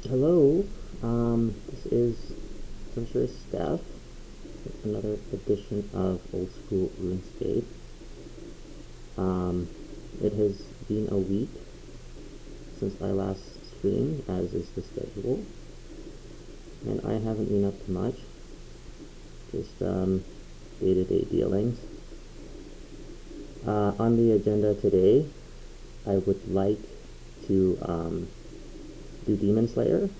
Hello, this is Treasurer Steph with another edition of Old School RuneScape. It has been a week since I last streamed, as is the schedule, and I haven't been up to much, just day-to-day dealings. On the agenda today, I would like to do Demon Slayer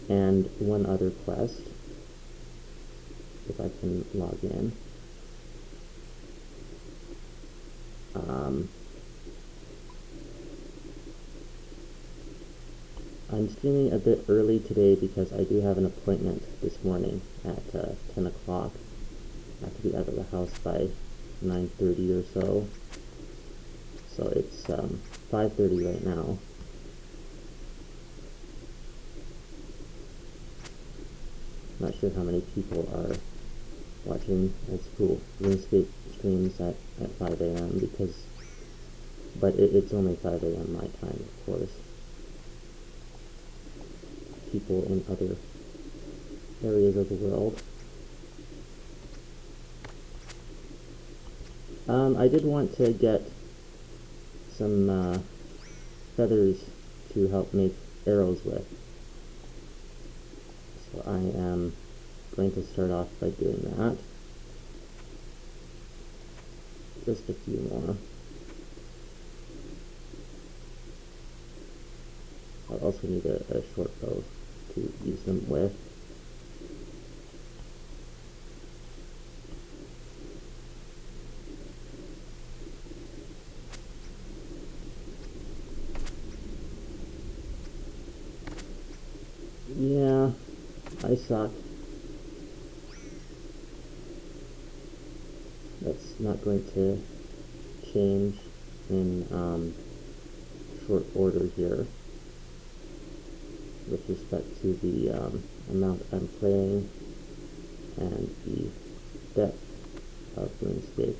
and one other quest, if I can log in. I'm streaming a bit early today because I do have an appointment this morning at 10 o'clock. I have to be out of the house by 9:30 or so. So it's 5:30 right now. Not sure how many people are watching Old School RuneScape streams at 5 a.m. but it's only 5 a.m. my time, of course. People in other areas of the world. I did want to get some feathers to help make arrows with. So I am going to start off by doing that. Just a few more. I'll also need a short bow to use them with. Yeah, I suck. That's not going to change in short order here with respect to the amount I'm playing and the depth of RuneScape.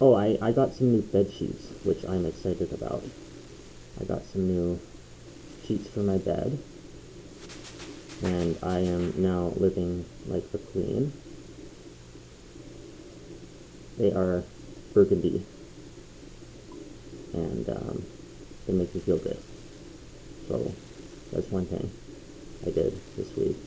Oh, I got some new bed sheets, which I'm excited about. I got some new sheets for my bed, and I am now living like the queen. They are burgundy, and they make me feel good. So that's one thing I did this week.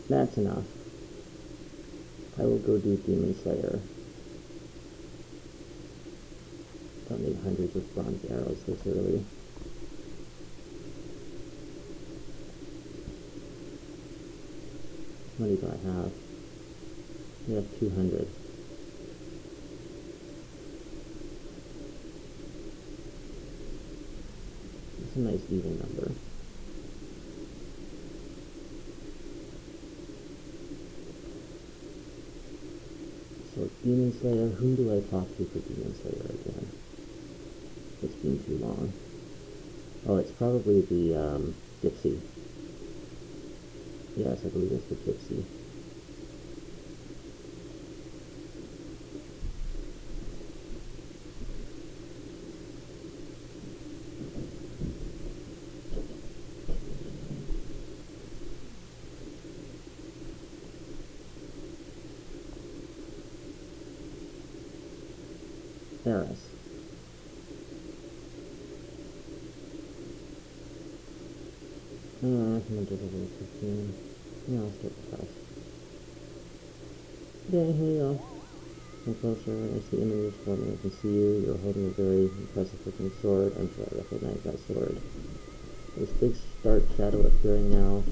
That's enough. I will go do Demon Slayer. Don't need hundreds of bronze arrows this early. How many do I have? I have 200. That's a nice even number. So Demon Slayer, whom do I talk to for Demon Slayer again? It's been too long. Oh, it's probably the Gypsy. Yes, I believe it's the Gypsy. Eris. I can do level 15. Yeah, I'll start with that. Okay, here you go. Come closer, I see enemies forming. I can see you. You're holding a very impressive looking sword. I'm sure I recognize that sword. This big dark shadow appearing now.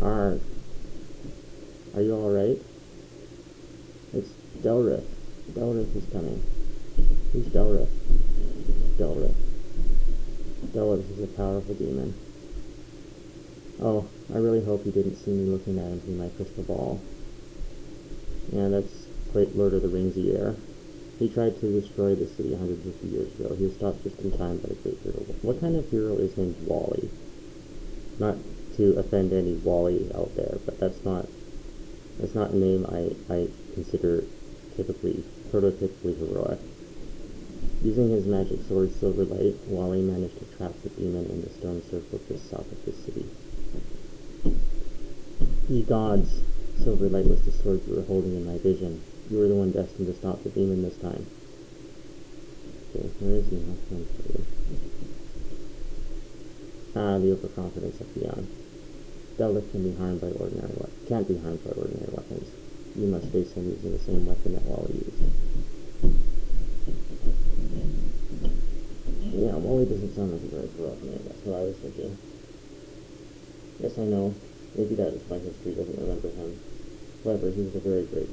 Arg. coming. Who's Delrith? Delrith. Delrith is a powerful demon. Oh, I really hope he didn't see me looking at him through my crystal ball. Yeah, that's quite Lord of the Ringsy there. He tried to destroy the city 150 years ago. He was stopped just in time by a great hero. What kind of hero is named Wally? Not to offend any Wally out there, but that's not a name I consider prototypically heroic. Using his magic sword, Silverlight, Wally managed to trap the demon in the stone circle just south of the city. Ye gods, Silverlight was the sword you were holding in my vision. You were the one destined to stop the demon this time. Okay, where is he? The overconfidence of Theon. Delrith can be harmed by can't be harmed by ordinary weapons. You must face him using the same weapon that Wally used. Yeah, Wally doesn't sound like a very corrupt name. That's what I was thinking. Yes, I know. Maybe that is why history doesn't remember him. However, he was a very great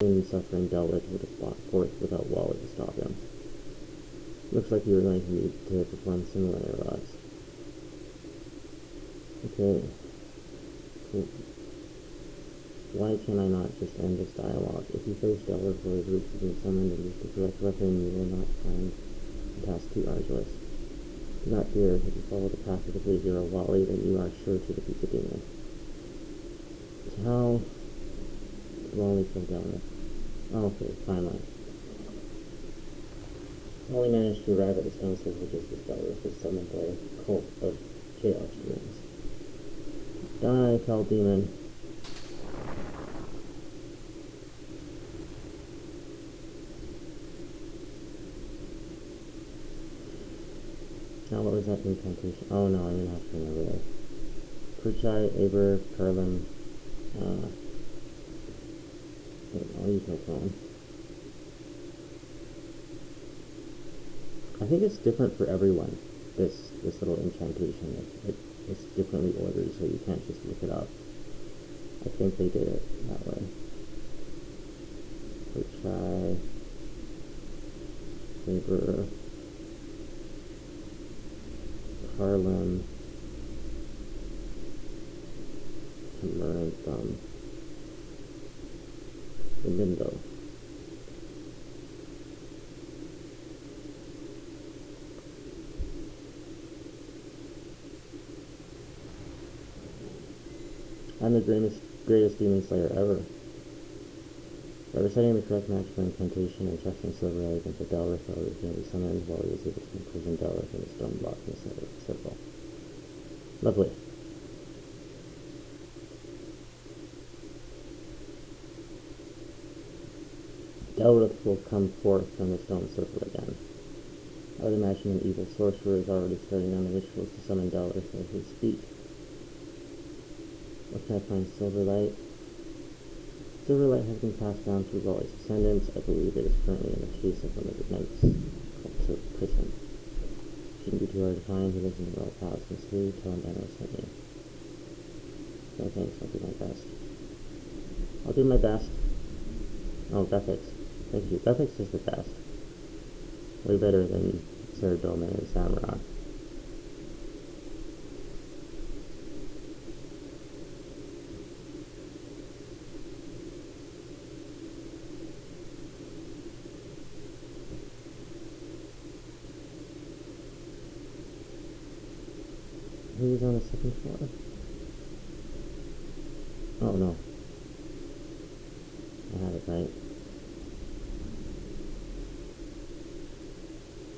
and suffering Delrith would have fought forth without Wally to stop him. Looks like you were going to need to perform similar rods. Okay. Cool. Why can I not just end this dialogue? If you face Delrith for his roots being summoned and use the correct weapon, you will not find the task too arduous. Do not fear, if you follow the path of the great hero Wally, then you are sure to defeat the demon. So how did Wally kill Delrith? Oh, okay, finally. Wally managed to arrive at the stone circle just as Delrith was summoned by a cult of chaos demons. Die, fell demon. Now what was that incantation? Oh no, I'm gonna have to remember that. Pruchai, Aber, Karlin, I'll use my phone. I think it's different for everyone, this little incantation. It's differently ordered, so you can't just look it up. I think they did it that way. Pruchai, Aber, Harlem, Hammer and Thumb, and Lindo. I'm the greatest demon slayer ever. By reciting the correct magical incantation and trusting Silverlight into Delrith, I was being summoned while he was able to imprison Delrith in a stone block in the center of the circle. Lovely. Delrith will come forth from the stone circle again. I would imagine an evil sorcerer is already starting on the rituals to summon Delrith as we speak. Where can I find Silverlight? Silverlight has been passed down through Wally's descendants. I believe it is currently in the case of one of the knights called prison. Shouldn't be too hard to find. He lives in the Royal Palace Mystery. Tell him Dino sent me. No thanks, I'll do my best. I'll do my best. Oh, Bethix. Thank you. Bethix is the best. Way better than Sarah Dolman and Samrock. Who's on the second floor? Oh no. I had it right.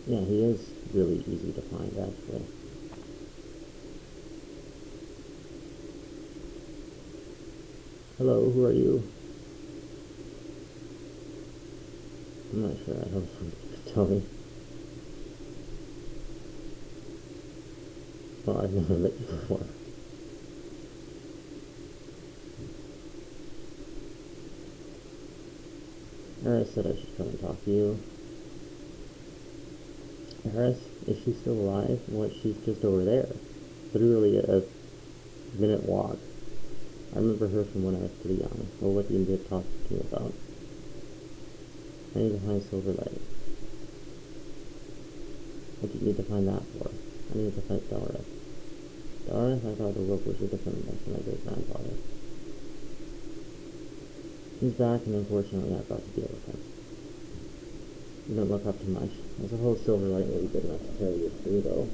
Yeah, he is really easy to find, actually. Hello, who are you? I'm not sure. I hope somebody could tell me. Well, I've never met you before. Harris said I should come and talk to you. Harris, is she still alive? What, she's just over there. Literally a minute walk. I remember her from when I was pretty young. Well, what do you need to talk to me about? I need to find Silverlight. What do you need to find that for? I need to fight Dara. Dara, I thought the locals were different than my great-grandfather. He's back, and unfortunately I've got to deal with him. You don't look up to much. I suppose Silverlight will be good enough to carry you through, though.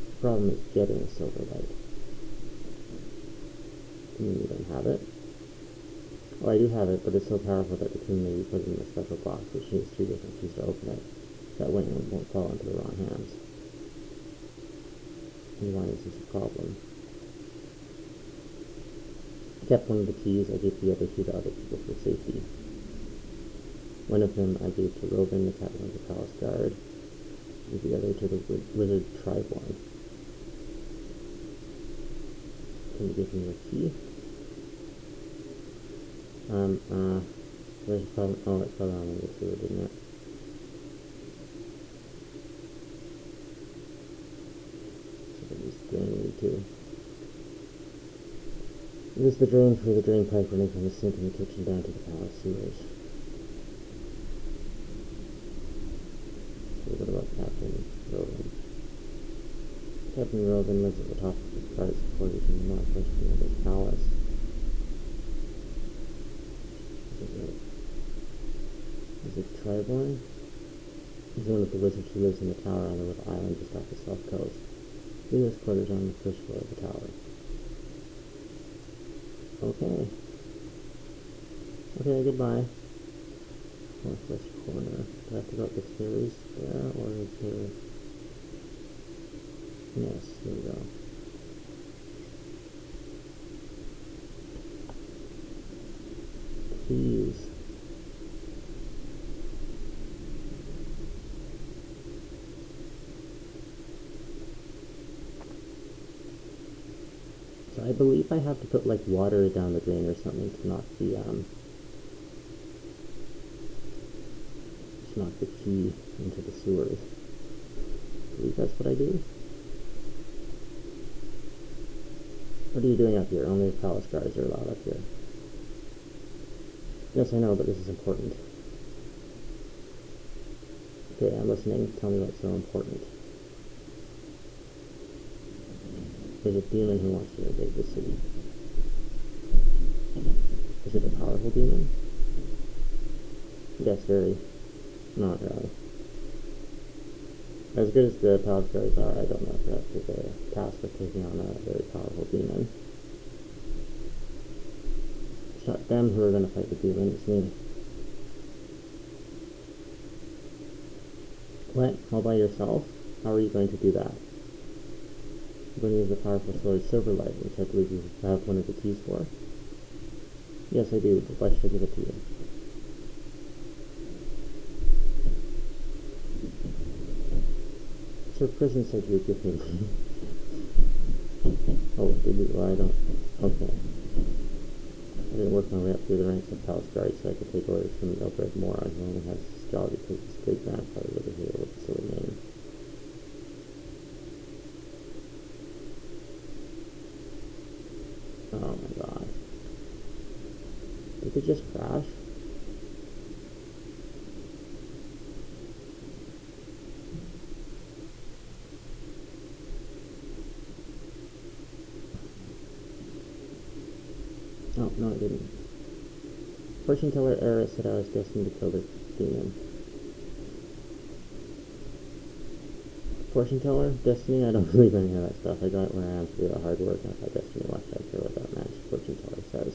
The problem is getting Silverlight. You don't have it. Oh, I do have it, but it's so powerful that the king may be put in a special box, which needs 3 different keys to open it. That way it won't fall into the wrong hands. And why is this a problem? I kept one of the keys, I gave the other 2 to other people for safety. One of them I gave to Robin, the captain of the palace guard, and the other to the wizard Triborn. Can you give me your key? There's a problem. Oh, it fell down in the sewer, didn't it? So use the drain too. Use the drain for the drain pipe running from the sink in the kitchen down to the palace sewers. So what about Captain Robin? Captain Robin lives at the top of the guards quarters in the northwest wing of the palace. Is it Triborn? He's one of the wizards who lives in the tower on the little island just off the south coast. He lives quarters on the first floor of the tower. Okay. Okay, goodbye. Northwest corner. Do I have to go up the stairs there, or is there... Yes, here we go. Please. So I believe I have to put like water down the drain or something to knock the key into the sewers. I believe that's what I do. What are you doing up here? Only the palace guards are allowed up here. Yes, I know, but this is important. Okay, I'm listening. Tell me what's so important. There's a demon who wants to invade the city. Is it a powerful demon? Yes, very. Not really. As good as the palace guards are, I don't know if they're up to the task of taking on a very powerful demon. It's not them who are going to fight the demon, it's me. What? All by yourself? How are you going to do that? You're going to use the powerful sword Silverlight, which I believe you have one of the keys for. Yes, I do, but why should I give it to you? Sir Prison said you would give me one. Oh, did you? Well, I don't... Okay. I didn't work my way up through the ranks of palace guards so I could take orders from Mildred Moron, who only has his job because his great-grandfather was a hero with a silly name. Oh my god. Did it just crash? Oh, no it didn't. Fortune teller Era said I was destined to kill the demon. Fortune teller? Destiny? I don't believe any of that stuff. I got it where I am through the hard work, and if I destiny watch, I care what that magic fortune teller says.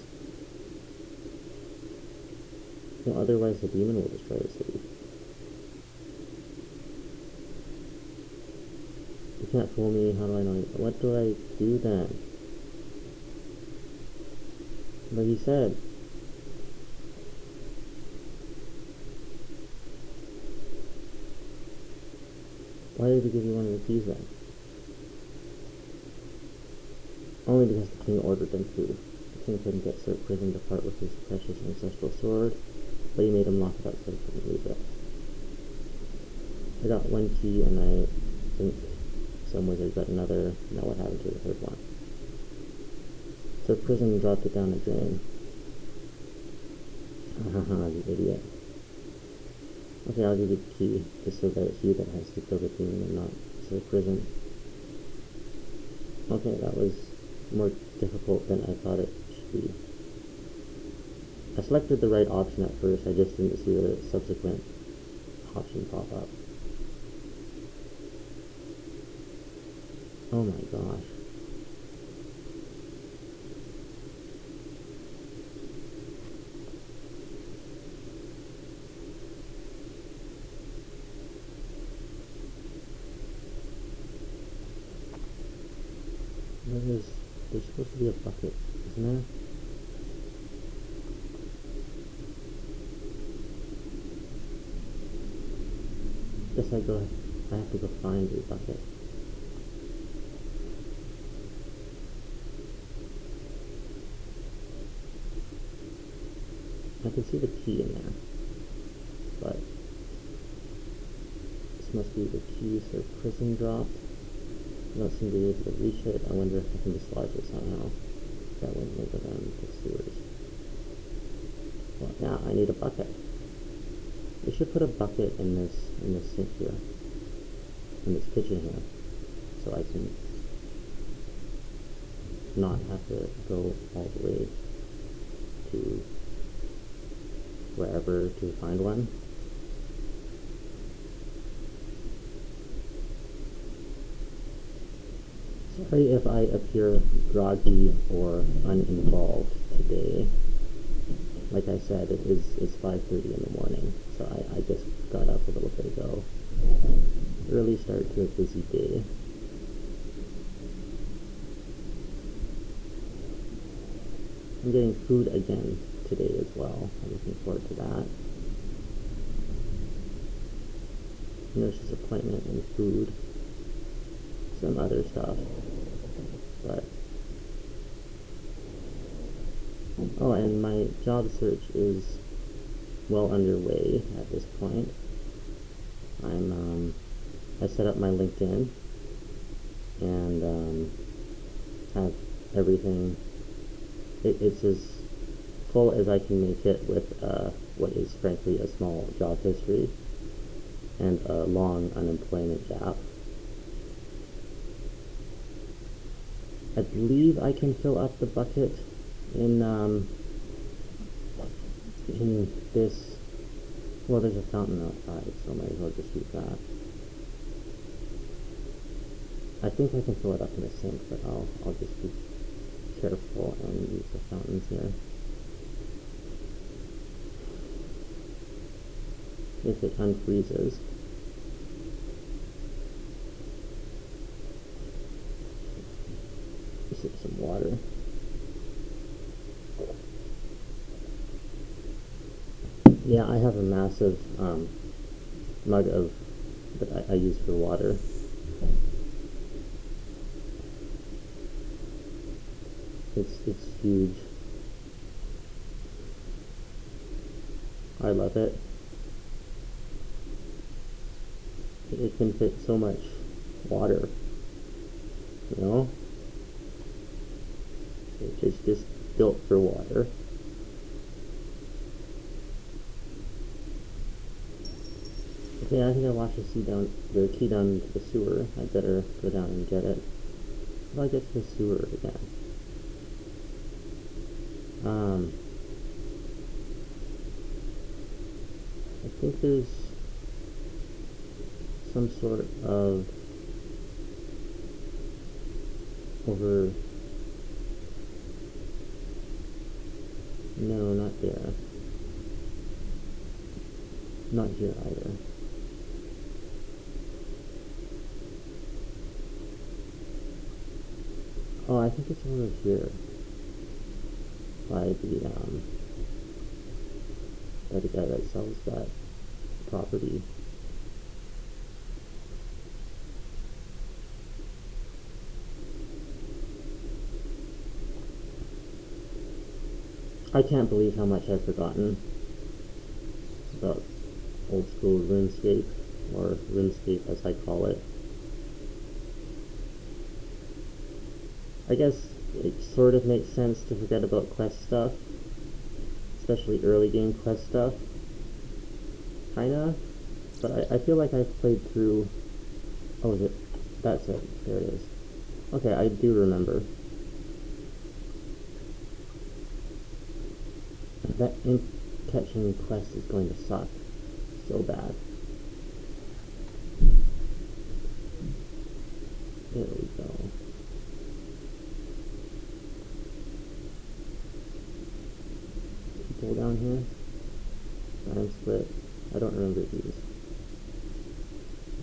No, otherwise the demon will destroy the city. You can't fool me, how do I know you? What do I do then? But he said... Why did he give you one of the keys then? Only because the king ordered them to. The king couldn't get Sir Prison to part with his precious ancestral sword, but he made him lock it up so he couldn't leave it. I got one key and I think some wizard got another. Now what happened to the third one? So prison dropped it down the drain. Haha, the idiot. Okay, I'll give you the key, just so that it's you that has to kill the demon and not Sir Prison. Okay, that was more difficult than I thought it should be. I selected the right option at first, I just didn't see the subsequent option pop up. Oh my gosh. There's supposed to be a bucket, isn't there? Guess I have to go find a bucket. I can see the key in there, but this must be the key so prison dropped. I don't seem to be able to reach it. I wonder if I can dislodge it somehow. That wouldn't make it down the sewers. Well, now I need a bucket. We should put a bucket in this sink here, in this kitchen here, so I can not have to go all the way to wherever to find one. Sorry if I appear groggy or uninvolved today. Like I said, it's 5:30 in the morning, so I just got up a little bit ago. Early start to a busy day. I'm getting food again today as well. I'm looking forward to that. Nurse's appointment and food. Some other stuff. But oh, and my job search is well underway at this point. I set up my LinkedIn and have everything. It's as full as I can make it with what is frankly a small job history and a long unemployment gap. I believe I can fill up the bucket in this. Well, there's a fountain outside, so I might as well just use that. I think I can fill it up in the sink, but I'll just be careful and use the fountains here. If it unfreezes. Sip some water. Yeah, I have a massive mug of that I use for water. It's huge. I love it. It can fit so much water, you know? It's just built for water. Okay, I think I washed the key down into the sewer. I'd better go down and get it. How do I get to the sewer again? I think there's some sort of no, not there. Not here either. Oh, I think it's over here. By the guy that sells that property. I can't believe how much I've forgotten about old school RuneScape, or RuneScape as I call it. I guess it sort of makes sense to forget about quest stuff, especially early game quest stuff. Kinda, but I feel like I've played through... Oh, is it? That's it. There it is. Okay, I do remember. That catching quest is going to suck so bad. There we go. People down here. Iron split. I don't remember these.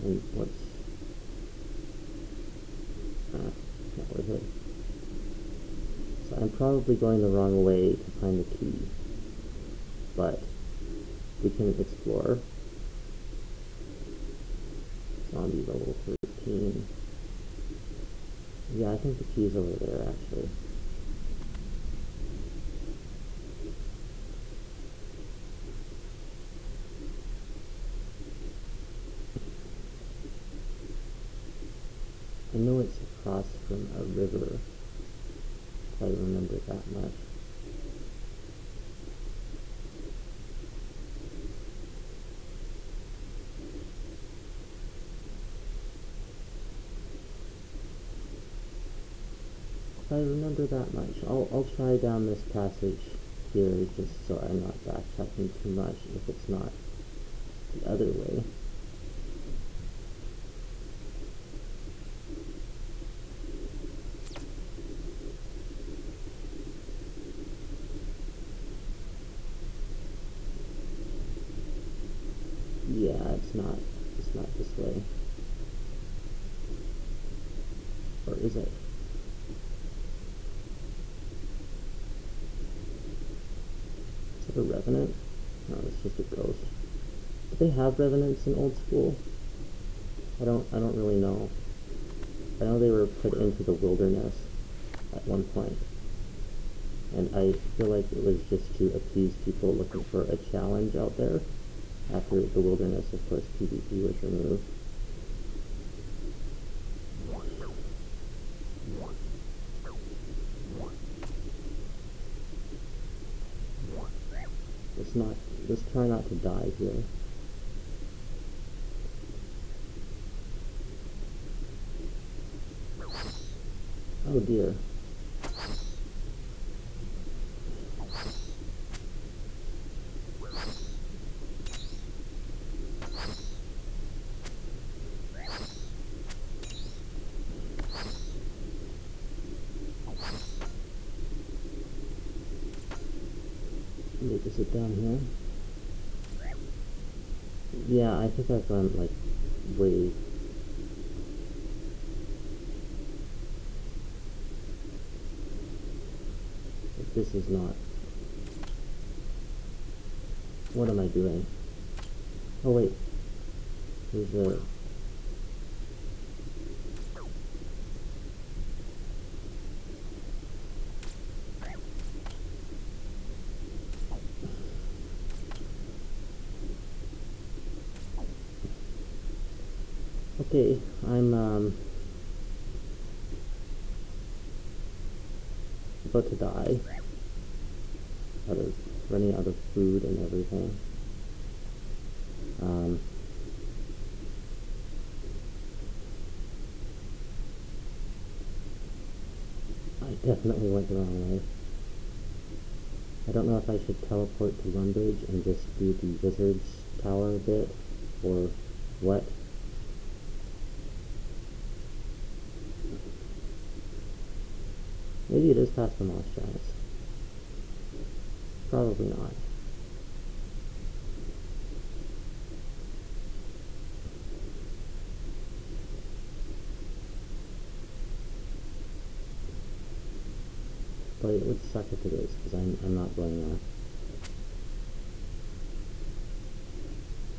And what's... not worth it. So I'm probably going the wrong way to find the key. But we can explore. Zombie level 13. Yeah, I think the key is over there, actually. I know it's across from a river, if I remember that much. If I remember that much, I'll try down this passage here just so I'm not backtracking too much if it's not the other way. Yeah, it's not this way. Or is it? Is it a revenant? No, it's just a ghost. Do they have revenants in old school? I don't really know. I know they were put into the wilderness at one point. And I feel like it was just to appease people looking for a challenge out there. After the wilderness, of course, PvP was removed. Let's try not to die here. Oh dear. Is it down here? Yeah, I think I've gone like way... This is not... What am I doing? Oh wait. There's a... Okay, I'm about to die. Running out of food and everything. I definitely went the wrong way. I don't know if I should teleport to Lumbridge and just do the Wizard's Tower bit, or what. Maybe it is past the Moss Giants. Probably not. But it would suck if it is, because I'm not going there.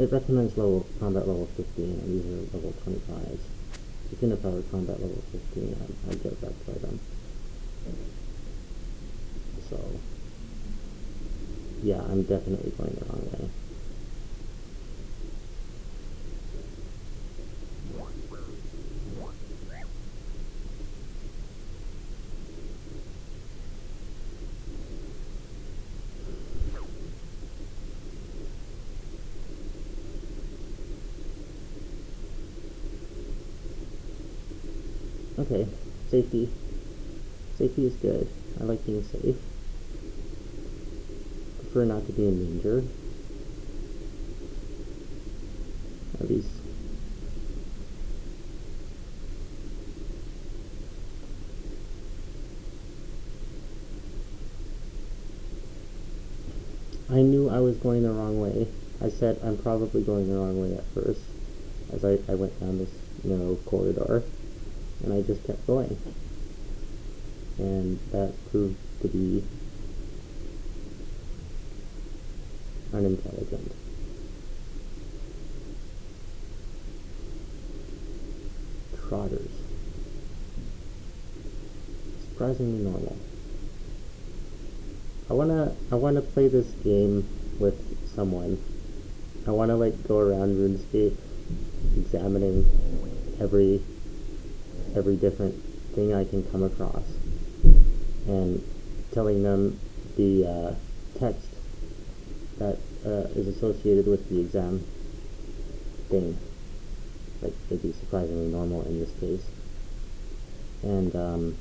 It recommends combat level 15, and these are level 25s. Even if I were combat level 15, I'd get wrecked by them. So, yeah, I'm definitely going the wrong way. Okay, safety. Safety is good. I like being safe. Prefer not to be in danger. At least. I knew I was going the wrong way. I said I'm probably going the wrong way at first as I went down this narrow corridor, and I just kept going. And that proved to be unintelligent. Trotters. Surprisingly normal. I wanna play this game with someone. I wanna go around RuneScape examining every different thing I can come across and telling them the text that is associated with the exam thing. It'd be surprisingly normal in this case. And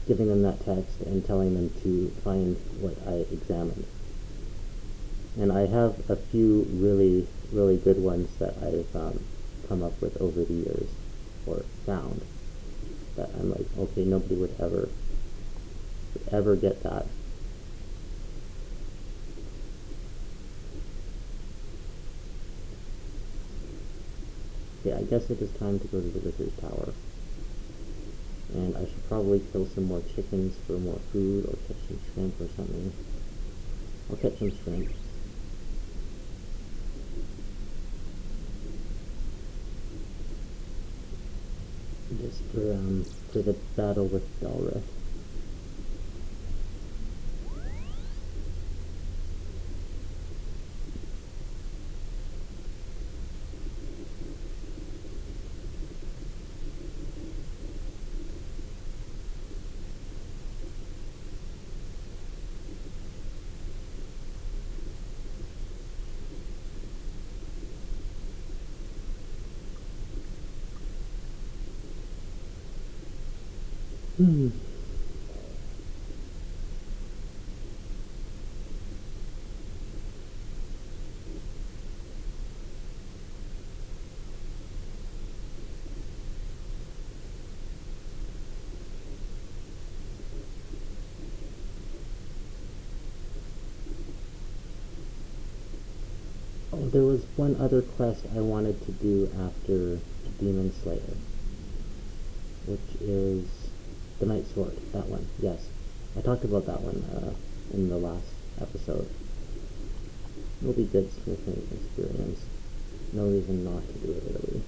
giving them that text and telling them to find what I examined. And I have a few really, really good ones that I've come up with over the years, or found, that I'm like, okay, nobody would ever get that. Okay, I guess it is time to go to the Wizard's Tower. And I should probably kill some more chickens for more food, or catch some shrimp or something. I'll catch some shrimp. Just for the battle with Dalrith. Oh, there was one other quest I wanted to do after Demon Slayer, which is the Night Sword. That one, yes. I talked about that one in the last episode. It'll be good smithing experience. No reason not to do it early.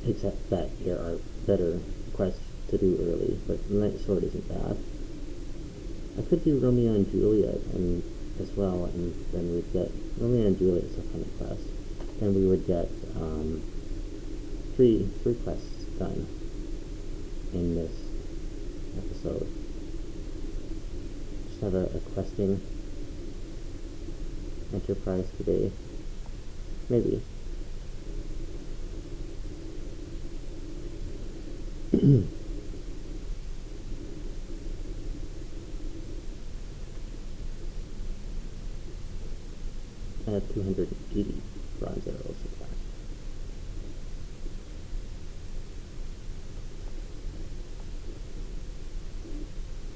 Except that there are better quests to do early, but the Night Sword isn't bad. I could do Romeo and Juliet as well, and then we'd get Romeo and Juliet is a fun quest. Then we would get three quests done in this episode. Just have a questing enterprise today. Maybe. I have 280 bronze arrows supply.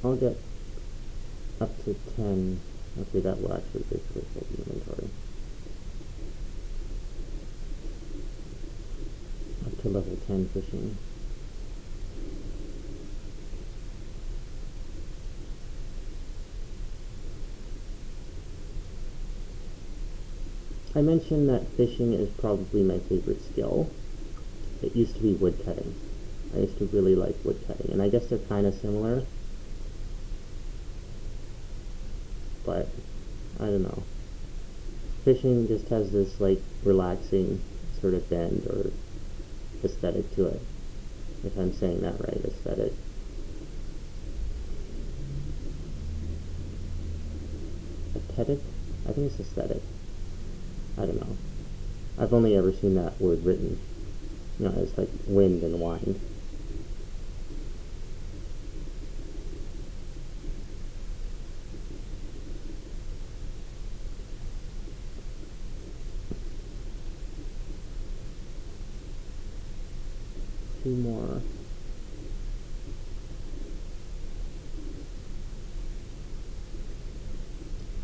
I'll get up to 10. Okay, that will actually basically fill the inventory. Up to level 10 fishing. I mentioned that fishing is probably my favorite skill. It used to be woodcutting. I used to really like woodcutting, and I guess they're kind of similar. But, I don't know. Fishing just has this, relaxing sort of bend or aesthetic to it. If I'm saying that right, aesthetic. Aesthetic? I think it's aesthetic. I don't know. I've only ever seen that word written. You know, it's like wind and wine. Two more.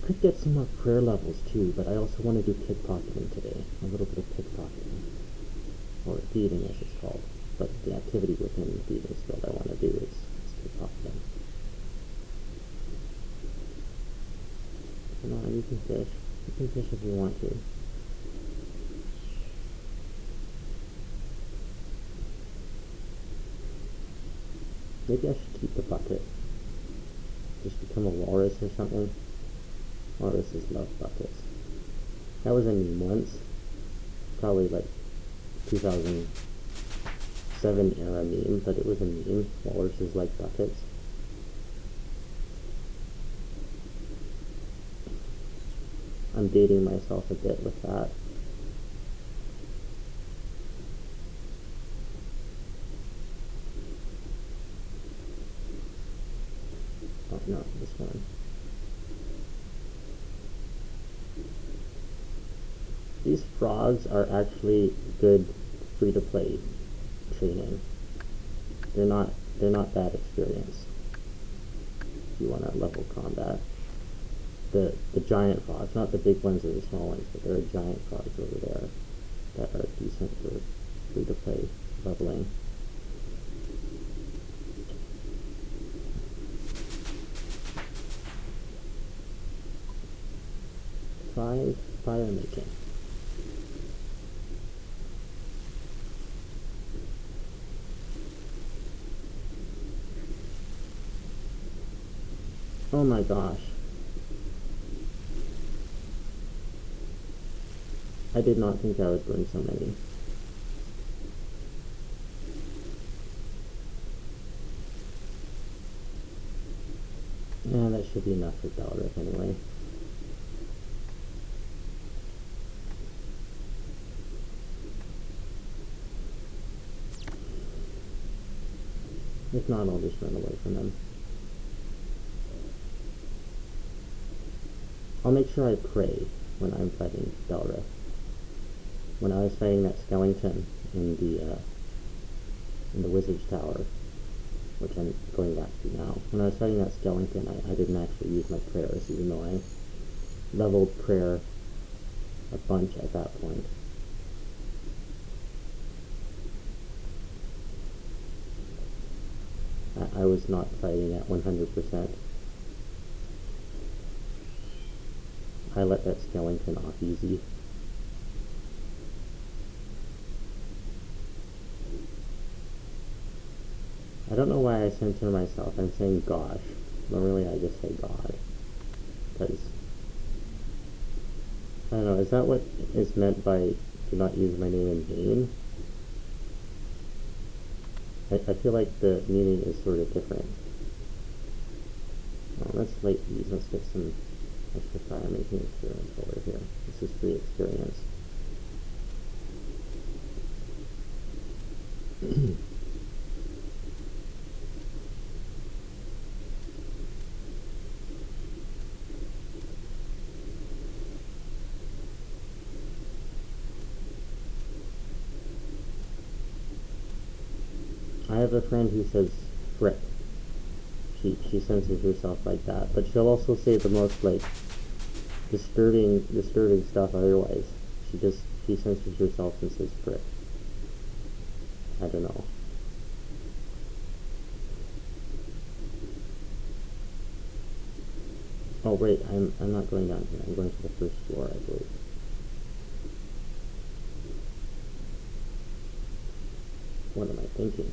Could get some more prayer levels too, but I also want to do pickpocketing today. A little bit of pickpocketing. Or thieving as it's called. But the activity within the thieving skill that I want to do is pickpocketing. Come on, you can fish. You can fish if you want to. Maybe I should keep the bucket. Just become a walrus or something. Walruses love buckets. That was a meme once. Probably like 2007 era meme, but it was a meme. Walruses like buckets. I'm dating myself a bit with that. Oh no, this one. These frogs are actually good free-to-play training. They're not bad experience if you want to level combat. The giant frogs, not the big ones or the small ones, but there are giant frogs over there that are decent for free-to-play leveling. Five fire making. Oh my gosh. I did not think I would burn so many. Yeah, that should be enough for Dalric anyway. If not, I'll just run away from them. I'll make sure I pray when I'm fighting Dalric. When I was fighting that skeleton in the Wizard's Tower, which I'm going back to now. When I was fighting that skeleton, I didn't actually use my prayers, even though I leveled prayer a bunch at that point. I was not fighting at 100%. I let that skeleton off easy. I don't know why I censor myself. I'm saying gosh. Normally I just say God. Because, I don't know, is that what is meant by do not use my name in vain? I feel like the meaning is sort of different. Well, let's light these. Let's get some extra fire making experience over here. This is free experience. I have a friend who says frick. She censors herself like that, but she'll also say the most like disturbing stuff otherwise. She censors herself and says frick. I don't know. Oh wait, I'm not going down here. I'm going to the first floor, I believe. What am I thinking?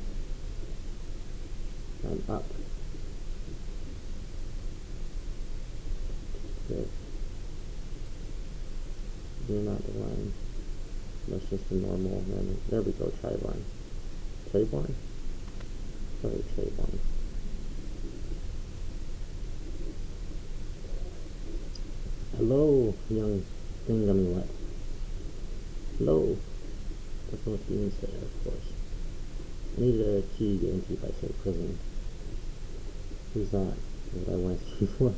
I'm up. Good. You're not the one. That's just a normal. There we go, Chaiborn. Chaiborn? Sorry, Chaiborn. Hello, young thingummy what? Hello. The Philippines there, of course. I needed a key guaranteed by said prison. Who's that? What I went to for?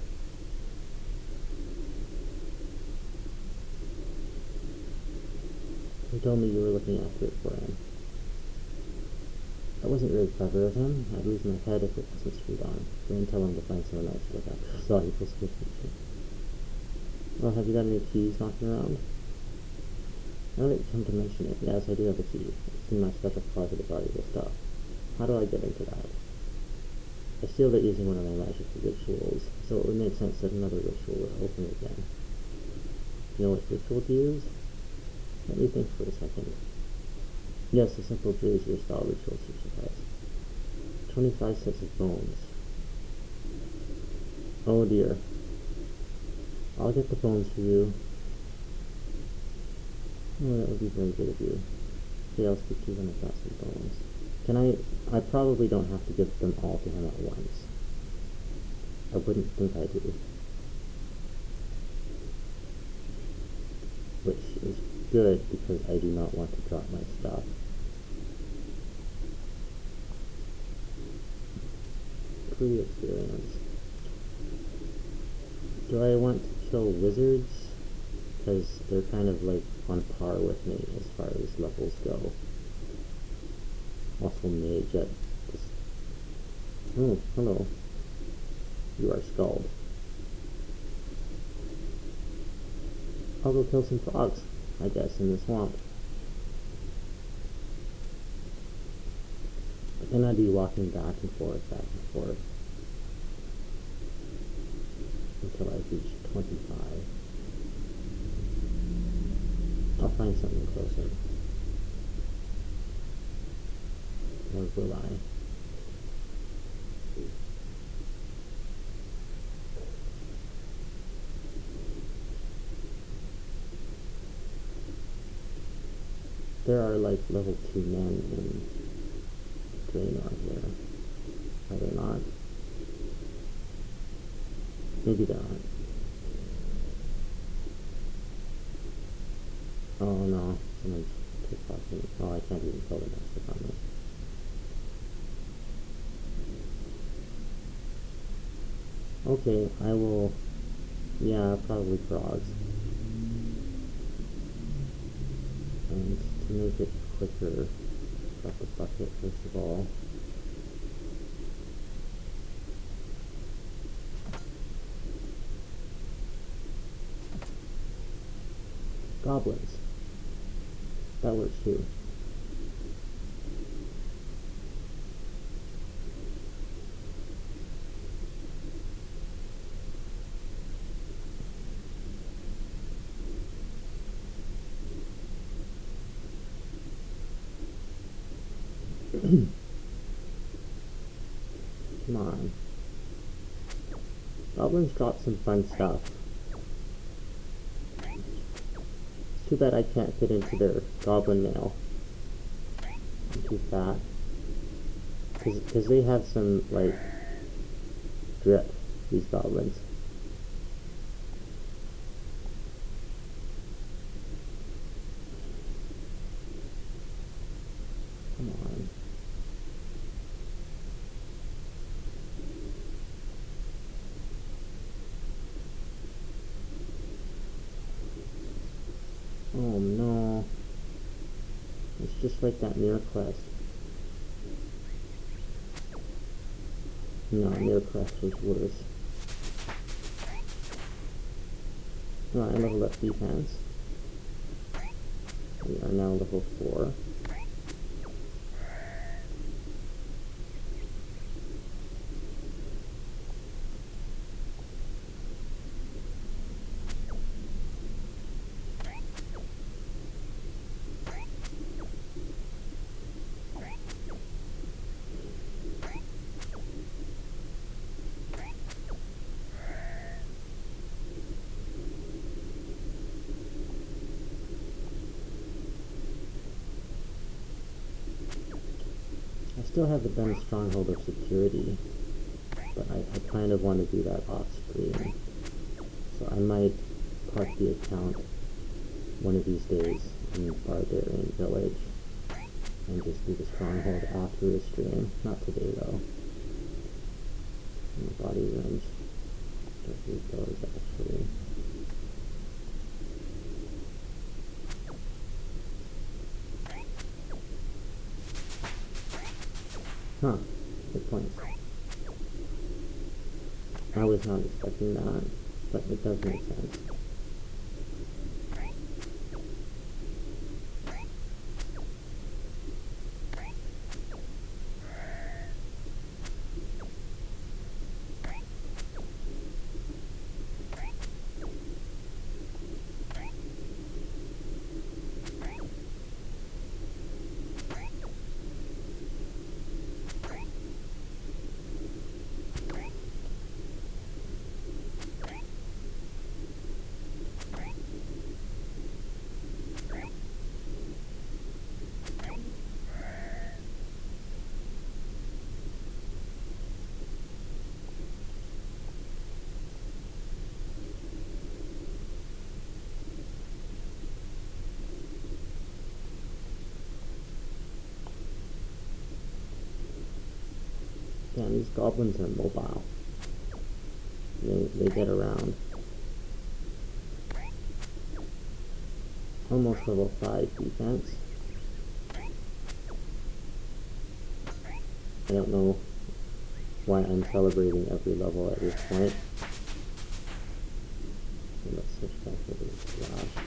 He told me you were looking after it for him. That wasn't really clever of him. I'd lose my head if it wasn't screwed on. Go and tell him to find someone else to look after his valuable subscription. Well, have you got any keys knocking around? Now that you come to mention it, yes, I do have a key. It's in my special closet of valuable stuff. How do I get into that? I sealed it using one of my magic rituals, so it would make sense that another ritual would open it again. You know which ritual to use? Let me think for a second. Yes, a simple brazier style ritual exercise. 25 sets of bones. Oh dear. I'll get the bones for you. Oh, that would be very good of you. Okay, I'll speak to you when I've got some bones. I probably don't have to give them all to him at once. I wouldn't think I do. Which is good because I do not want to drop my stuff. Pre-experience. Do I want to kill wizards? Because they're kind of like on par with me as far as levels go. Also mage at this. Oh, hello. You are skulled. I'll go kill some frogs, I guess, in the swamp. But then I'd be walking back and forth, until I reach 25. I'll find something closer. Or will I? There are like level 2 men in Draenor here. Are there not? Maybe there aren't. Oh no, someone's pickpocketing. Oh, I can't even kill the master on me. Okay, I will. Yeah, probably frogs. And to make it quicker, drop the bucket first of all. Goblins. That works too. Come on. Goblins drop some fun stuff. It's too bad I can't fit into their goblin mail. I'm too fat. Because they have some, like, drip, these goblins. Come on. Oh no. It's just like that mirror quest. No, mirror quest was worse. Oh, I leveled up defense. We are now level 4. I still have the Ben Stronghold of Security, but I kind of want to do that off screen. So I might park the account one of these days in Barbarian Village and just do the stronghold after the stream. Not today though. And the body runs. Don't need those actually. Huh, good point. I was not expecting that, but it does make sense. Damn, these goblins are mobile. They get around. Almost level 5 defense. I don't know why I'm celebrating every level at this point. And let's switch back over to Flash.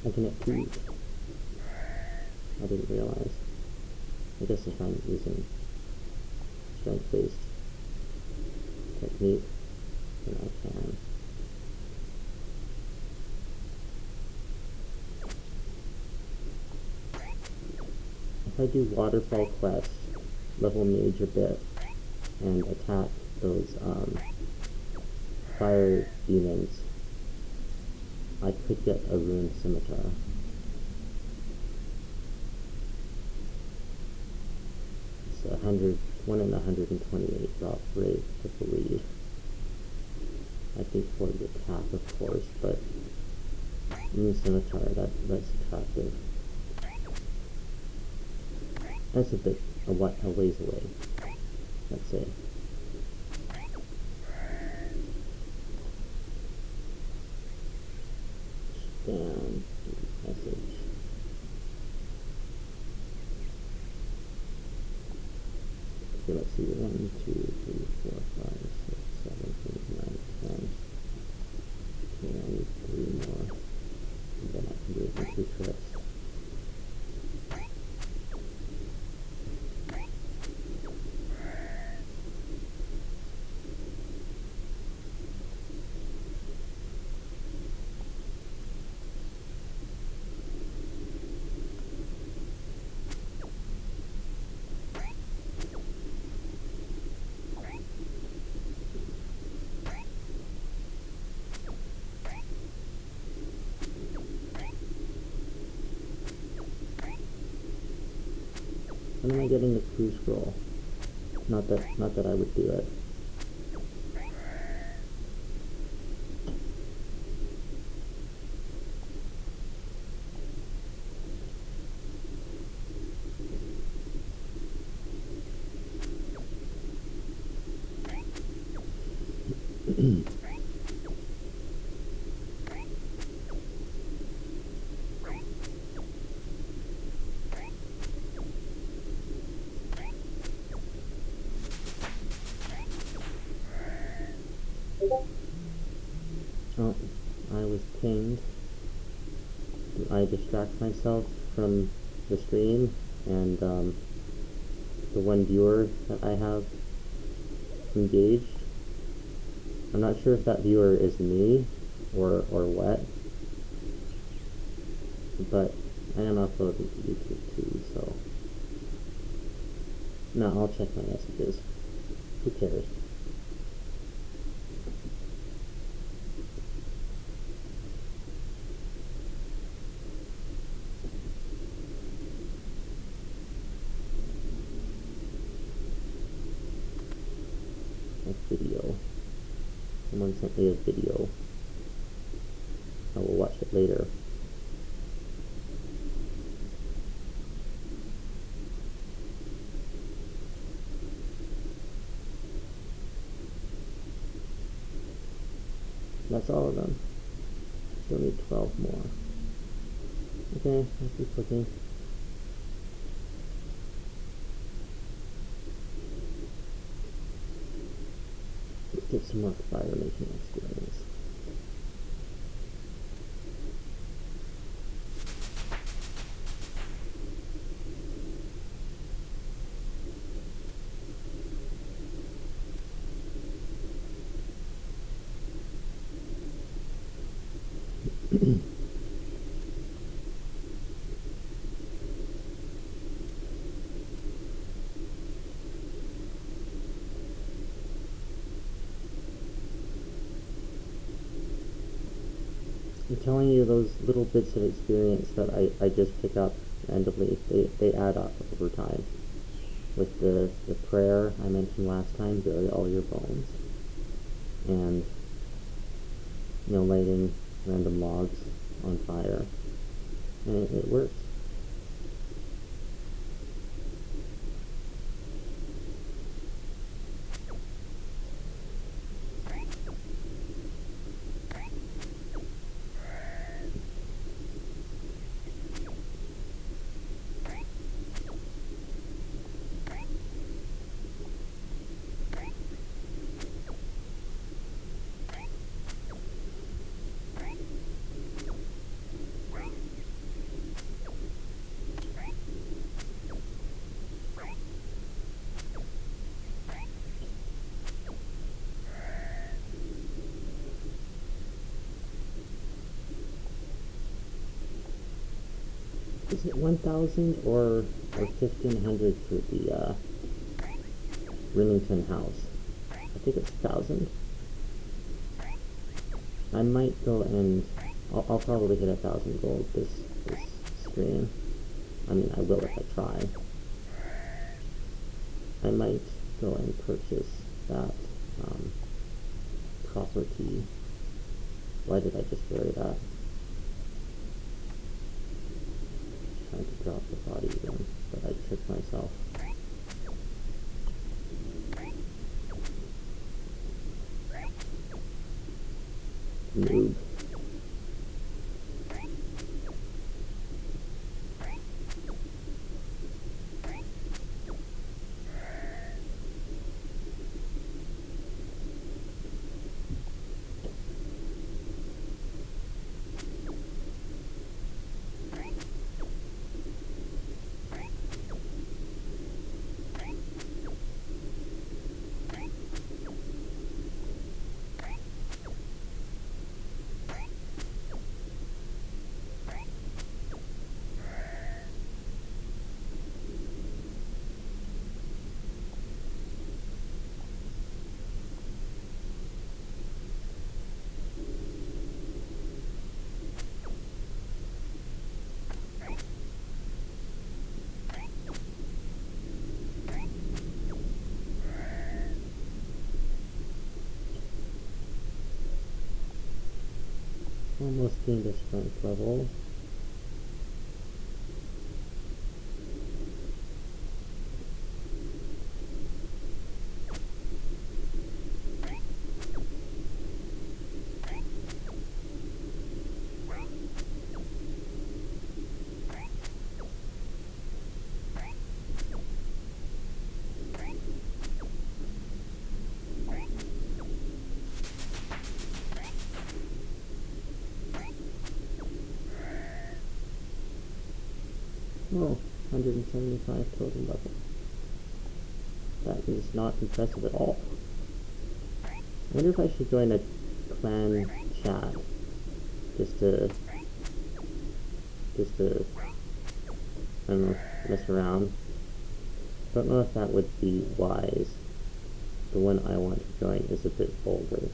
I can hit 2. I didn't realize. I guess if I'm using strength-based technique, then I can. If I do waterfall quest, level mage a bit, and attack those fire demons, I could get a rune scimitar. It's 1 in 128 drop rate, I believe. I think for the attack, of course, but rune scimitar, that's attractive. That's a bit a ways away, let's say. Down message. Okay, let's see. 1, 2, 3, 4, 5, 6, 7, 8, 9, 10. Okay, I need 3 more. And then I can do it in 2 trips. When am I getting the crew scroll? Not that I would do it. Oh, I was pinged. I distract myself from the stream and the one viewer that I have engaged. I'm not sure if that viewer is me or what, but I am uploading to YouTube too, so no, I'll check my messages. Who cares? Next video. Someone sent me a video. I will watch it later. That's all of them. Still need 12 more. Okay, I'll keep looking. Let's get some more fire making experience. I'm telling you, those little bits of experience that I just pick up randomly, they add up over time. With the prayer I mentioned last time, bury all your bones. And, lighting random logs on fire. And it works. Is it 1,000 or 1,500 for the Remington house? I think it's 1,000. I might go and I'll probably hit 1,000 gold this stream. I mean, I will if I try. I might go and purchase that property. Why did I just bury that? Trying to drop the body again, but I tricked myself. Noob. Almost gained a strength level. Oh, 175 total level. That is not impressive at all. I wonder if I should join a clan chat just to I don't know, mess around. Don't know if that would be wise. The one I want to join is a bit vulgar.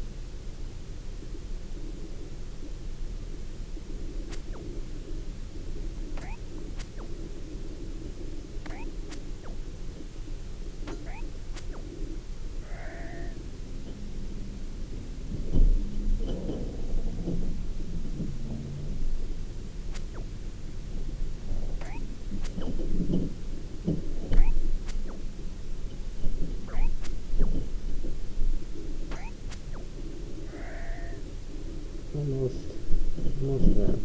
almost there.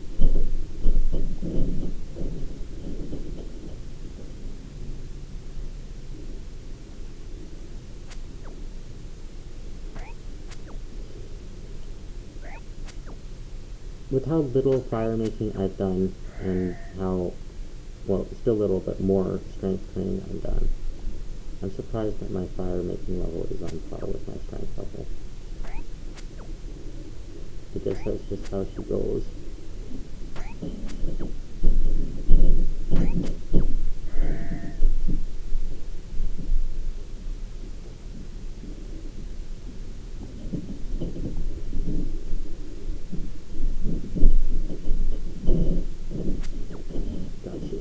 With how little fire making I've done, and how, well, still a little bit more strength training I've done, I'm surprised that my fire making level is on par with my strength level. I guess that's just how she goes. Gotcha.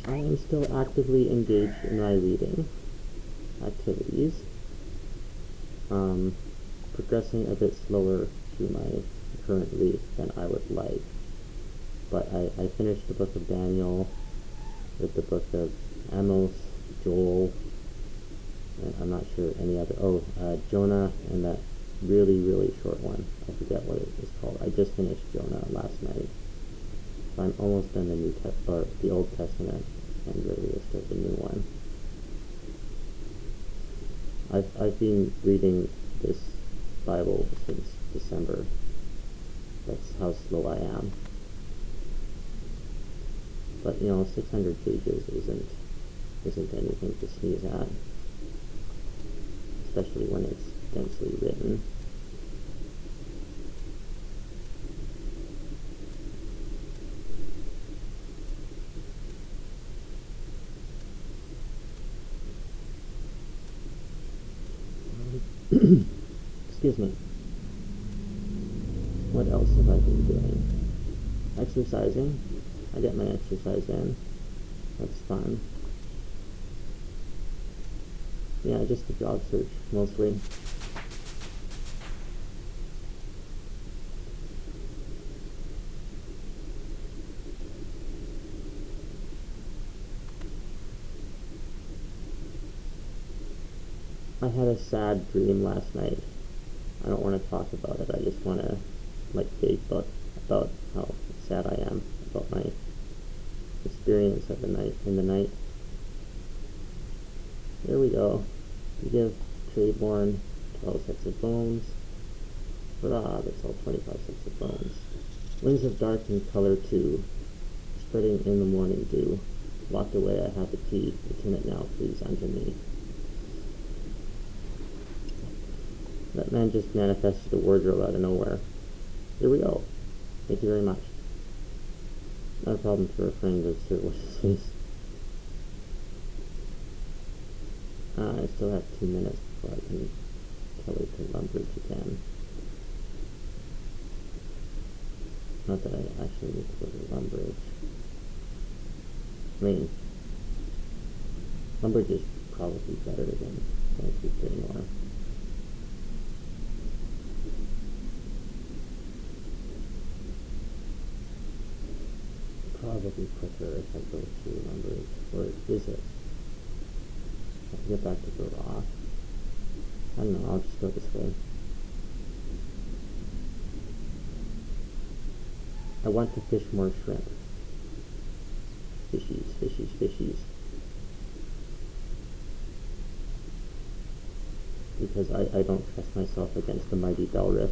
I am still actively engaged in my reading activities. Progressing a bit slower through my current read than I would like. But I finished the book of Daniel, with the book of Amos, Joel, and I'm not sure any other, Jonah, and that really, really short one. I forget what it was called. I just finished Jonah last night. So I'm almost done the Old Testament, and ready to start the new one. I've been reading this Bible since December. That's how slow I am. But 600 pages isn't anything to sneeze at, especially when it's densely written. Excuse me. What else have I been doing? Exercising. I get my exercise in. That's fun. Yeah, just the job search, mostly. I had a sad dream last night. I don't want to talk about it. I just want to, fake book about how sad I am about my experience of the night. There we go. We give Tradeborn 12 sets of bones. Hurrah, that's all 25 sets of bones. Wings of dark in color too, spreading in the morning dew. Locked away I have the key. Return it now, please, unto me. That man just manifested a wardrobe out of nowhere. Here we go. Thank you very much. Not a problem for a friend to assert what's his face. I still have 2 minutes before I can tell it to Lumbridge again. Not that I actually need to go to Lumbridge. I mean, Lumbridge is probably better than Greenmore. Probably quicker if I go to Lumbridge. Or is it? I have to get back to the rock. I don't know, I'll just go this way. I want to fish more shrimp. Fishies, fishies, fishies. Because I don't trust myself against the mighty Bell Riff.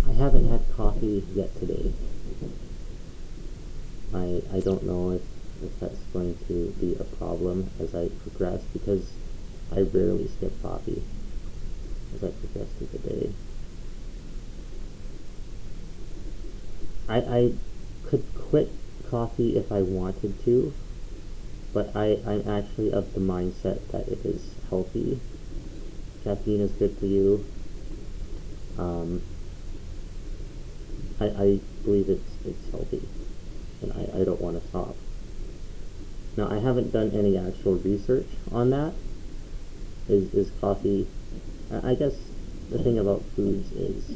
I haven't had coffee yet today. I don't know if that's going to be a problem as I progress, because I rarely skip coffee as I progress through the day. I could quit coffee if I wanted to, but I'm actually of the mindset that it is healthy. Caffeine is good for you. I believe it's healthy, and I don't want to stop. Now, I haven't done any actual research on that. Is coffee I guess the thing about foods is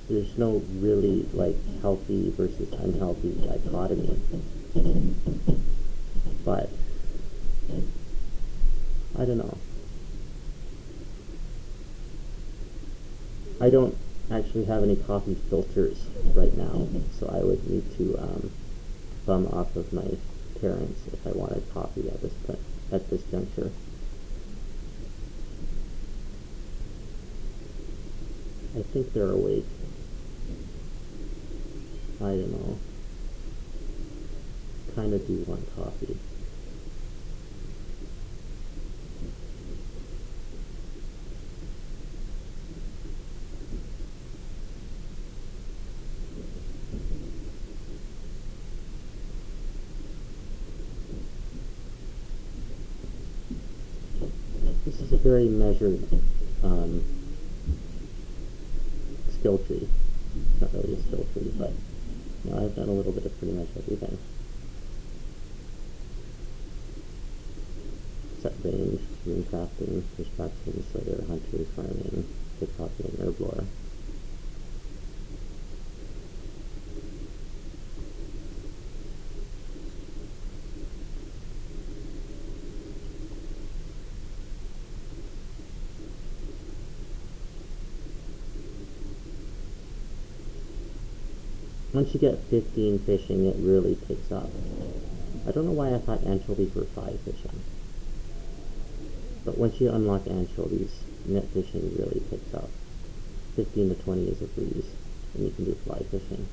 there's no really like healthy versus unhealthy dichotomy. But I don't know. I don't actually have any coffee filters right now, so I would need to bum off of my parents if I wanted coffee at this juncture. I think they're awake. I don't know. Kinda do want coffee. This is a very measured skill tree. It's not really a skill tree, but you know, I've done a little bit of pretty much everything. Set range, rune crafting, destruction, slayer, hunter, farming, pickpocketing, herb lore. Once you get 15 fishing, it really picks up. I don't know why I thought anchovies were 5 fishing. But once you unlock anchovies, net fishing really picks up. 15 to 20 is a breeze, and you can do fly fishing.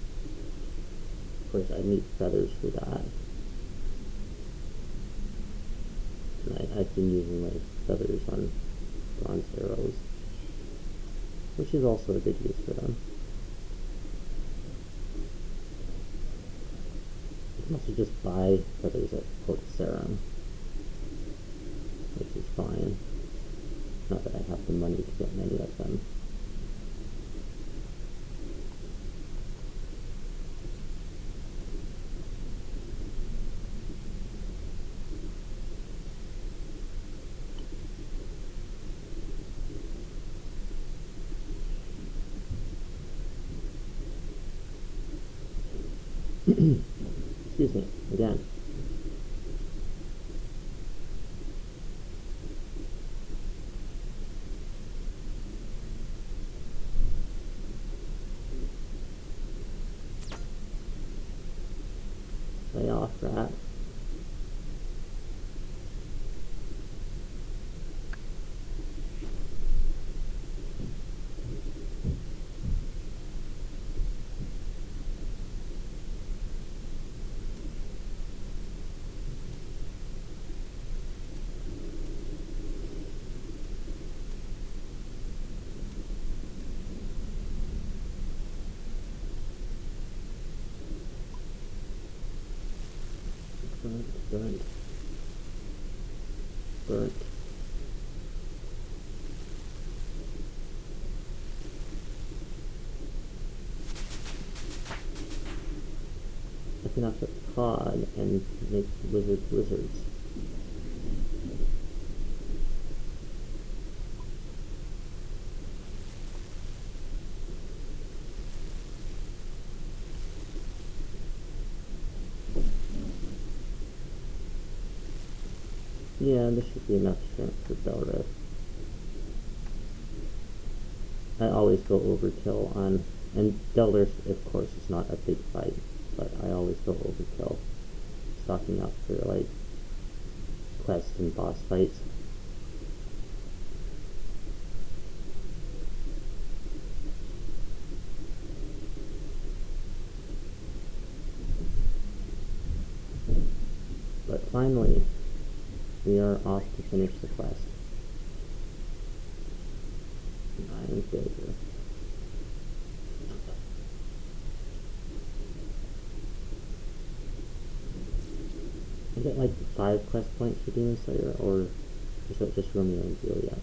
Of course, I need feathers for that. And I've been using my feathers on bronze arrows, which is also a good use for them. You can also just buy feathers at Port Sarum, which is fine. Not that I have the money to get many of them. Excuse me, again. Lay off, rat. Burnt. I can have to pod and make lizards. Yeah, this should be enough strength for Belriff. I always go overkill on, and Delriff, of course, is not a big fight, but I always go overkill, stocking up for, like, quest and boss fights. But finally, we are off to finish the quest. 9 failure. I get like 5 quest points for Demon Slayer, or is that just Romeo and Juliet?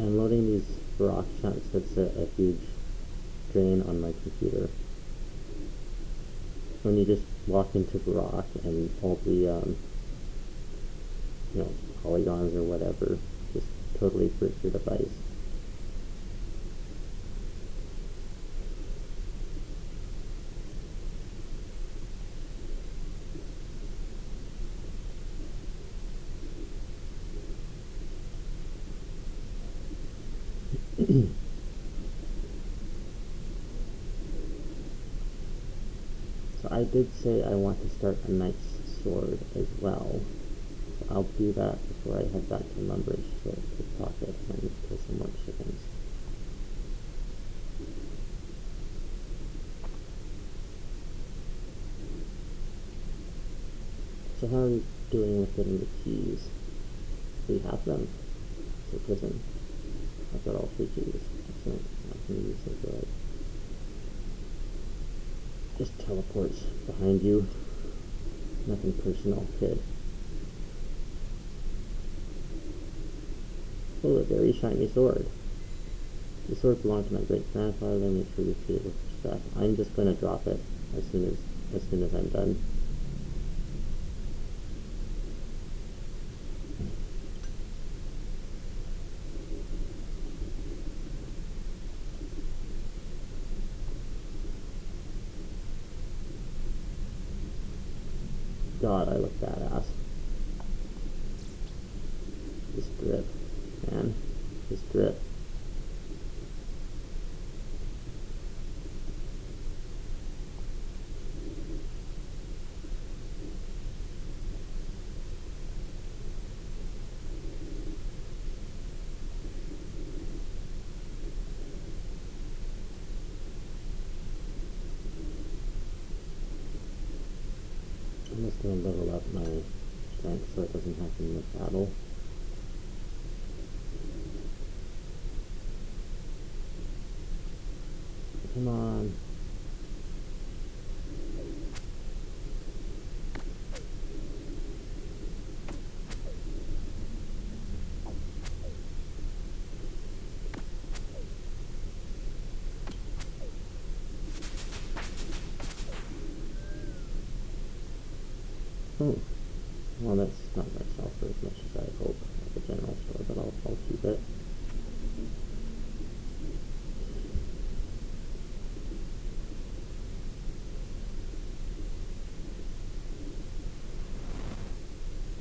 And loading these rock chunks, that's a huge drain on my computer. When you just walk into rock and all the, you know, polygons or whatever, just totally break your device. So I did say I want to start a knight's sword as well. So I'll do that before I head back to Lumbridge to pocket and kill some more chickens. So how are we doing with getting the keys? We have them. So prison. I've got all 3 keys. Excellent. I can use it good. Just teleports behind you. Nothing personal, kid. Oh, a very shiny sword. The sword belonged to my great grandfather. Make sure you treat it with respect. I'm just gonna drop it as soon as I'm done. God, I look badass. This drip, man. This drip. I'm just gonna level up my strength so it doesn't happen in the battle. Come on. Oh, well, that's not going to sell for as much as I hope at the general store, but I'll keep it.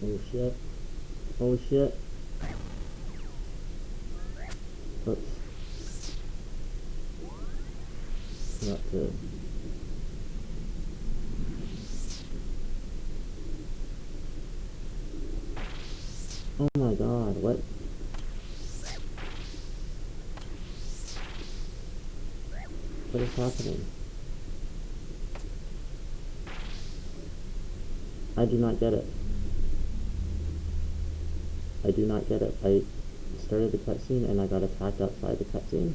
Oh shit. Oh shit. Oops. Not good. Oh my god, what? What is happening? I do not get it. I do not get it. I started the cutscene and I got attacked outside the cutscene.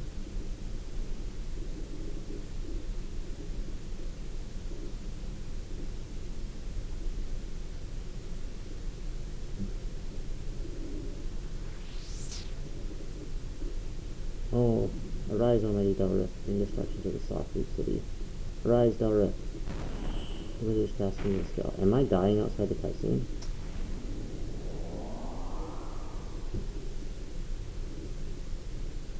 Oh, arise, almighty Delrith, bring destruction to the Softwood City. Arise, Delrith. The wizard's casting the spell. Am I dying outside the cutscene?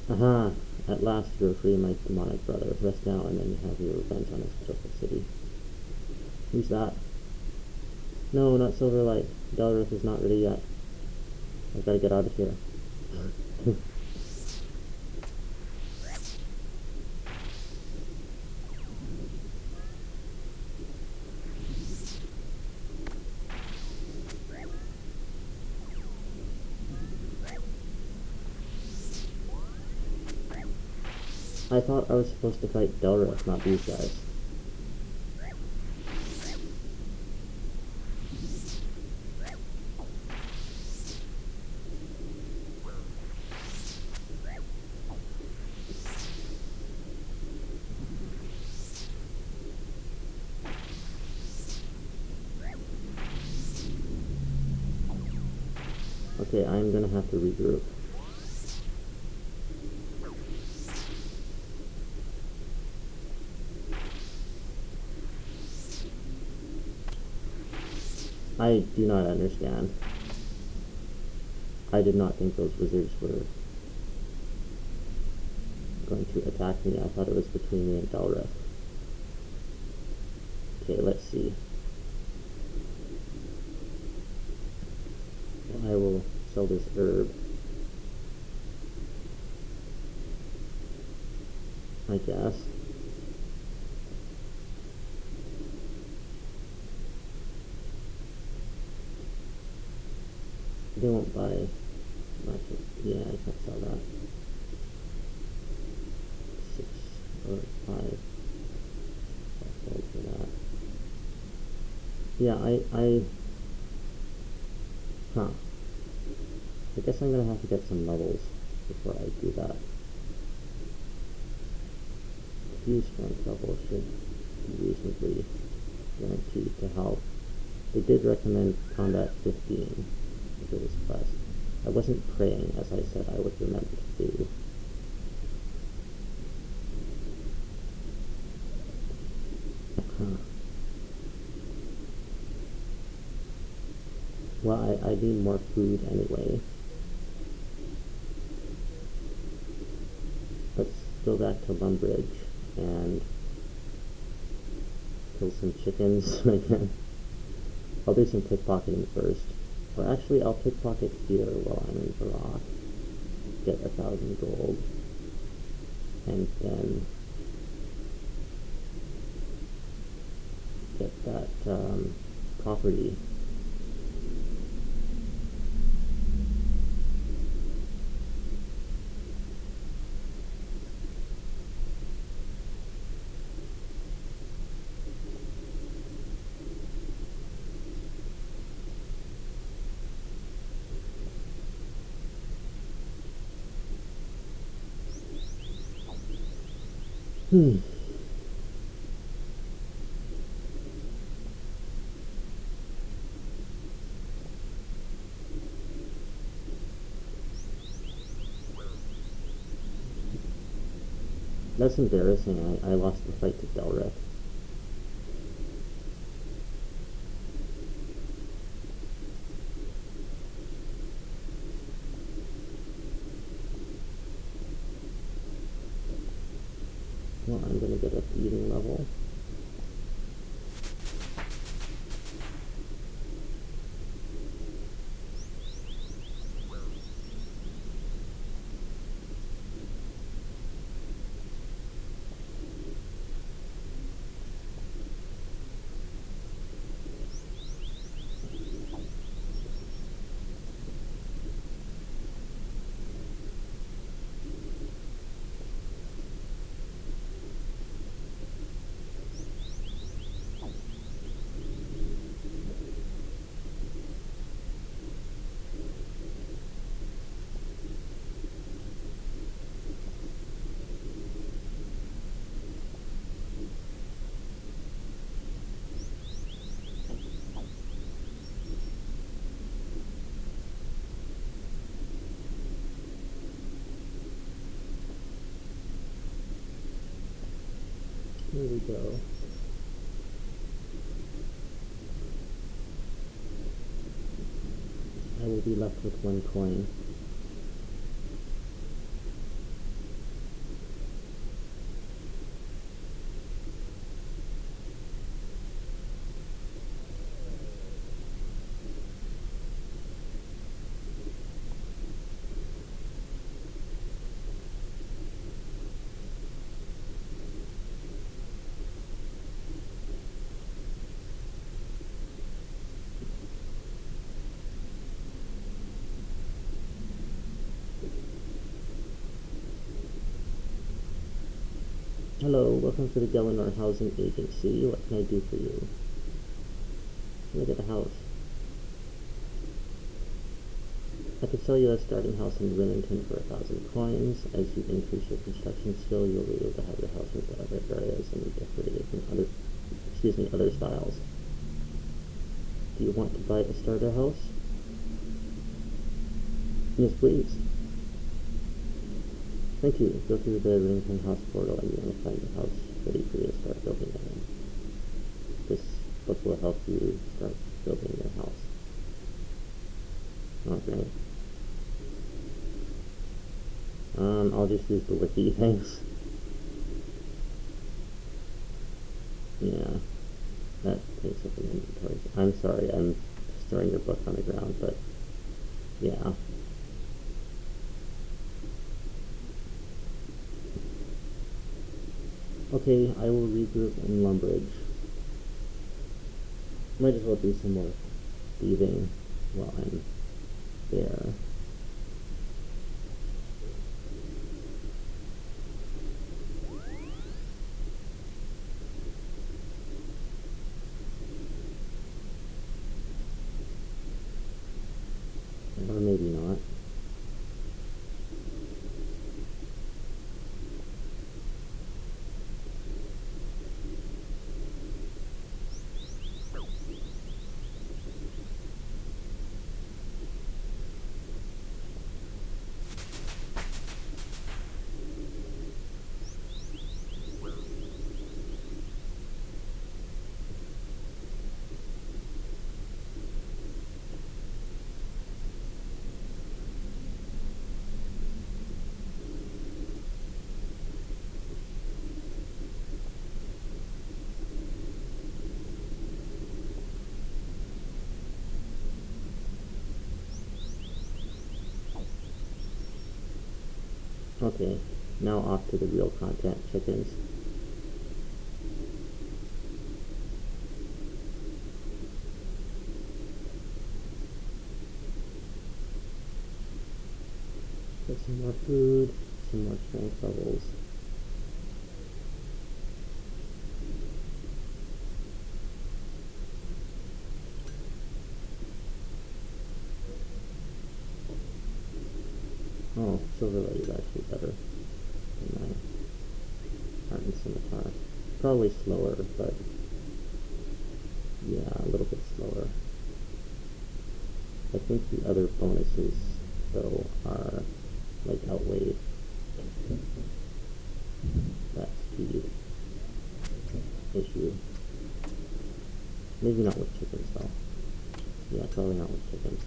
Aha! At last you are free, my demonic brother. Rest now, and then you have your revenge on this pitiful city. Who's that? No, not Silverlight. Delrith is not ready yet. I've got to get out of here. I thought I was supposed to fight Delrith, not these guys. Okay, I'm gonna have to regroup. I do not understand. I did not think those wizards were going to attack me. I thought it was between me and Delriff. Okay, let's see. I will sell this herb, I guess. They won't buy much. Yeah, I can't sell that. 6 or 5. I'll sold for that. Yeah, I guess I'm gonna have to get some levels before I do that. A few strength levels should be reasonably guaranteed to help. They did recommend combat 15 for this quest. I wasn't praying, as I said I would remember to do. Well, I need more food anyway. Let's go back to Lumbridge and kill some chickens again. I'll do some pickpocketing first. Or actually, I'll pickpocket here while I'm in Varrock. Get 1,000 gold. And then get that property. That's embarrassing. I lost the fight to Delriff. Well, I'm gonna get a feeding level. Here we go. I will be left with 1 coin. Hello, welcome to the Delaware Housing Agency. What can I do for you? Look at the house. I could sell you a starting house in Remington for 1,000 coins. As you increase your construction skill, you'll be able to have your house with other areas and decorated in other styles. Do you want to buy a starter house? Yes, please. Thank you. Go through the Remington House portal and you will find the house ready for you to start building it in. This book will help you start building your house. I'll just use the wiki, thanks. Yeah, that takes up an inventory. I'm sorry, I'm throwing your book on the ground, but yeah. Okay, I will regroup in Lumbridge. Might as well do some more thieving while I'm there. Or maybe not. Okay, now off to the real content, chickens. Get some more food, some more strength levels. Oh, Silver Lady is actually better than my Hardened Scimitar. Probably slower, but yeah, a little bit slower. I think the other bonuses, though, are like outweigh that speed issue. Maybe not with chickens, though. Yeah, probably not with chickens.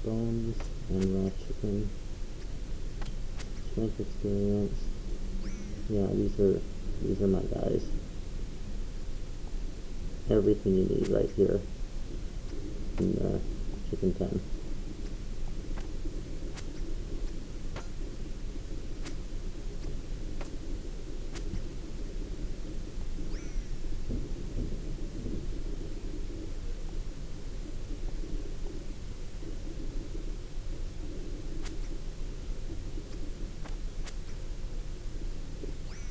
Bones and raw chicken. Strength experience. Yeah, these are my guys. Everything you need right here in the chicken pen.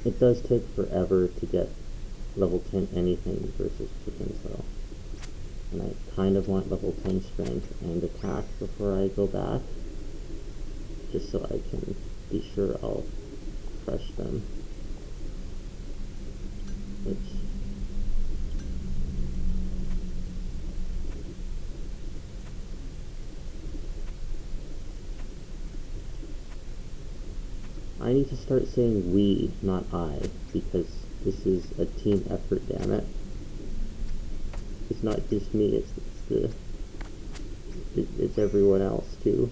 It does take forever to get level 10 anything versus chickens though. And I kind of want level 10 strength and attack before I go back, just so I can be sure I'll crush them. Which I need to start saying we, not I, because this is a team effort, damn it. It's not just me, it's everyone else too.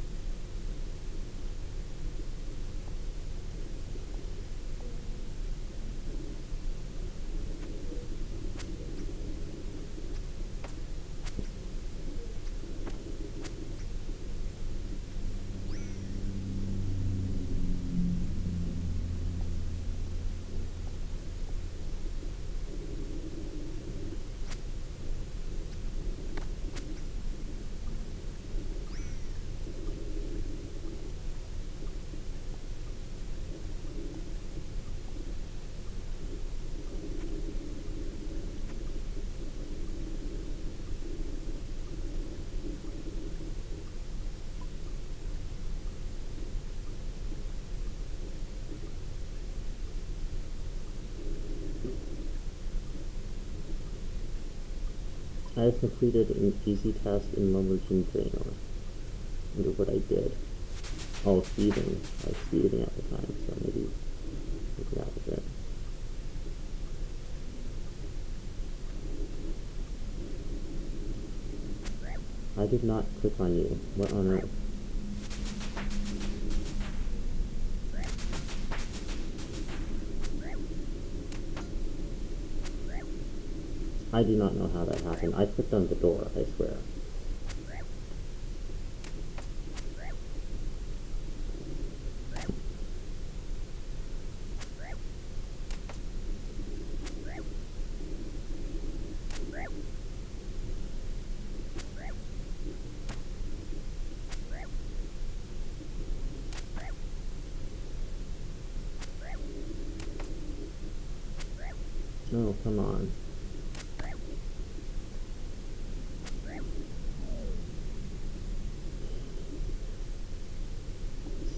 I have completed an easy task in Lumberton Drainer. Wonder what I did. Oh, thieving. I was thieving at the time, so maybe that was it. I did not click on you. What on earth? I do not know how that happened. I clicked on the door, I swear. Oh, come on.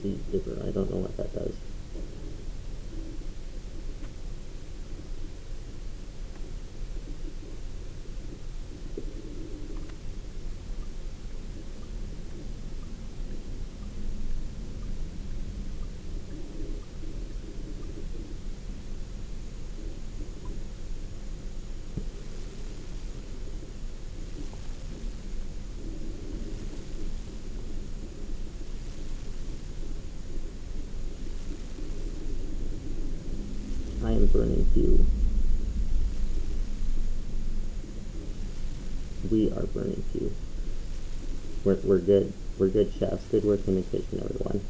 Seed dipper, I don't know what that does. I am burning fuel. We are burning fuel. We're good. We're good, chefs. Good work in the kitchen, everyone.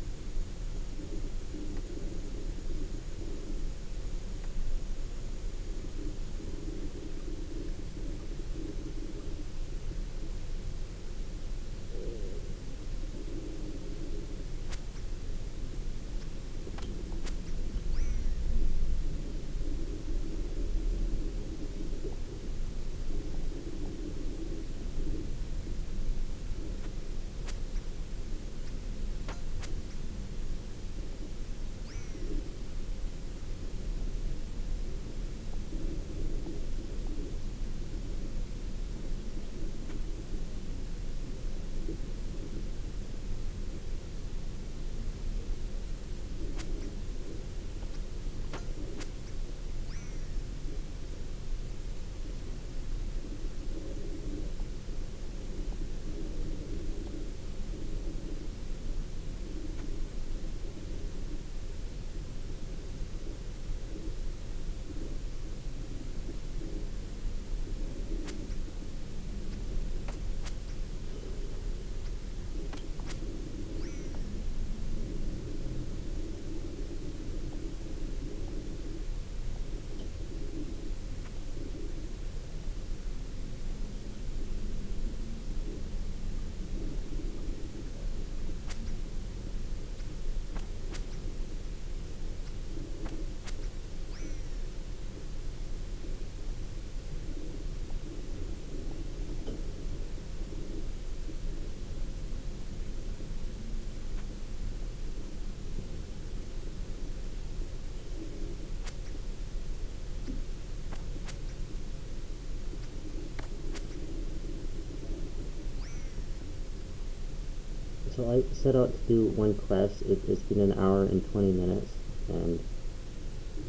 So I set out to do one quest. It's been an hour and 20 minutes, and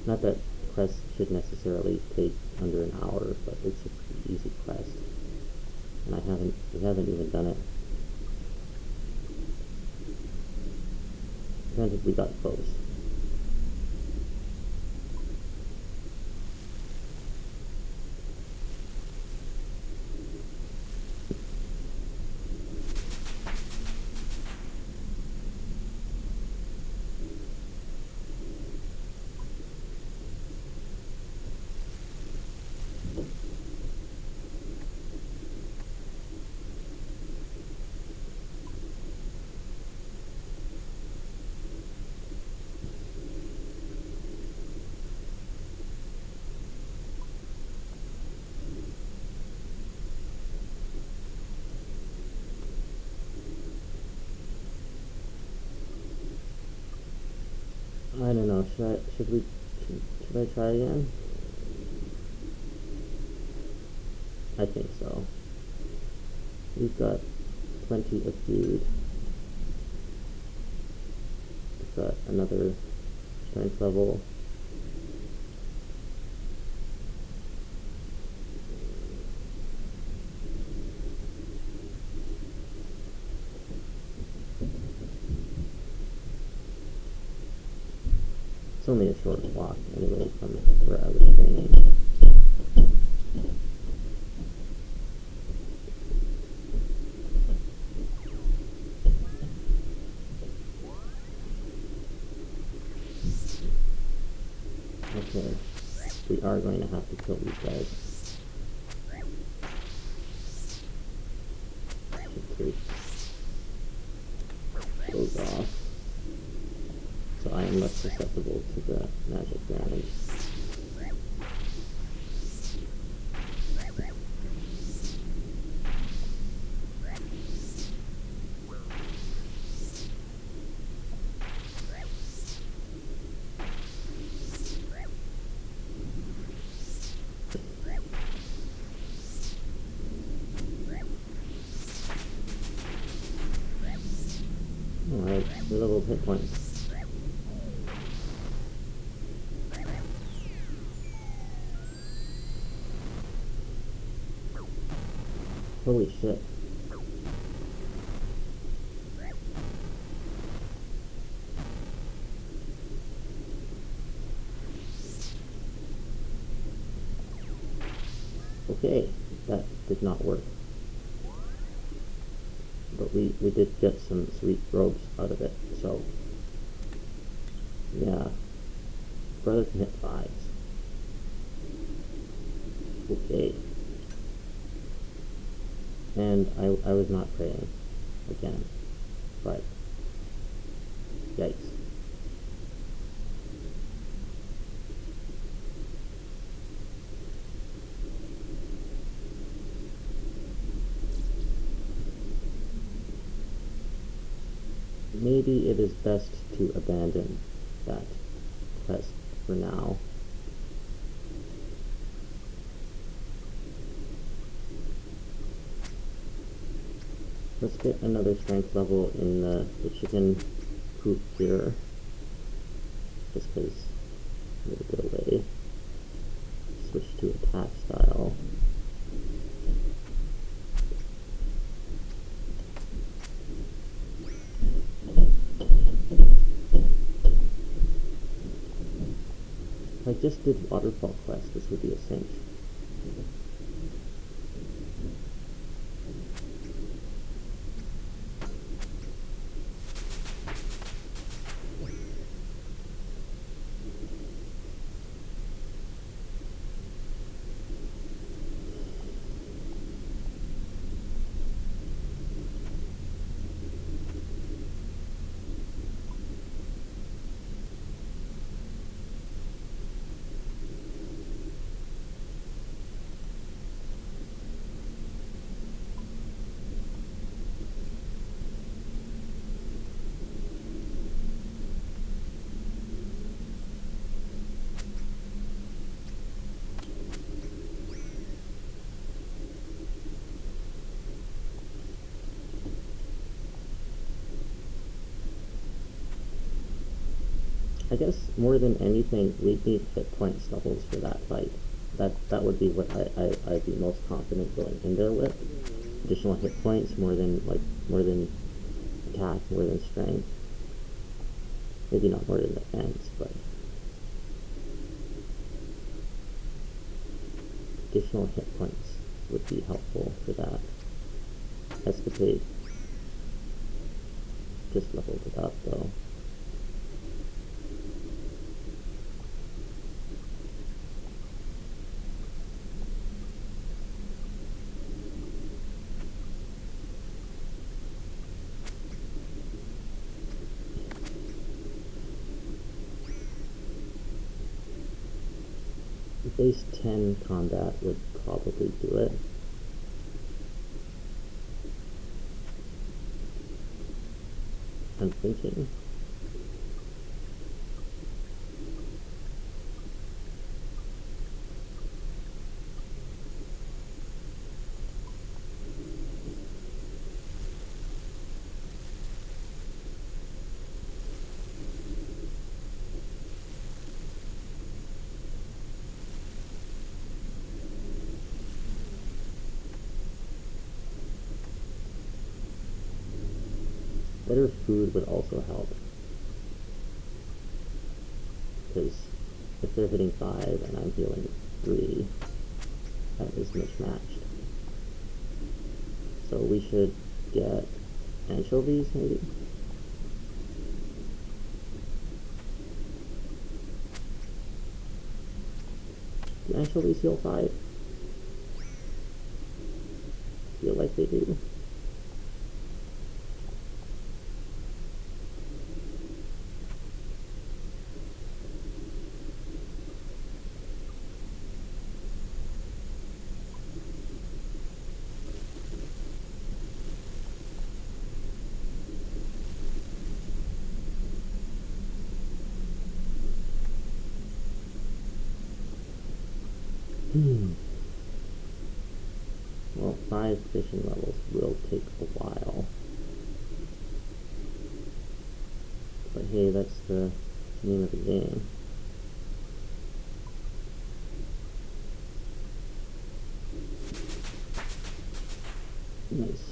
not that quests should necessarily take under an hour, but it's a pretty easy quest, and we haven't even done it. Granted, we got close. I don't know. Should I try again? I think so. We've got plenty of food. We've got another strength level. It's only a short walk anyway from where I was training. Okay, we are going to have to kill these guys. Should take those off. So I am less susceptible to the magic damage. Alright, leveled hit points. Holy shit. Okay, that did not work. But we did get some sweet robes out of it, so yeah. Brother can hit 5s. Okay. And I was not praying again, but yikes. Maybe it is best to abandon that quest for now. Let's get another strength level in the chicken coop here, just because a little bit away. Switch to attack style. If I just did waterfall quest, this would be a cinch. I guess more than anything, we need hit points doubles for that fight. That would be what I'd be most confident going in there with. Additional hit points, more than attack, more than strength. Maybe not more than defense, but additional hit points would be helpful for that. Escapade just leveled it up though. Base 10 combat would probably do it. I'm thinking. Better food would also help. Because if they're hitting 5 and I'm healing 3, that is mismatched. So we should get anchovies, maybe? Do anchovies heal 5? Feel like they do. Well, 5 fishing levels will take a while. But hey, that's the name of the game. Nice.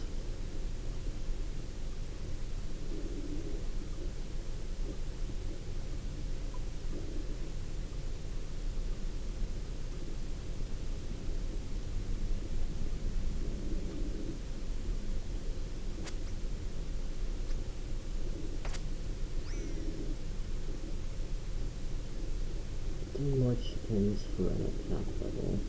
More chickens for an attack level.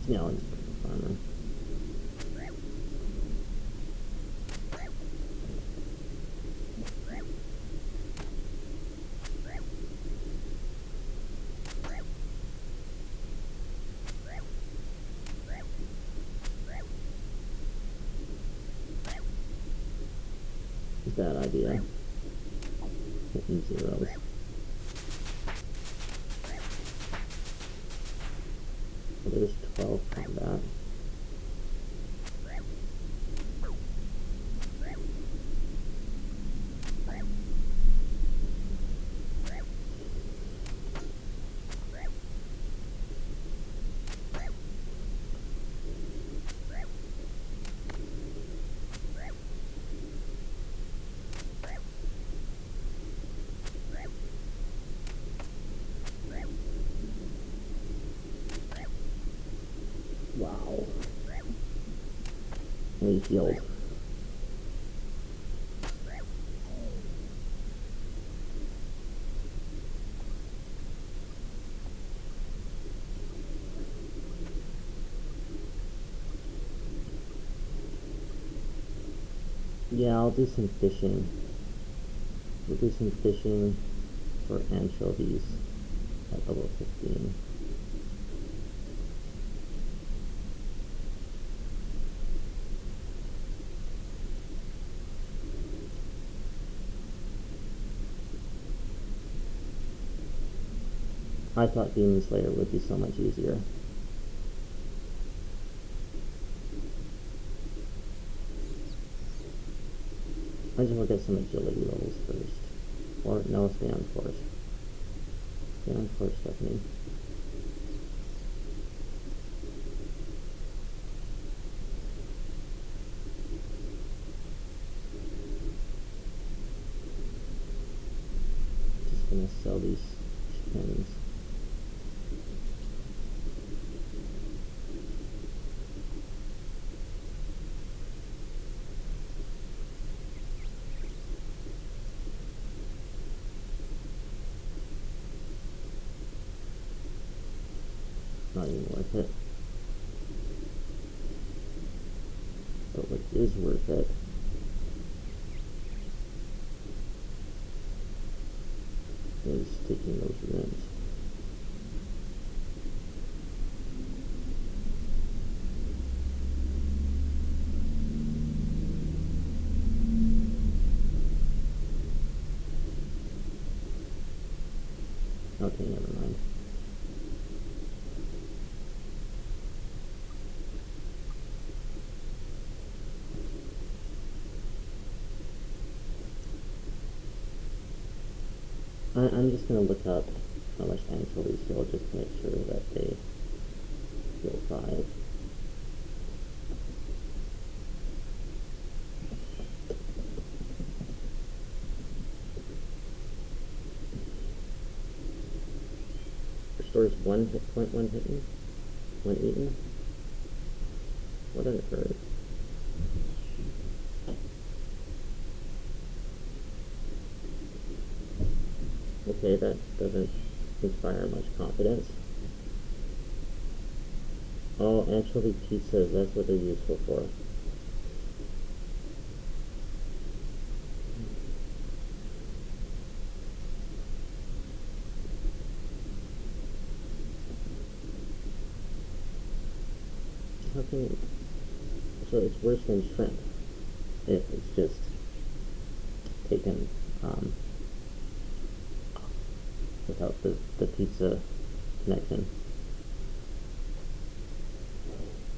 Yeah, I'll just pick a farmer. Bad idea. Hitting zeros. Well, there's 12 combat. Wow. We healed. Yeah, I'll do some fishing. We'll do some fishing for anchovies at level 15. I thought Demon Slayer would be so much easier. I just want to get some agility rolls first. Or, no, stay on force. Stay on force, Stephanie. Just gonna sell these chickens. Not even worth it. But what is worth it is taking those runes. Okay, never mind. I'm just going to look up how much anchovies heal just to make sure that they heal 5. Restores 1 hit point, 1 hidden, 1 eaten. What on earth? Okay, that doesn't inspire much confidence. Oh, anchovy pizzas, that's what they're useful for. How can... So it's worse than shrimp if it's just taken without the pizza connection.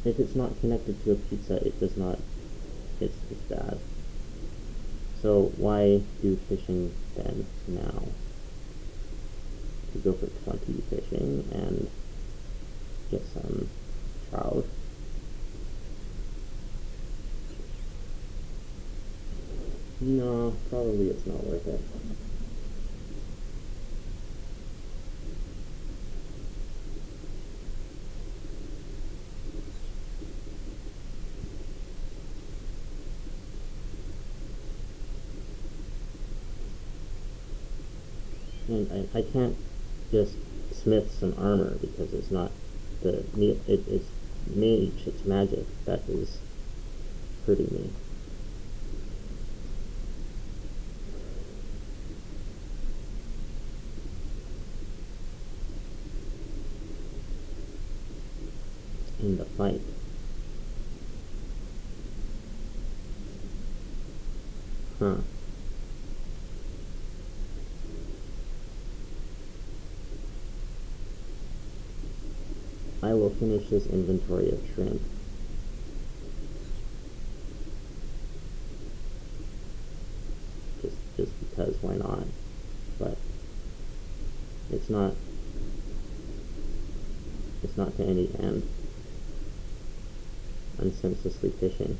If it's not connected to a pizza, it does not, it's bad. So why do fishing then now? To go for 20 fishing and get some trout. No, probably it's not worth it. And I can't just smith some armor because it's not it's mage, it's magic that is hurting me. In the fight. Huh. I will finish this inventory of shrimp. Just because, why not? But it's not to any end. I'm senselessly fishing.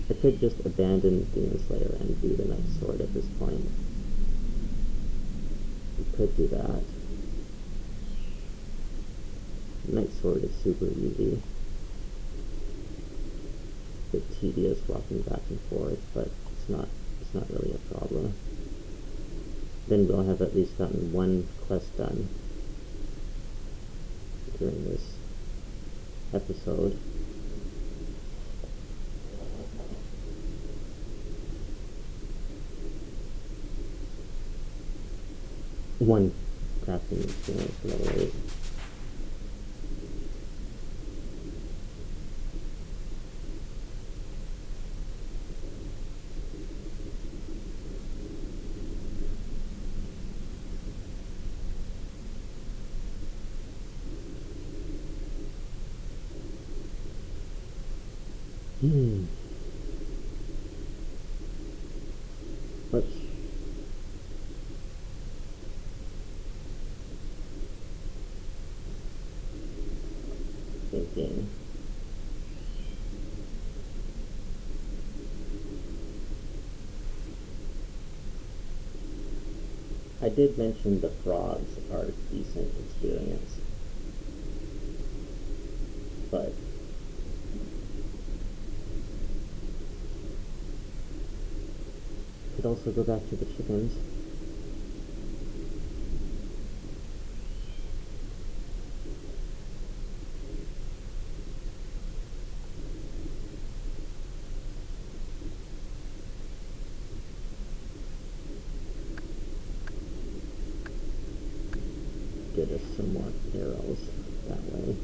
I could just abandon Demon Slayer and do the Night Sword at this point. We could do that. Night Sword is super easy. A bit tedious walking back and forth, but it's not really a problem. Then we'll have at least gotten one quest done during this episode. One crafting experience for level 8. Let's thinking. I did mention the frogs are a decent experience, but could also go back to the chickens. Get us some more arrows that way.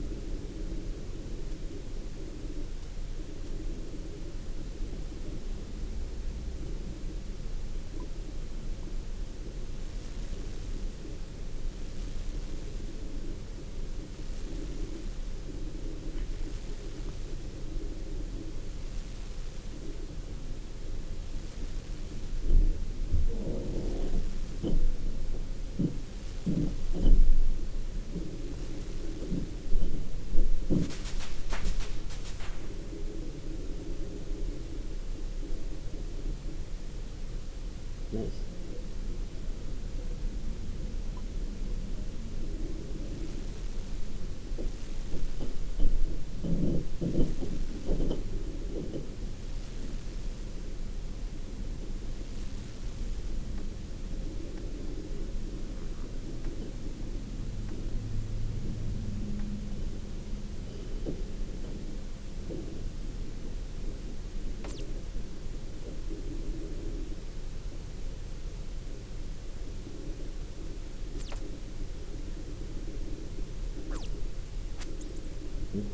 Nice.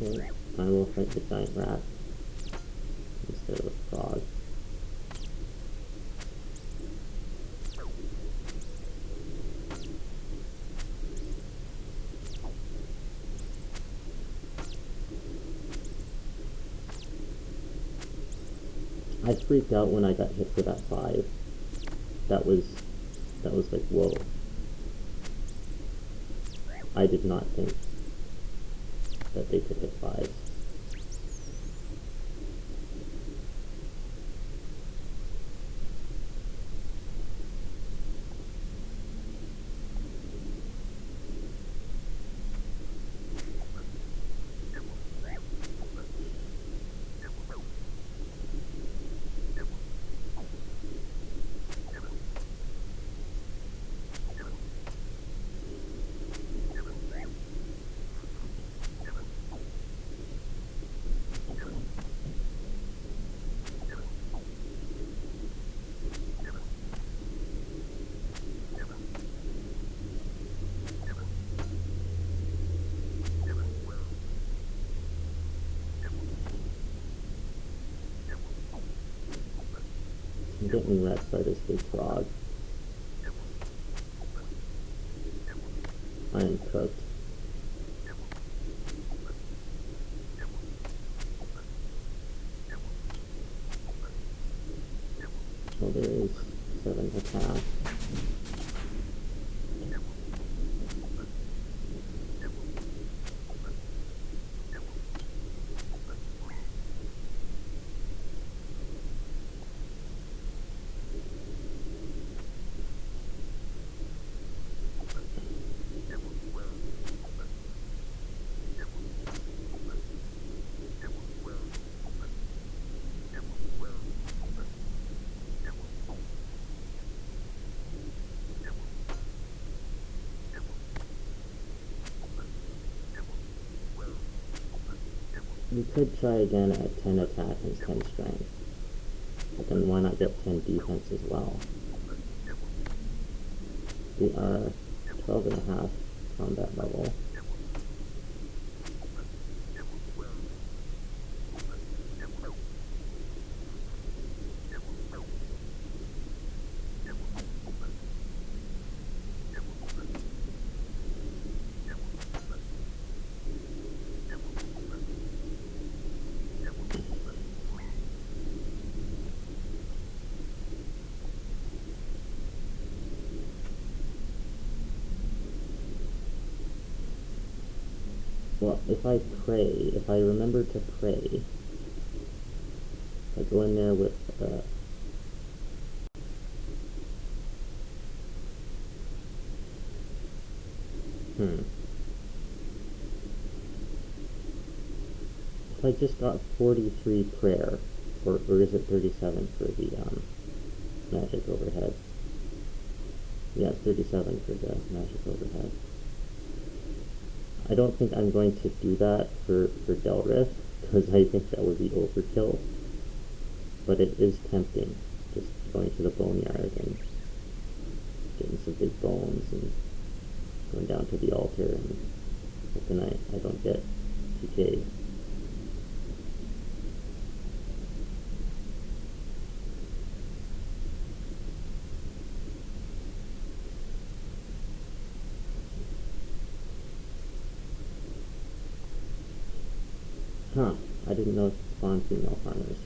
Okay, I will fight the giant rat instead of a frog. I freaked out when I got hit for that 5. That was like, whoa. I did not think that they could hit 5s. I'm getting wrecked by this big frog. I am cooked. So there is 7 attack. We could try again at 10 attack and 10 strength. But then why not get 10 defense as well? We are 12.5 combat level. Well, if I pray, if I remember to pray, if I go in there with if I just got 43 prayer, or is it 37 for the magic overhead? Yeah, it's 37 for the magic overhead. I don't think I'm going to do that for Del Riff, because I think that would be overkill. But it is tempting, just going to the boneyard and getting some big bones and going down to the altar and hoping I don't get TK'd. Huh, I didn't know it spawned female farmers.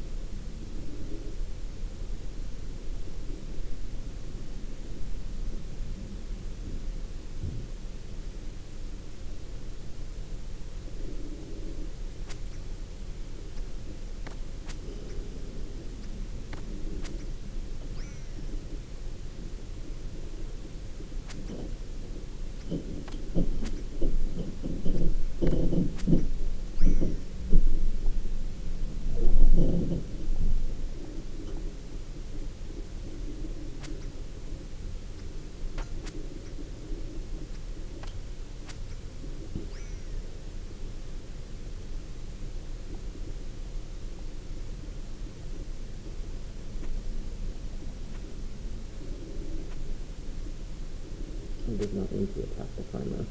I did not mean to attack the farmer.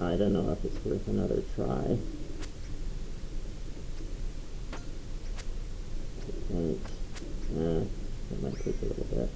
I don't know if it's worth another try. It might take a little bit.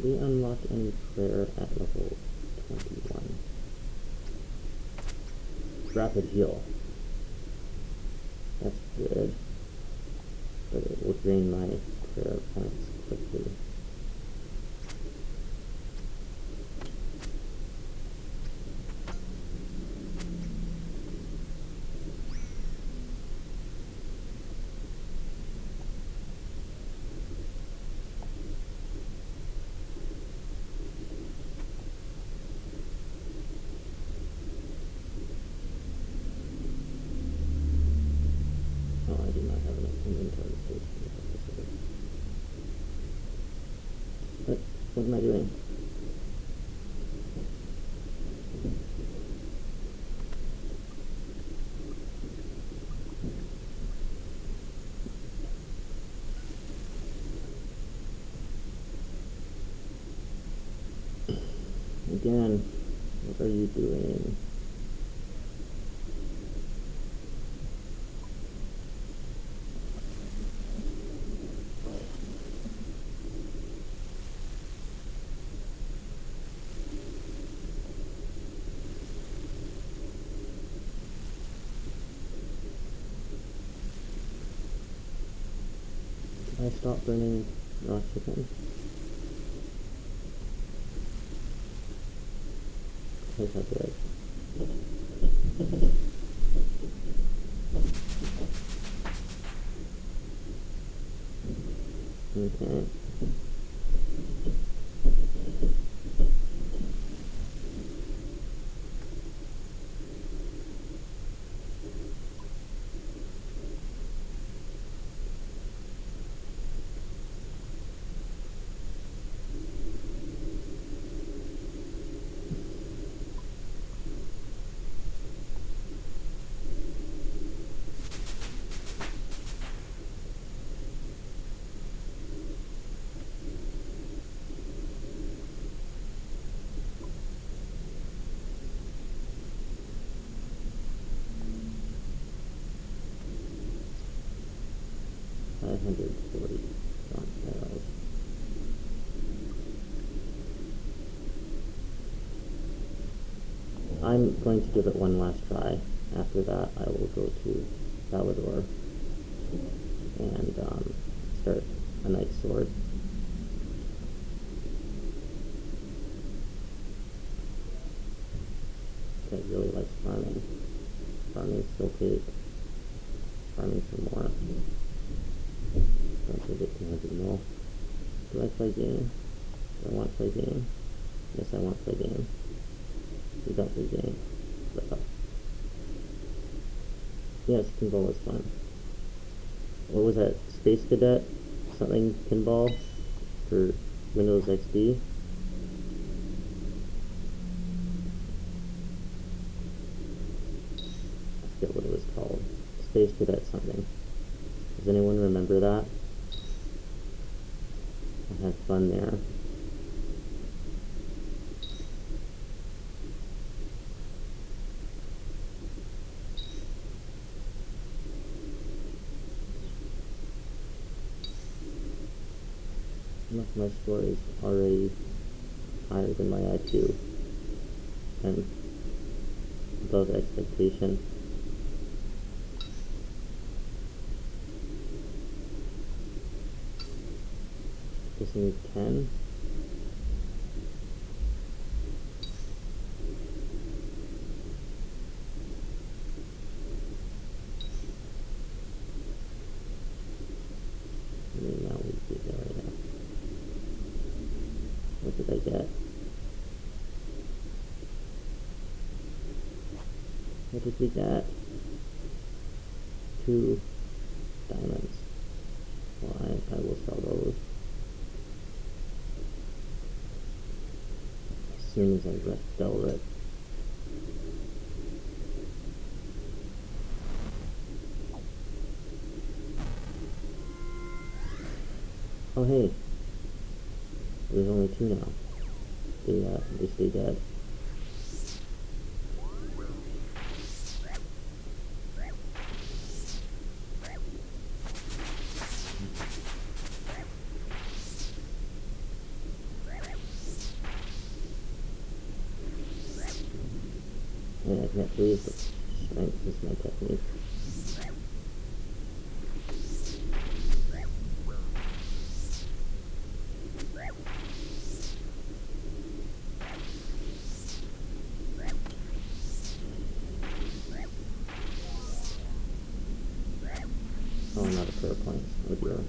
Did we unlock any prayer at level 21? Rapid heal. That's good. But it will drain my prayer points quickly. What am I doing? Again, what are you doing? I stopped burning raw chicken. Yes, I did. Okay. I'm going to give it one last try. After that, I will go to Valador and start a Knight's Sword. I really like farming. Farming is so big. Farming for more. Don't forget 200 mil. Do I play game? Do I want to play game? Yes, I want to play game. We don't play game. Yes, pinball was fun. What was that? Space Cadet? Something pinball for Windows XP? I forget what it was called. Space Cadet something. Does anyone remember that? I had fun there. My score is already higher than my IQ and above expectation. Just need 10. And now we do that right now. What did I get? What did we get? 2 diamonds. Well, I will sell those as soon as I sell it. Oh hey, there's only 2 now. They stay dead. I can't believe the strength is my technique. Oh, not a prayer point. Oh dear.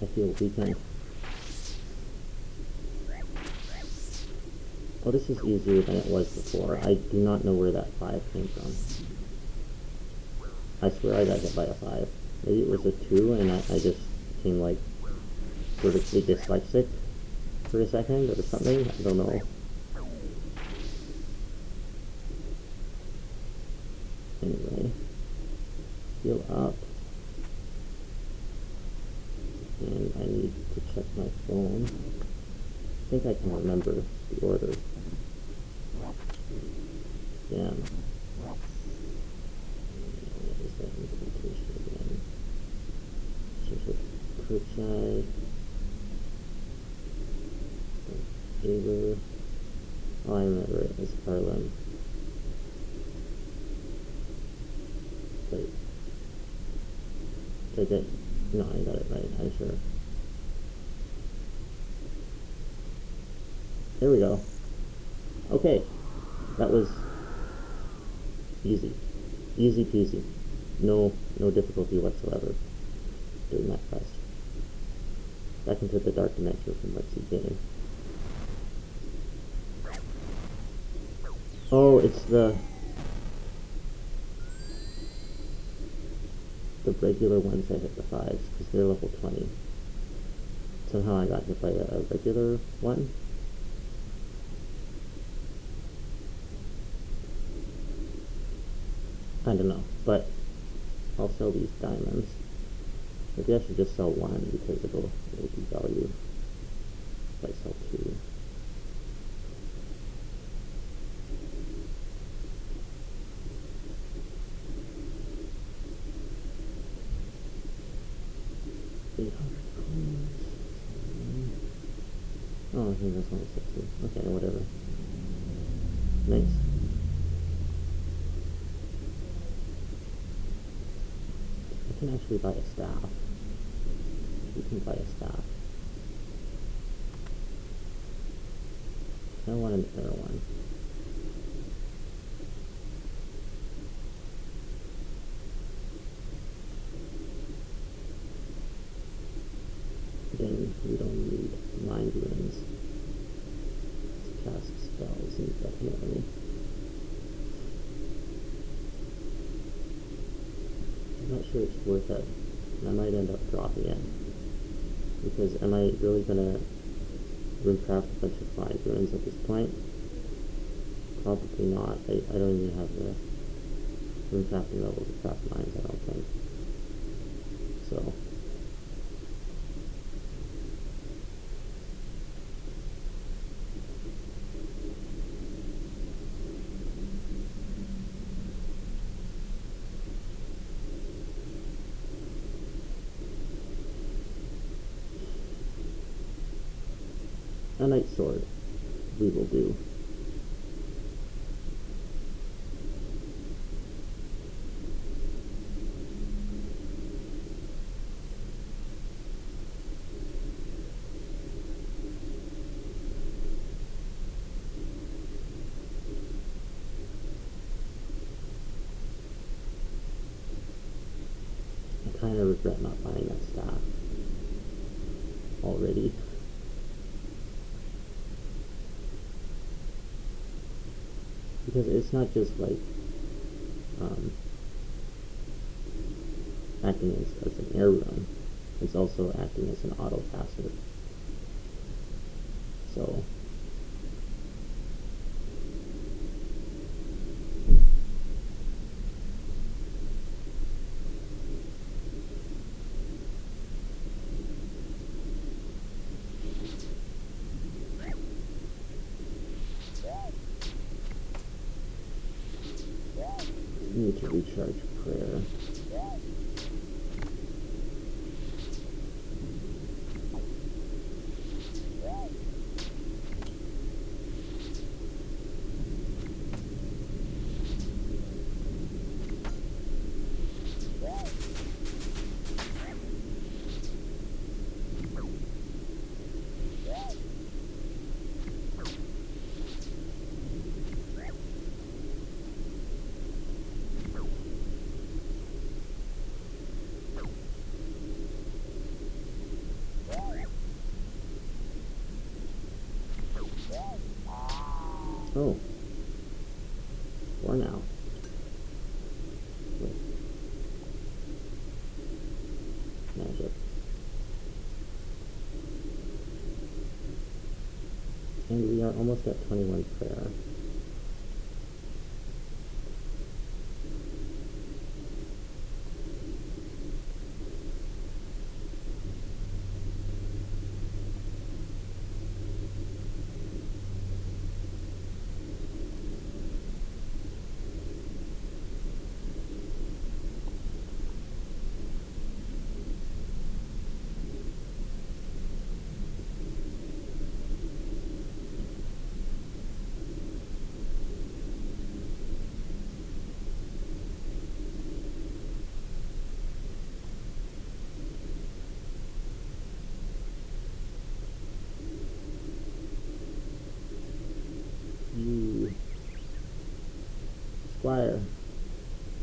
I feel weakened. Oh, this is easier than it was before. I do not know where that 5 came from. I swear I got hit by a 5. Maybe it was a 2 and I just became like vertically dyslexic for a second or something. I don't know. Anyway, heal up. And I need to check my phone. I think I can remember the order. Yeah. What is that incantation again? Church of Kirchai. Favor. Oh, I remember it. It's Harlem. Wait. Did I get... No, I got it right, I'm sure. There we go. Okay. That was easy. Easy peasy. No difficulty whatsoever during that quest. Back into the dark dimension from which you came. Oh, it's the regular ones that hit the 5s, because they're level 20. Somehow I got hit by a regular one. I don't know, but I'll sell these diamonds. Maybe I should just sell one, because it'll be value if I sell 2. Oh, I think that's only 60. Okay, whatever. Nice. I can actually buy a staff. You can buy a staff. I want an air one. Then we don't need mind ruins to cast spells indefinitely. I'm not sure it's worth it. I might end up dropping it. Because am I really gonna runecraft a bunch of mind ruins at this point? Probably not. I don't even have the runecrafting level to craft mines, I don't think. So a night sword we will do. I kind of regret not buying that staff already. Because it's not just like acting as an air rune, it's also acting as an auto passive. So need to recharge prayer. Oh. 4 now. Wait. Magic. And we are almost at 21 prayer.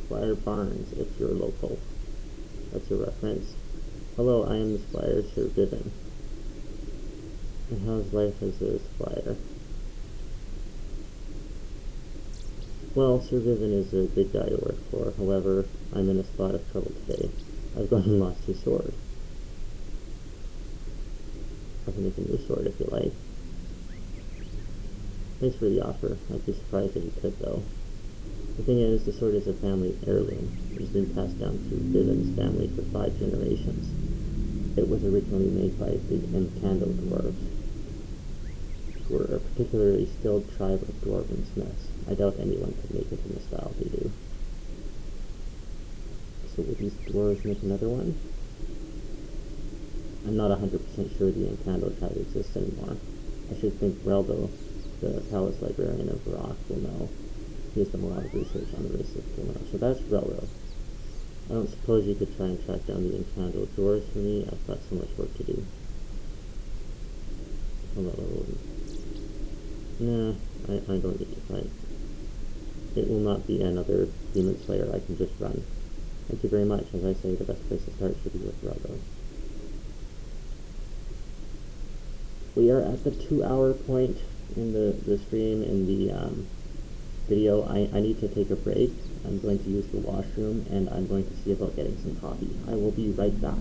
Squire Barnes, if you're local. That's a reference. Hello, I am the Squire, Sir Viven. And how's life as a Squire? Well, Sir Viven is a good guy to work for. However, I'm in a spot of trouble today. I've gone and lost his sword. I can make a new sword if you like. Thanks for the offer. I'd be surprised if you could, though. The thing is, the sword is a family heirloom. It has been passed down through Viven's family for 5 generations. It was originally made by the Incandle dwarves, who were a particularly skilled tribe of dwarven smiths. I doubt anyone could make it in the style they do. So would these dwarves make another one? I'm not 100% sure the Incandle tribe exists anymore. I should think Reldo, the palace librarian of Rock, will know. He has done a lot of research on the race of Glimmer. So that's Reldo. I don't suppose you could try and track down the Incandle dwarves for me? I've got so much work to do. Nah, I don't need to fight. It will not be another Demon Slayer I can just run. Thank you very much. As I say, the best place to start should be with Reldo. We are at the 2-hour point in the stream, in the video. I need to take a break. I'm going to use the washroom, and I'm going to see about getting some coffee. I will be right back.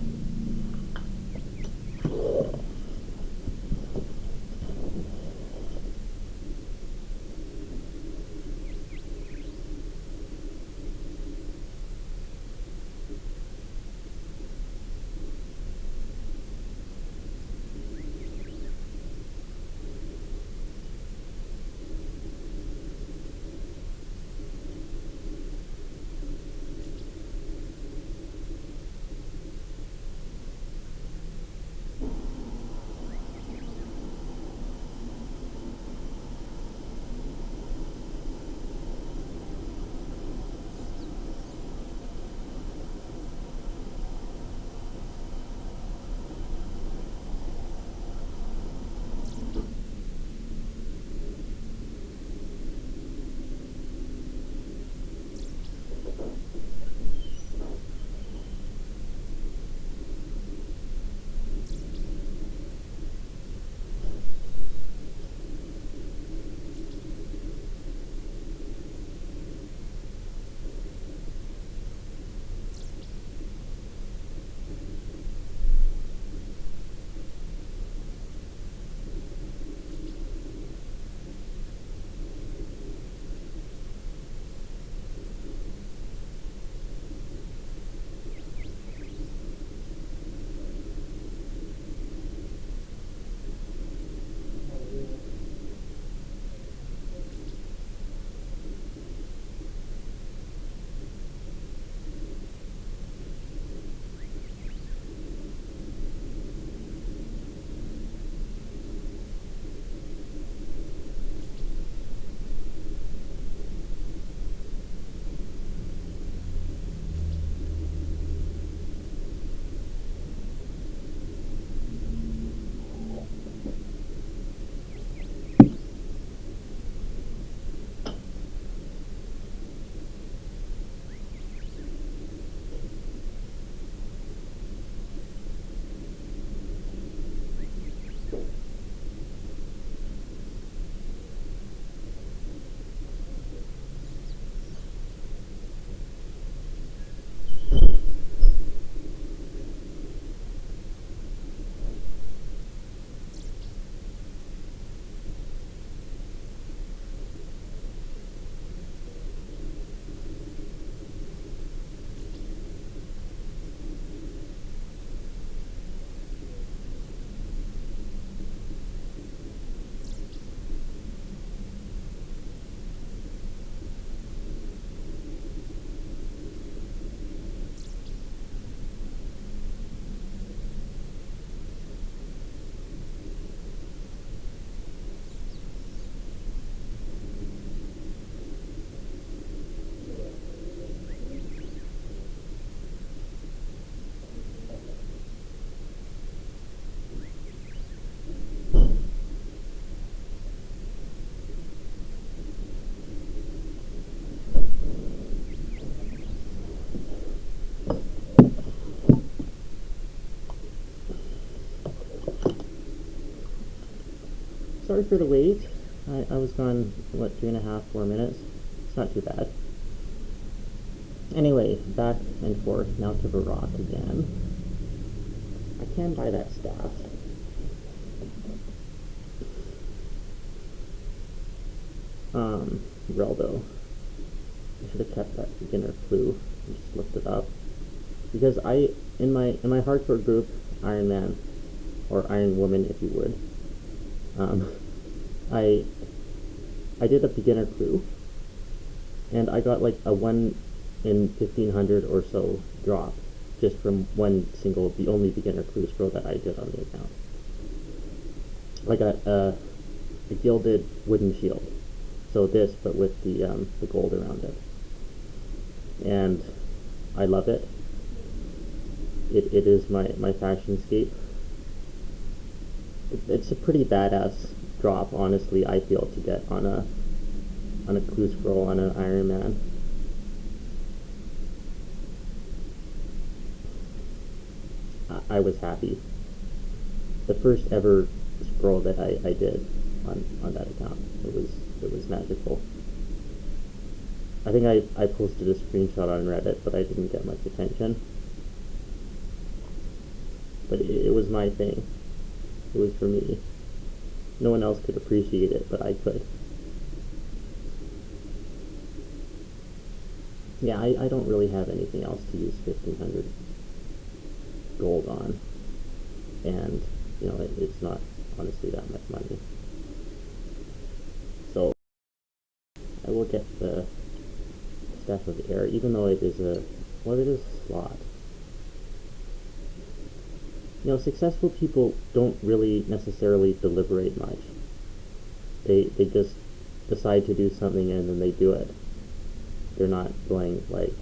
sorry for the wait. I was gone, what, 3.5, 4 minutes? It's not too bad. Anyway, back and forth, now to Varrock again. I can buy that staff. Reldo. I should have kept that beginner clue and just looked it up. Because in my hardcore group, Iron Man, or Iron Woman if you would, I did a beginner clue, and I got like a 1 in 1500 or so drop, just from one single, the only beginner clue scroll that I did on the account. I got a gilded wooden shield, so this, but with the gold around it, and I love it. It is my fashion scape. It's a pretty badass drop, honestly, I feel, to get on a clue scroll on an Iron Man. I was happy. The first ever scroll that I did on that account. It was magical. I think I posted a screenshot on Reddit, but I didn't get much attention. But it was my thing. It was for me. No one else could appreciate it, but I could. Yeah, I don't really have anything else to use 1500 gold on. And, you know, it's not honestly that much money. So, I will get the Staff of Air, even though it is a slot. You know, successful people don't really necessarily deliberate much. They just decide to do something and then they do it. They're not going like,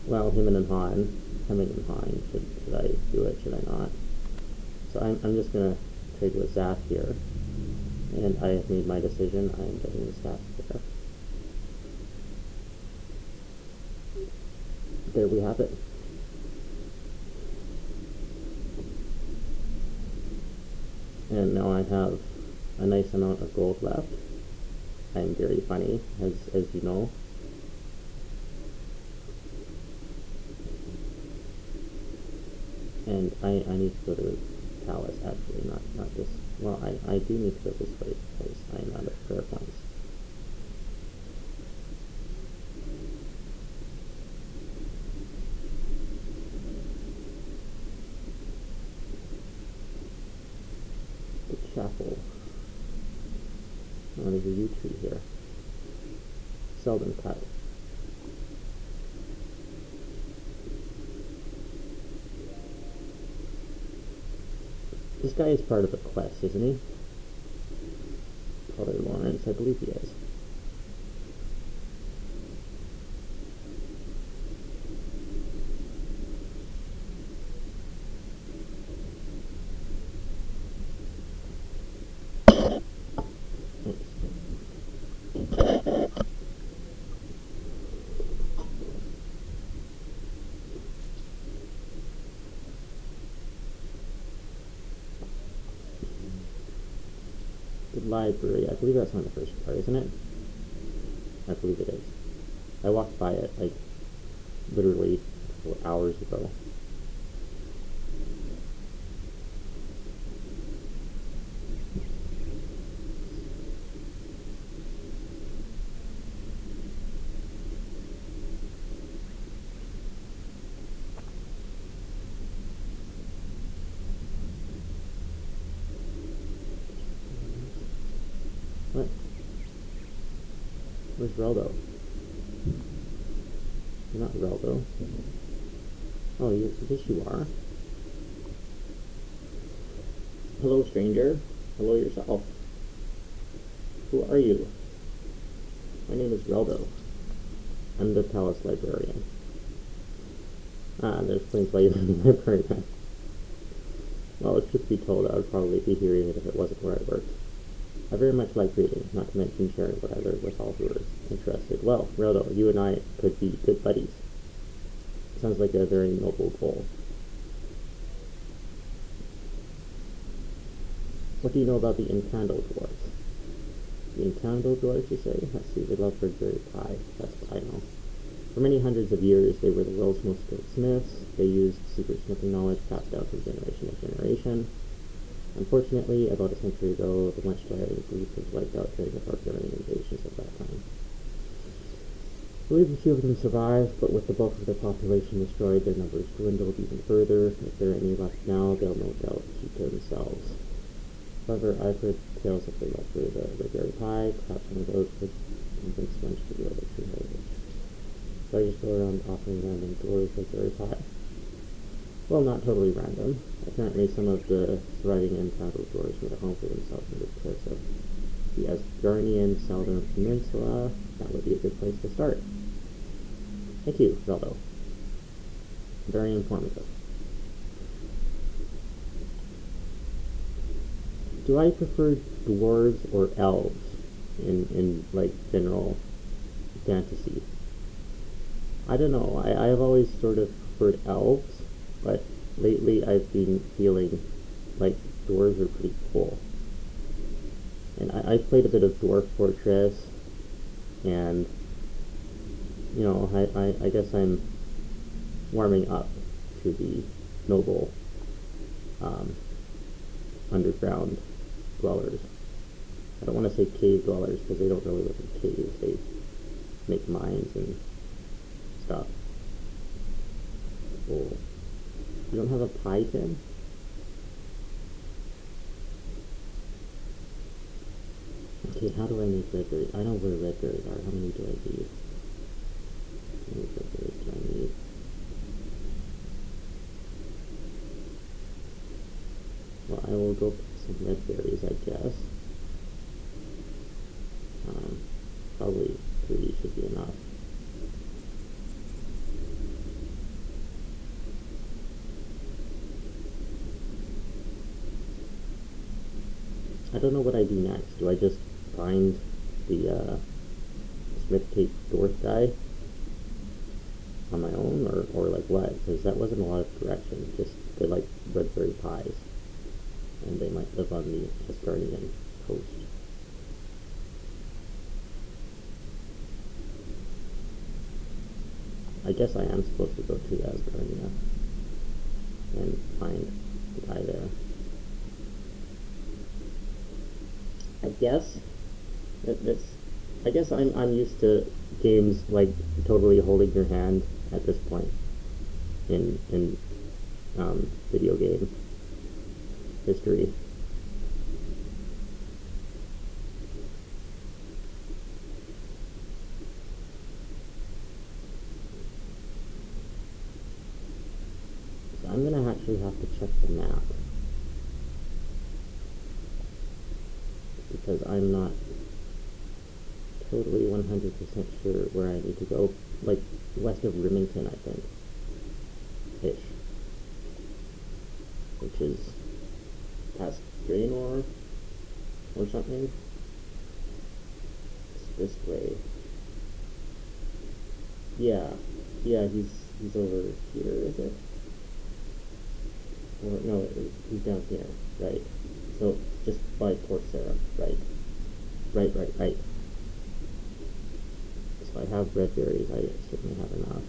well, him and Han, should I do it, should I not? So I'm just gonna trade with Zaf here, and I have made my decision. I am getting the Staff there. There we have it. And now I have a nice amount of gold left. I'm very funny, as you know. And I need to go to Palace, actually, not this. Well, I do need to go this way, because I am out of prayer points. Chapel. Oh, there's a yew tree here. Seldom cut. This guy is part of a quest, isn't he? Father Lawrence, I believe he is. The library, I believe that's on the first part, isn't it? I believe it is. I walked by it, like, literally a couple hours ago. What? Where's Reldo? You're not Reldo. Oh, yes you are. Hello, stranger. Hello yourself. Who are you? My name is Reldo. I'm the Palace Librarian. Ah, that explains why you live in the library then. Well, truth be told, I would probably be here even if it wasn't where I worked. I very much like reading, not to mention sharing what I learned with all who are interested. Well, Reldo, you and I could be good buddies. Sounds like a very noble goal. What do you know about the Incandle dwarves? The Incandle dwarves, you say? Let's see, they love Raspberry Pi. That's what I know. For many hundreds of years, they were the world's most skilled smiths. They used secret smithing knowledge passed down from generation to generation. Unfortunately, about a century ago, the much-derided group was wiped out during the barbarian invasions of that time. I believe a few of them survived, but with the bulk of their population destroyed, their numbers dwindled even further. If there are any left now, they'll no doubt keep to themselves. However, I've heard tales of their love for the Raspberry Pi, perhaps one of those could convince one to reveal their true heritage. So I just go around offering random dwarves Raspberry Pi. Well, not totally random. Apparently some of the surviving Incandle dwarves made a home for themselves in the cliffs of the Asgardian Southern Peninsula. That would be a good place to start. Thank you, Veldo. Very informative. Do I prefer dwarves or elves in like general fantasy? I don't know. I have always sort of preferred elves, but lately I've been feeling like dwarves are pretty cool. And I've played a bit of Dwarf Fortress, and you know, I guess I'm warming up to the noble underground dwellers. I don't want to say cave dwellers because they don't really live in caves. They make mines and stuff. Oh, you don't have a pie tin? Okay, how do I make red berries? I know where red berries are. How many do I need? How many red berries do I need? Well, I will go pick some red berries, I guess. Probably 3 should be enough. I don't know what I do next. Do I just find the Smith Cake Dwarf guy on my own, or like what? Because that wasn't a lot of direction. Just they like Raspberry Pis, and they might live on the Asgardian coast. I guess I am supposed to go to Asgardia and find the guy there. I guess I guess I'm used to games like totally holding your hand at this point in video game history. So I'm gonna actually have to check the map, because I'm not totally 100% sure where I need to go. Like, west of Remington, I think. Ish. Which is past Draenor or something. It's this way. Yeah, he's over here, is it? Or no, he's down here, right? So just by Port Sarah, right? Right. So I have red berries. I certainly have enough.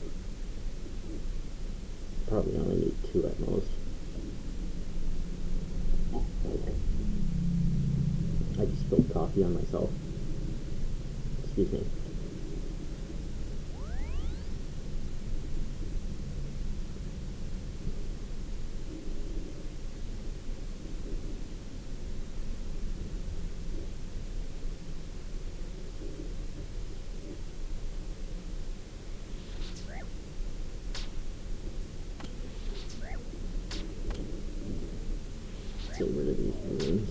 Probably only need 2 at most. I just spilled coffee on myself. Excuse me. Get rid of these balloons.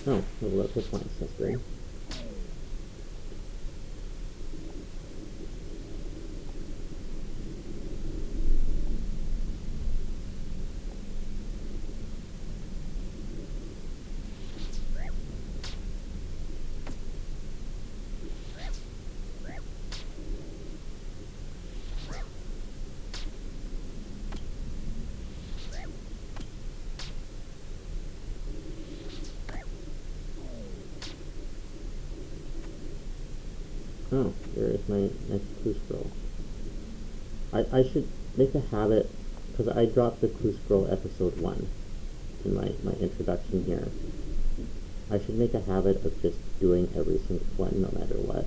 Oh, level up hit points, that's great. Oh, there is my next clue scroll. I should make a habit, because I dropped the clue scroll episode 1 in my introduction here. I should make a habit of just doing every single one no matter what.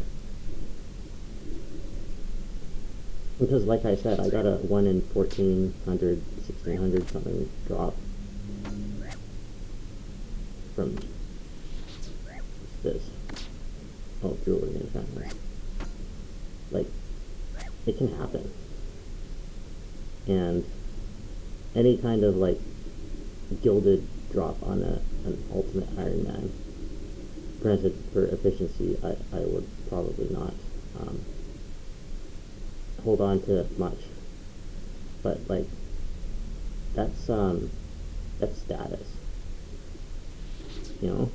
Because like I said, I got a 1 in 1400, 1600 something drop from this. Oh, jewelry enchantment. Like, it can happen. And any kind of like gilded drop on an ultimate Iron Man, granted for efficiency, I would probably not hold on to much, but like that's status, you know.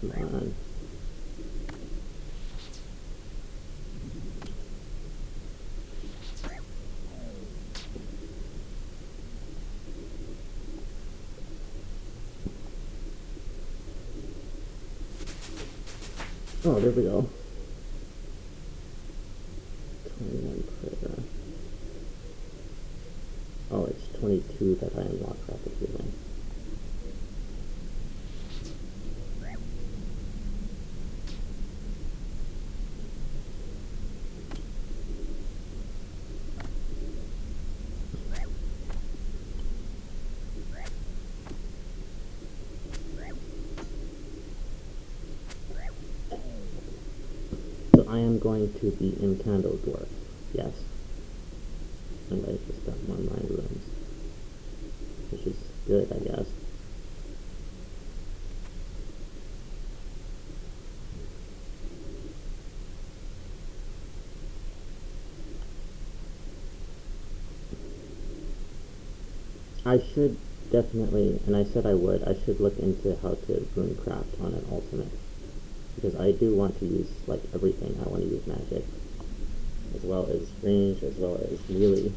Come on. Oh, there we go. 21 prayer. Oh, it's 22 that I unlock rapid healing. So I am going to be in Candle Dwarf, yes. And I just got more mind rooms, which is good, I guess. I should definitely, and I said I would, I should look into how to RuneCraft on an ultimate. Because I do want to use, like, everything. I want to use magic, as well as range, as well as melee.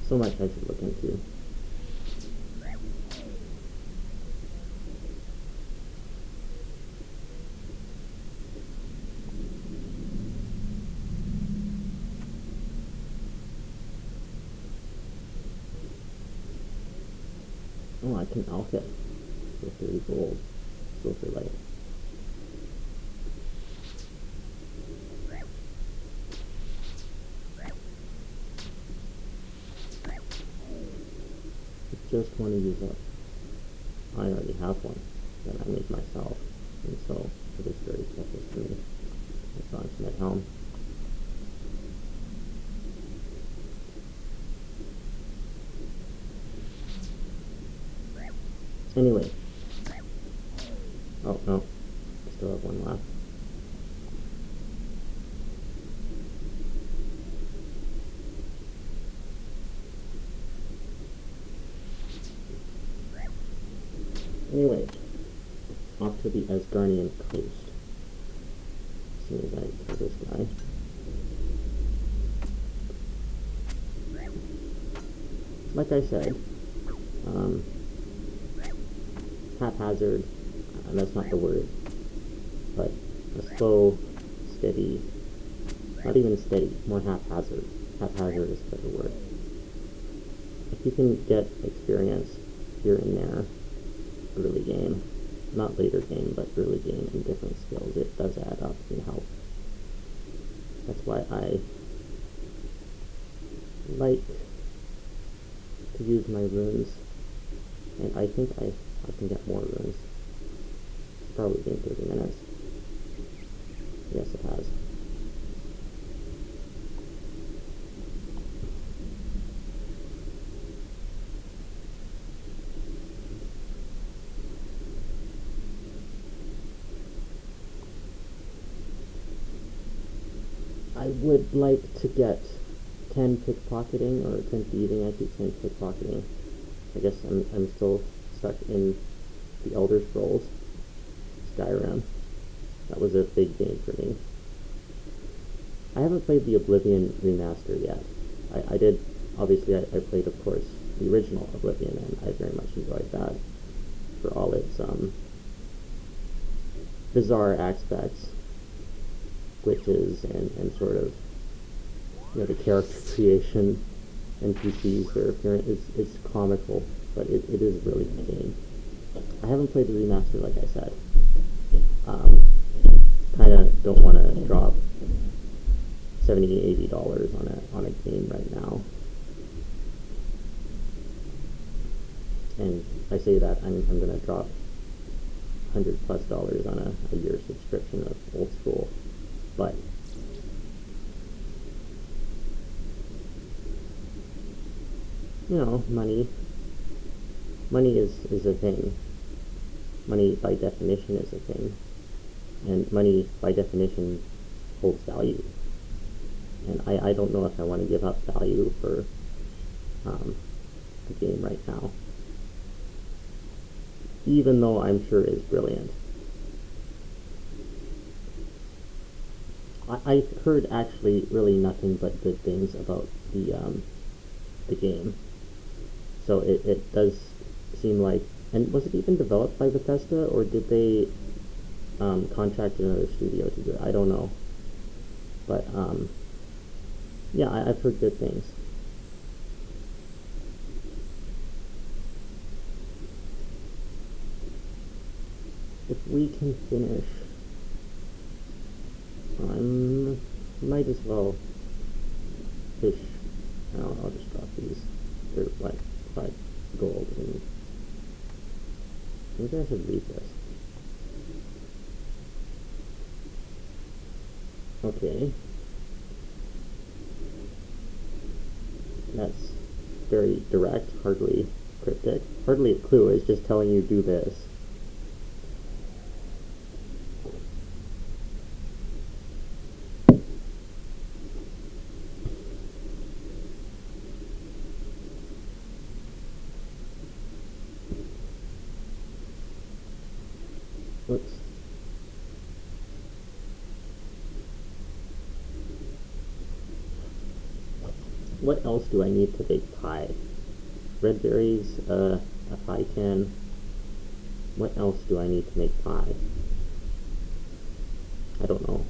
So much I should look into. Oh, I can alch it for 30 gold. Silver light. I just want to use up. I already have one that I made myself, and so it is very precious to me. It's on my helm. Anyway. Oh, no. I still have one left. Anyway. Off to the Asgardian coast. As soon as I kill this guy. Like I said, haphazard, that's not the word, but a slow, steady, not even steady, more haphazard. Haphazard is a better word. If you can get experience here and there, early game, not later game, but early game in different skills, it does add up and help. That's why I like to use my runes, and I think I can get more runes. It's probably been 30 minutes. Yes, it has. I would like to get 10 pickpocketing, or 10 thieving. I keep saying pickpocketing. I guess I'm still stuck in the Elder Scrolls, Skyrim. That was a big game for me. I haven't played the Oblivion remaster yet. I did, obviously I played, of course, the original Oblivion, and I very much enjoyed that for all its bizarre aspects, glitches, and sort of, the character creation, NPCs, their appearance, it's comical, but it is really a game. I haven't played the remaster, like I said. Kind of don't want to drop $70, $80 on a game right now. And I say that I'm going to drop $100+ on a year subscription of old school, but money is a thing. Money by definition is a thing, and money by definition holds value, and I don't know if I want to give up value for the game right now, even though I'm sure it's brilliant. I've heard actually really nothing but good things about the game, so it does seem like. And was it even developed by Bethesda, or did they contract another studio to do it? I don't know. But, yeah, I've heard good things. If we can finish, might as well fish. I'll just drop these. They're like 5 gold, and maybe I should read this. Okay. That's very direct, hardly cryptic. Hardly a clue, it's just telling you do this. Oops. What else do I need to bake pie? Red berries, a pie tin. What else do I need to make pie? I don't know.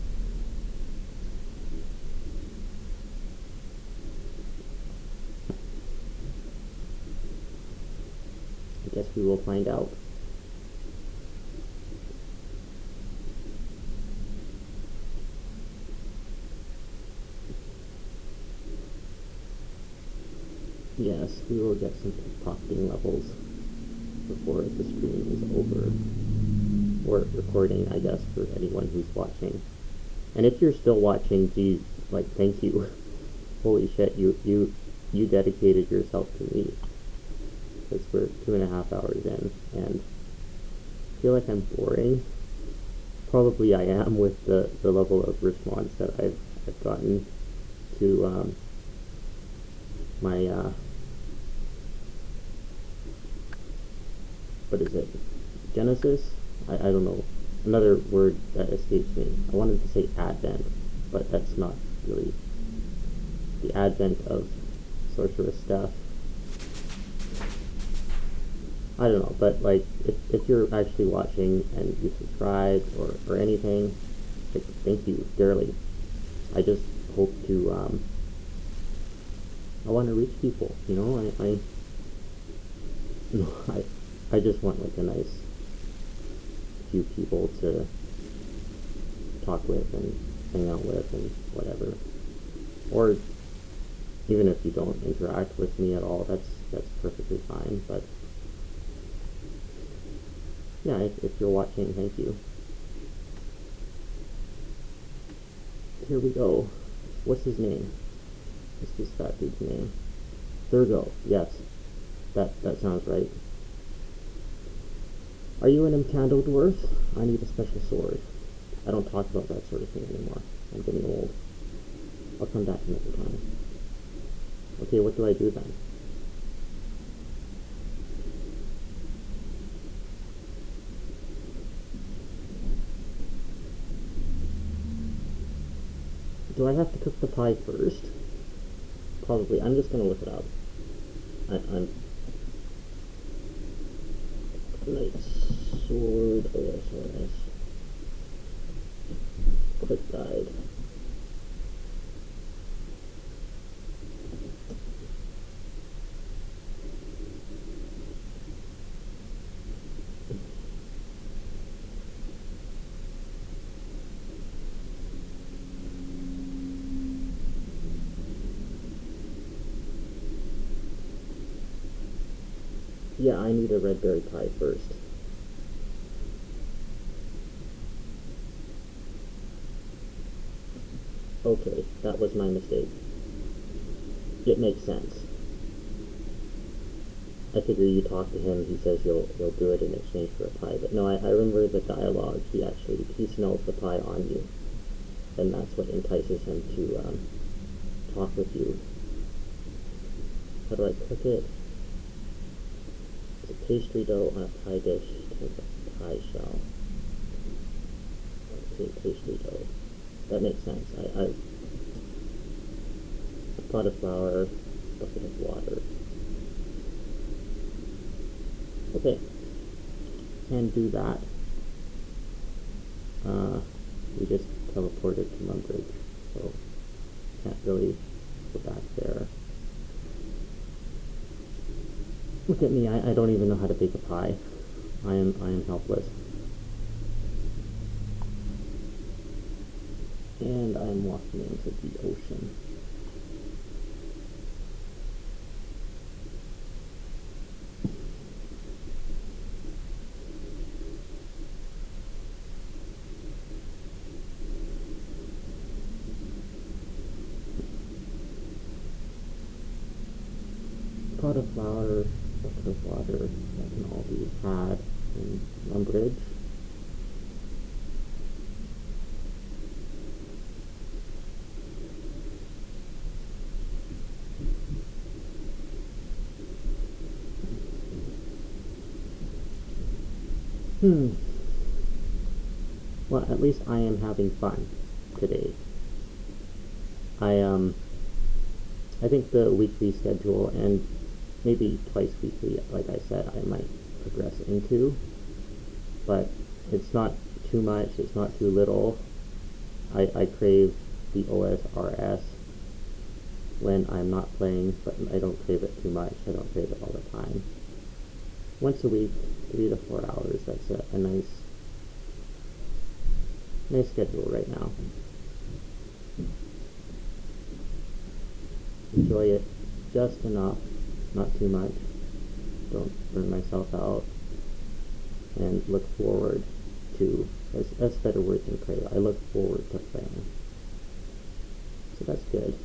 I guess we will find out. Yes, we will get some pickpocketing levels before the stream is over. Or recording, I guess, for anyone who's watching. And if you're still watching, geez, thank you. Holy shit, you dedicated yourself to me. Because we're 2.5 hours in, and I feel like I'm boring. Probably I am with the level of response that I've gotten to my what is it? Genesis? I don't know. Another word that escapes me. I wanted to say advent, but that's not really the advent of sorceress stuff. I don't know, but if you're actually watching and you subscribe or anything, thank you dearly. I just hope to I want to reach people, I just want a nice few people to talk with and hang out with and whatever. Or even if you don't interact with me at all, that's perfectly fine. But yeah, if you're watching, thank you. Here we go. What's his name? What's this fat dude's name? Thurgo. Yes, that sounds right. Are you an enchanted dwarf? I need a special sword. I don't talk about that sort of thing anymore. I'm getting old. I'll come back another time. Okay, what do I do then? Do I have to cook the pie first? Probably. I'm just gonna look it up. I'm Knight Sword OSRS. Quick guide. Yeah, I need a red berry pie first. Okay, that was my mistake. It makes sense. I figure you talk to him, he says you'll do it in exchange for a pie. But no, I remember the dialogue. He smells the pie on you. And that's what entices him to talk with you. How do I cook it? It's a pastry dough on a pie dish, type of pie shell. Okay, pastry dough. That makes sense. A pot of flour, bucket of water. Okay, can do that. We just teleported to Lumbridge, so can't really go back there. Look at me, I don't even know how to bake a pie. I am helpless. And I'm walking into the ocean. Pot of flour, bucket of water, that can all be had in Lumbridge. Well, at least I am having fun today. I think the weekly schedule, and maybe twice weekly, like I said, I might progress into, but it's not too much, it's not too little. I crave the OSRS when I'm not playing, but I don't crave it too much. I don't crave it all the time. Once a week, 3 to 4 hours, that's a nice schedule right now. Enjoy it just enough, not too much. Don't burn myself out. And look forward to, that's a better word than crave. I look forward to playing. So that's good.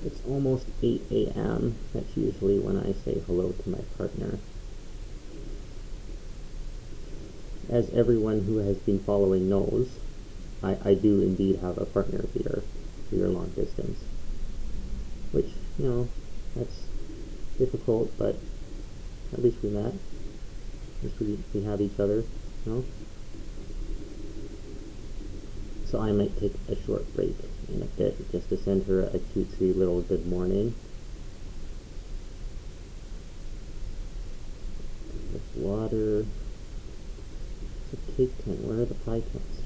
It's almost 8 a.m. That's usually when I say hello to my partner. As everyone who has been following knows, I do indeed have a partner via long distance. Which, you know, that's difficult, but at least we met. At least we have each other, you know? So I might take a short break in a bit just to send her a cutesy little good morning. With water. It's a cake tin. Where are the pie tins?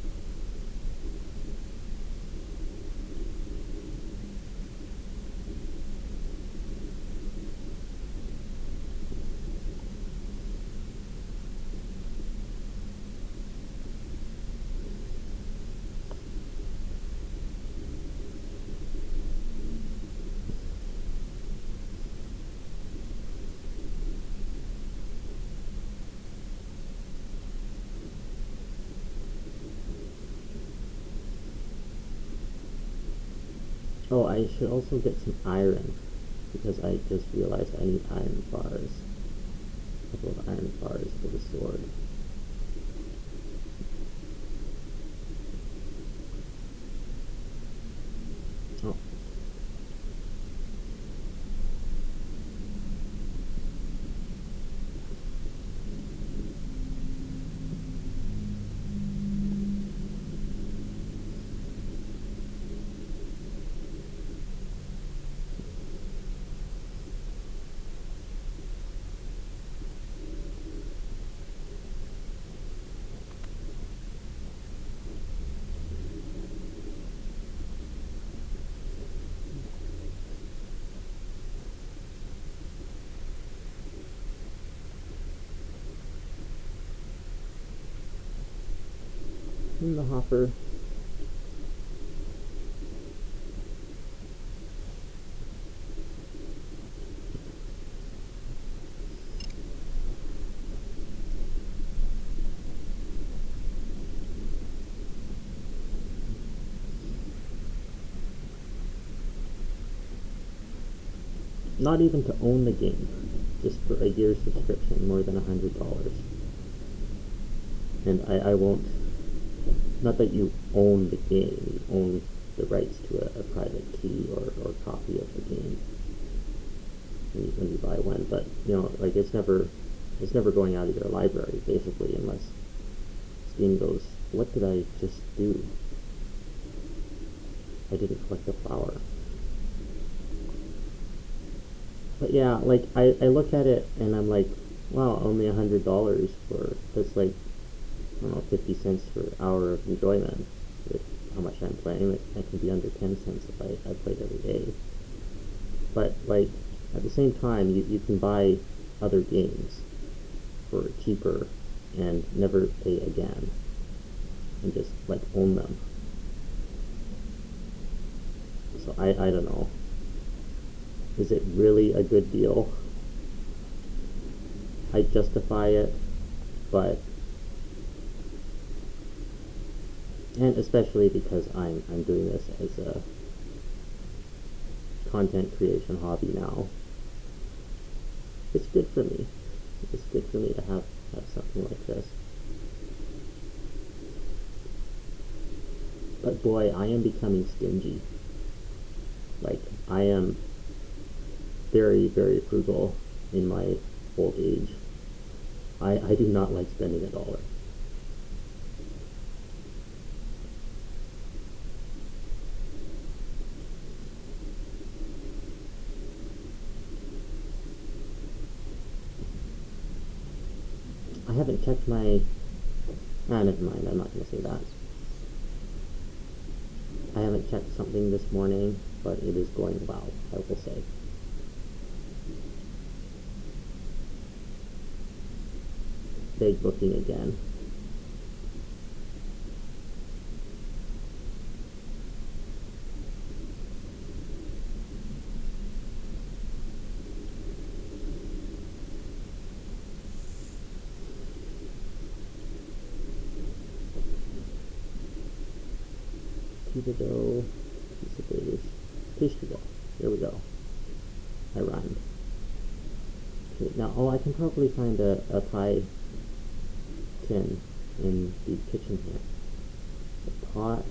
Oh, I should also get some iron, because I just realized I need iron bars. A couple of iron bars for the sword. Oh. In the hopper. Not even to own the game, just for a year's subscription, more than $100. And I won't, not that you own the game, you own the rights to a private key or copy of the game when you buy one, but you know, like it's never going out of your library basically, unless Steam goes, what did I just do? I didn't collect the flower. But yeah, like I look at it and I'm like, wow, only $100 for, that's like, I don't know, 50 cents per hour of enjoyment with how much I'm playing. It can be under 10 cents if I played every day. But like, at the same time, you can buy other games for cheaper and never pay again, and just like own them. So I don't know. Is it really a good deal? I justify it, but, and especially because I'm doing this as a content creation hobby now. It's good for me. It's good for me to have something like this. But boy, I am becoming stingy. Like, I am very, very frugal in my old age. I do not like spending $1. I haven't checked my... never mind, I'm not going to say that. I haven't checked something this morning, but it is going well, I will say. Big booking again. Pizza dough, piece of base, pastry dough. There we go. I rhymed. Okay, now, oh, I can probably find a pie tin in the kitchen here. A pot,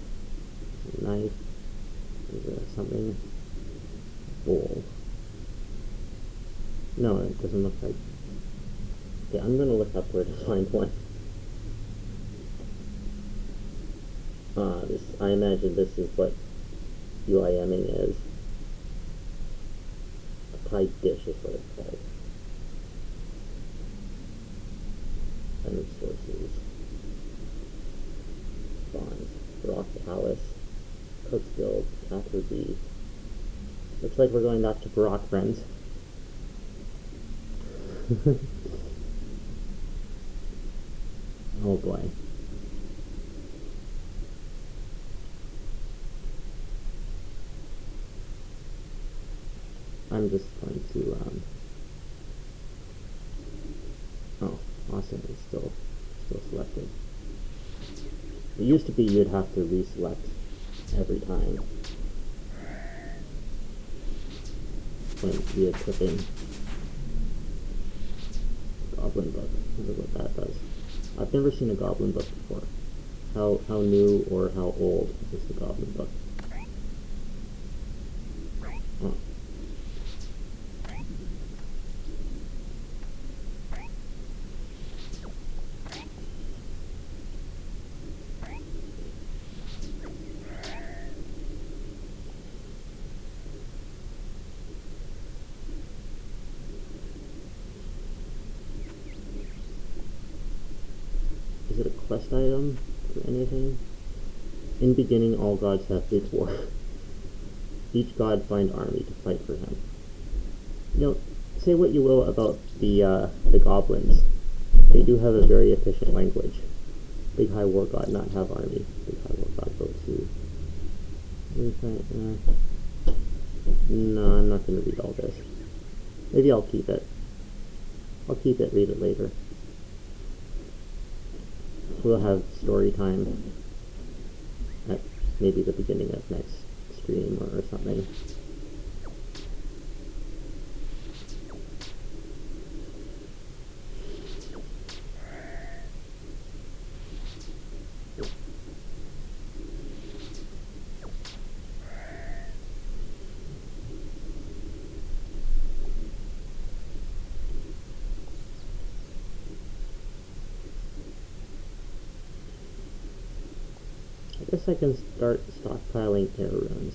a knife, there's something, a bowl. No, it doesn't look like... Okay, I'm gonna look up where to find one. I imagine this is what UIMing is. A pie dish is what it's called. Under sources. Bonds. Rock Palace. Cook's Guild. Cather B. Looks like we're going back to Baroque, friends. Oh boy. I'm just going to, oh, awesome, it's still selected. It used to be you'd have to reselect every time. point we equipping Goblin Book. Look at what that does. I've never seen a Goblin Book before. How new or how old is the Goblin Book? Oh. Is it a quest item for anything? In beginning, all gods have big war. Each god find army to fight for him. You know, say what you will about the goblins. They do have a very efficient language. Big High War God not have army. Big High War God go to. No, I'm not going to read all this. Maybe I'll keep it. I'll keep it, read it later. We'll have story time at maybe the beginning of next stream or something. I guess I can start stockpiling air runes.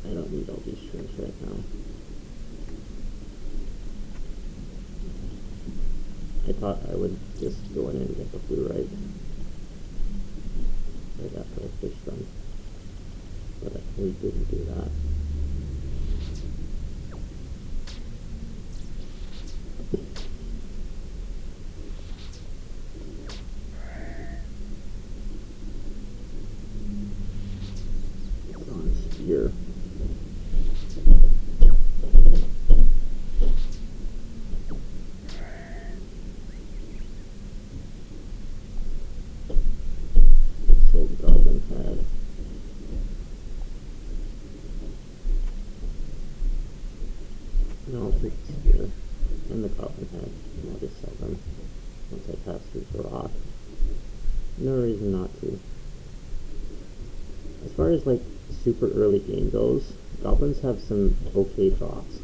I don't need all these shrimps right now. I thought I would just go in and get the fluorite right after I fish them, but we didn't do that. Here. Sold Goblin Head. No, I'll take the spear and the Goblin Head, and I'll just sell them once I pass through the rock. No reason not to. As far as like super early game goes, goblins have some okay drops.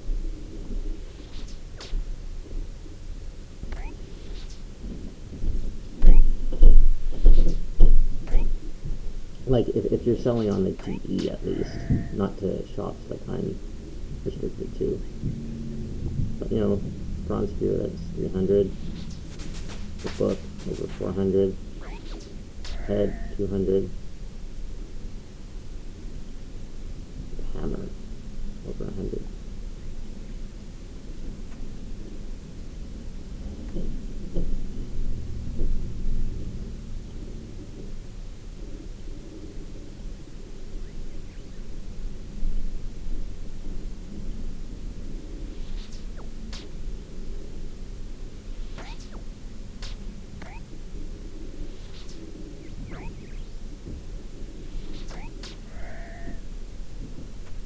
Like if you're selling on like GE at least, not to shops like I'm restricted to. But you know, bronze spear that's 300, the book over 400, head 200. Hammer over 100.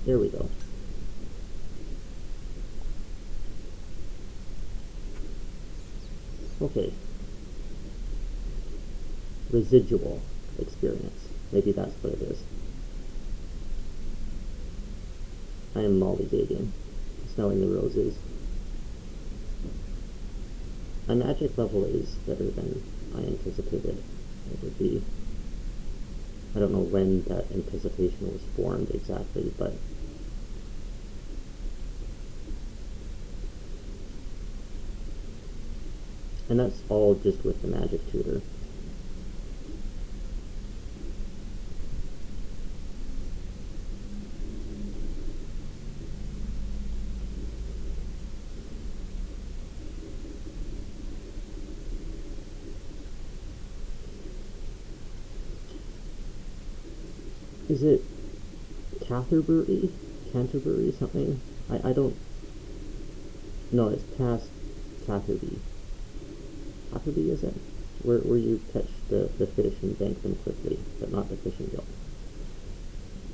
There we go. Okay. Residual experience. Maybe that's what it is. I am lollygagging, smelling the roses. My magic level is better than I anticipated it would be. I don't know when that anticipation was formed exactly, but and that's all just with the magic tutor. Is it Canterbury something? I don't... No, it's past Catherby. Catherby, is it? Where you catch the fish and bank them quickly, but not the fishing guild.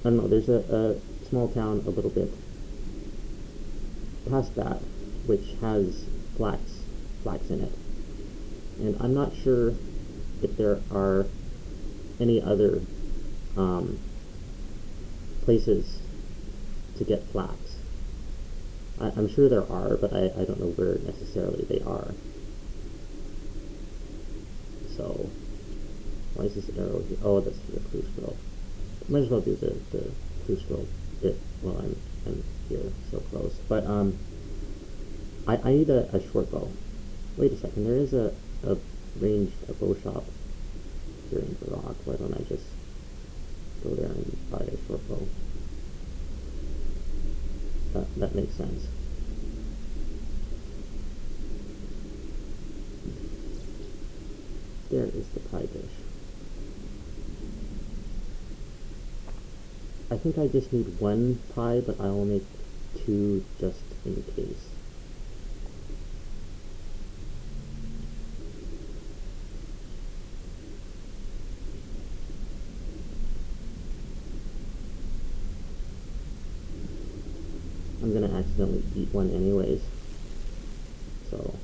I don't know, there's a small town a little bit past that, which has flax in it. And I'm not sure if there are any other places to get flax. I'm sure there are, but I don't know where necessarily they are. So, why is this arrow here? Oh, that's for the clue scroll. Might as well do the clue scroll bit while I'm here so close. But I need a short bow. Wait a second, there is a bow shop here in the rock. Why don't I just go there and buy a short bow? That makes sense. There is the pie dish. I think I just need one pie, but I will make two just in case. I'm gonna accidentally eat one anyways. So,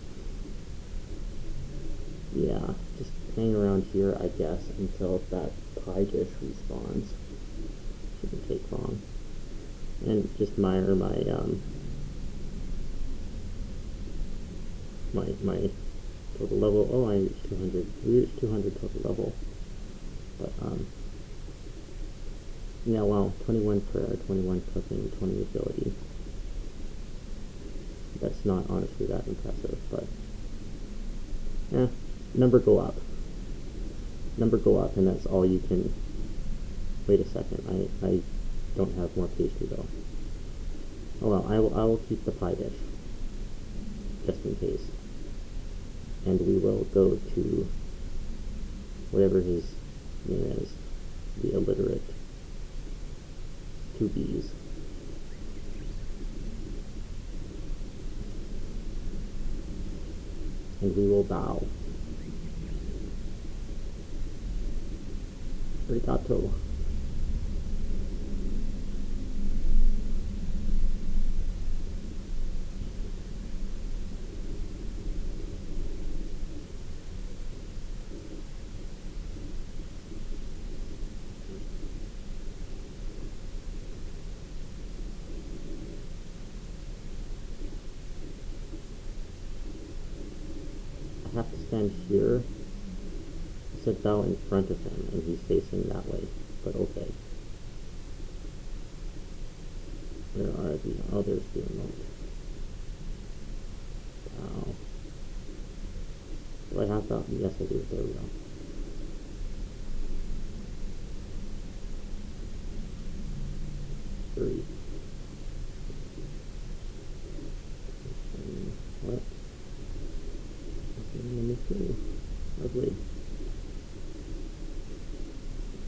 yeah, just hang around here, I guess, until that pie dish respawns. Shouldn't take long. And just mire my my total level. Oh, I reached 200. We reached 200 total level. But yeah, wow, 21 prayer, 21 cooking, 20 agility. That's not honestly that impressive, but yeah, number go up, and that's all you can. Wait a second, I don't have more pastry though. Oh well, I will keep the pie dish just in case, and we will go to whatever his name is, the illiterate 2Bs. And we will bow. Arigato. I have to stand here. It said bow in front of him, and he's facing that way, but okay. Where are the, oh, there's the remote. Bow. Do I have that? Yes, I do. There we go. Three. What? Lovely.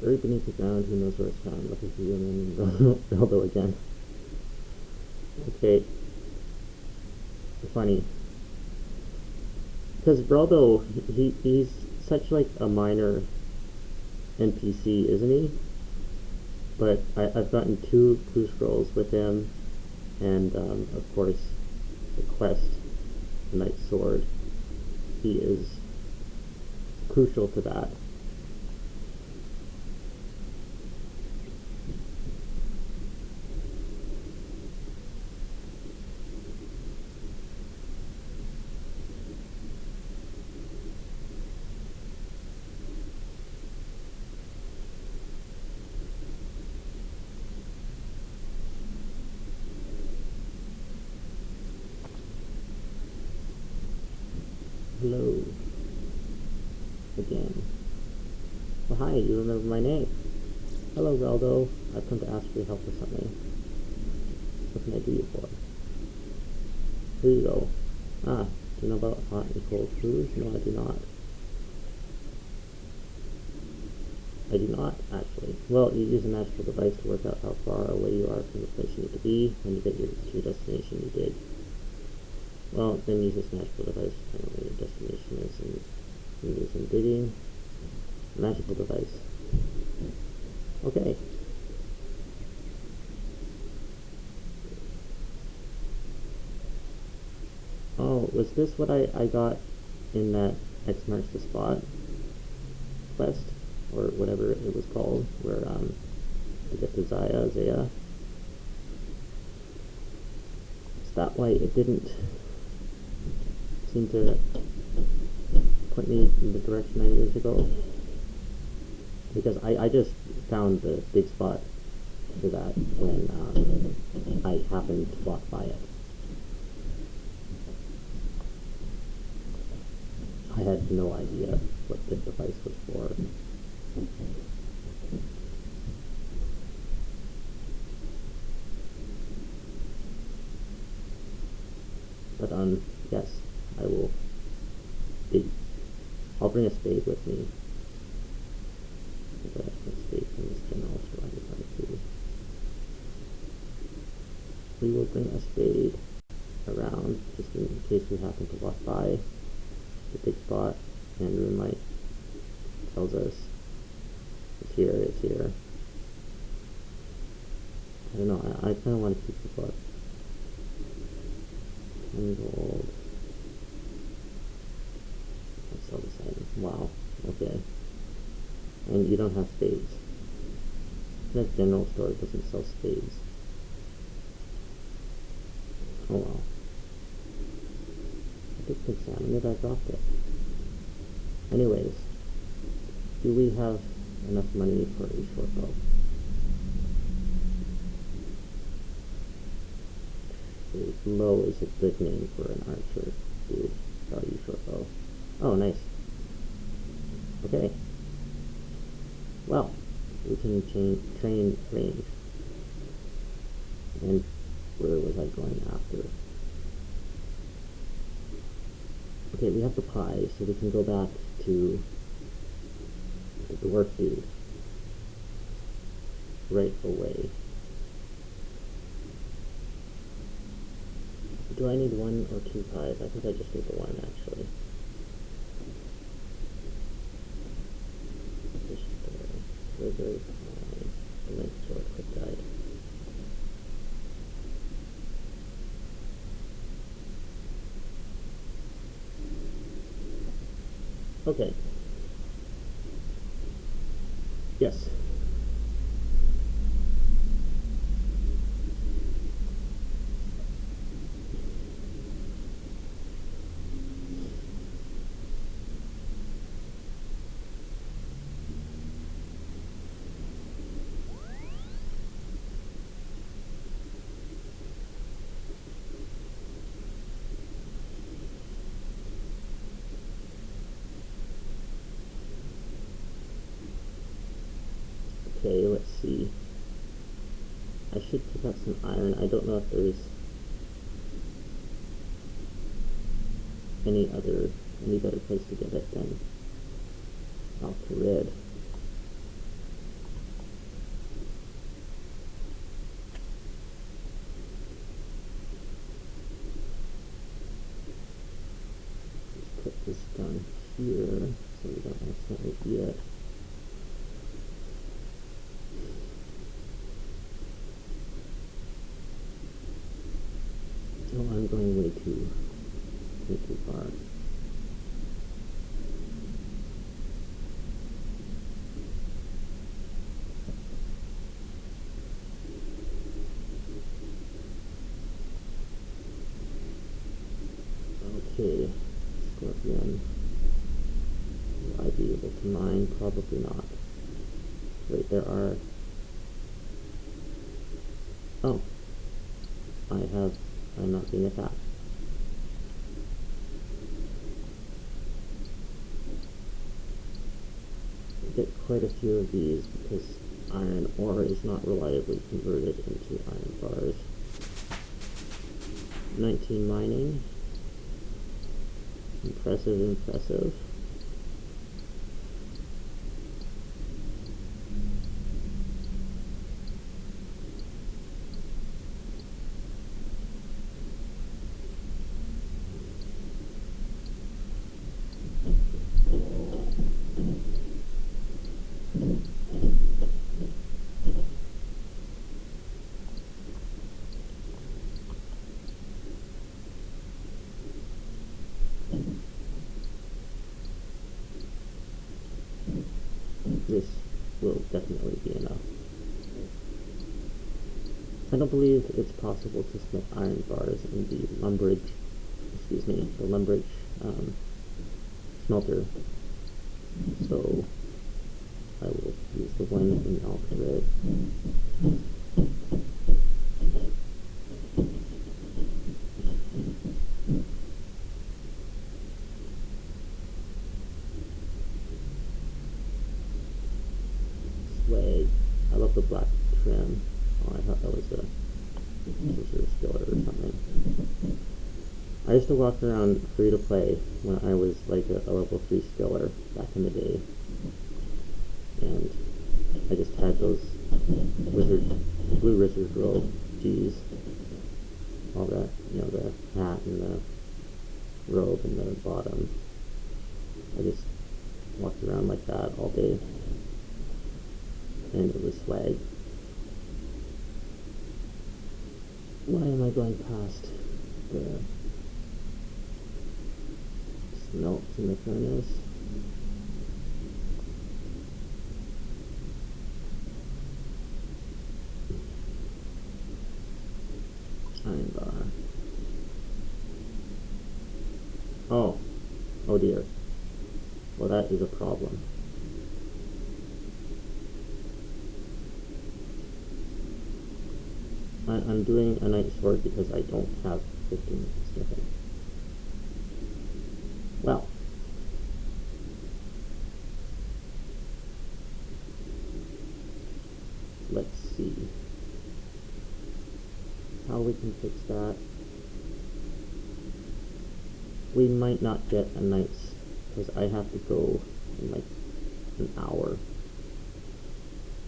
Buried beneath the ground, who knows where it's found? Lucky for you, and then Reldo again. Okay. Funny. Because Reldo, he's such like a minor NPC, isn't he? But I've gotten 2 clue scrolls with him, and of course, the quest, the Knight's Sword. He is crucial to that. Hello. Again. Well, hi, you remember my name. Hello, Reldo. I've come to ask for your help with something. What can I do you for? Here you go. Ah, do you know about hot and cold foods? No, I do not. I do not, actually. Well, you use a magical device to work out how far away you are from the place you need to be. When you get to your destination, you dig. Well, then use this magical device to find where your destination is, and you do some digging. Magical device. Okay. Oh, was this what I got in that X marks the spot quest? Or whatever it was called, where, to get to Zaya. Is that why it didn't seem to point me in the direction I needed to go? Because I just found the big spot for that when I happened to walk by it. I had no idea what this device was for. But yes, I will dig. I'll bring a spade with me. A spade from this general store too. We will bring a spade around just in case we happen to walk by the big spot and RuneLight tells us it's here. I don't know, I kind of want to keep the book. 10 gold. I'll sell this item. Wow, okay. And you don't have spades. That general store doesn't sell spades. Oh well. I did think salmon, maybe I dropped it. Anyways, do we have enough money for a short bow? Low is a good name for an archer, dude. Value short bow. Oh, nice. Okay. Well, we can train range. And where was I going after? Okay, we have the pie, so we can go back to the dwarf dude right away. Do I need 1 or 2 pies? I think I just need the 1, actually. Very pie. The link to a quick guide. Okay. Yes. Okay, let's see. I should pick up some iron. I don't know if there's any better place to get it than Alcarid. Let's put this down here so we don't accidentally eat it. Oh, I'm going way too far. Okay, Scorpion. Will I be able to mine? Probably not. Wait, there are... Oh. I'm not being attacked. Get quite a few of these because iron ore is not reliably converted into iron bars. 19 mining. Impressive. this will definitely be enough. I don't believe it's possible to smith iron bars in the Lumbridge, smelter, so I will use the one in Alpha Red. Swag. I love the black trim. Oh, I thought that was a skillet or something. I used to walk around free to play when I was like a level 3 skiller back in the day. And I just had those blue wizard robe G's. All that, you know, the hat and the robe and the bottom. I just walked around like that all day. And it was swag. Why am I going past the smelts in the furnace? Iron bar. Oh dear. Well, that is a problem. I'm doing a night sword because I don't have 15 smithing. Well, let's see how we can fix that. We might not get a night's, because I have to go in like an hour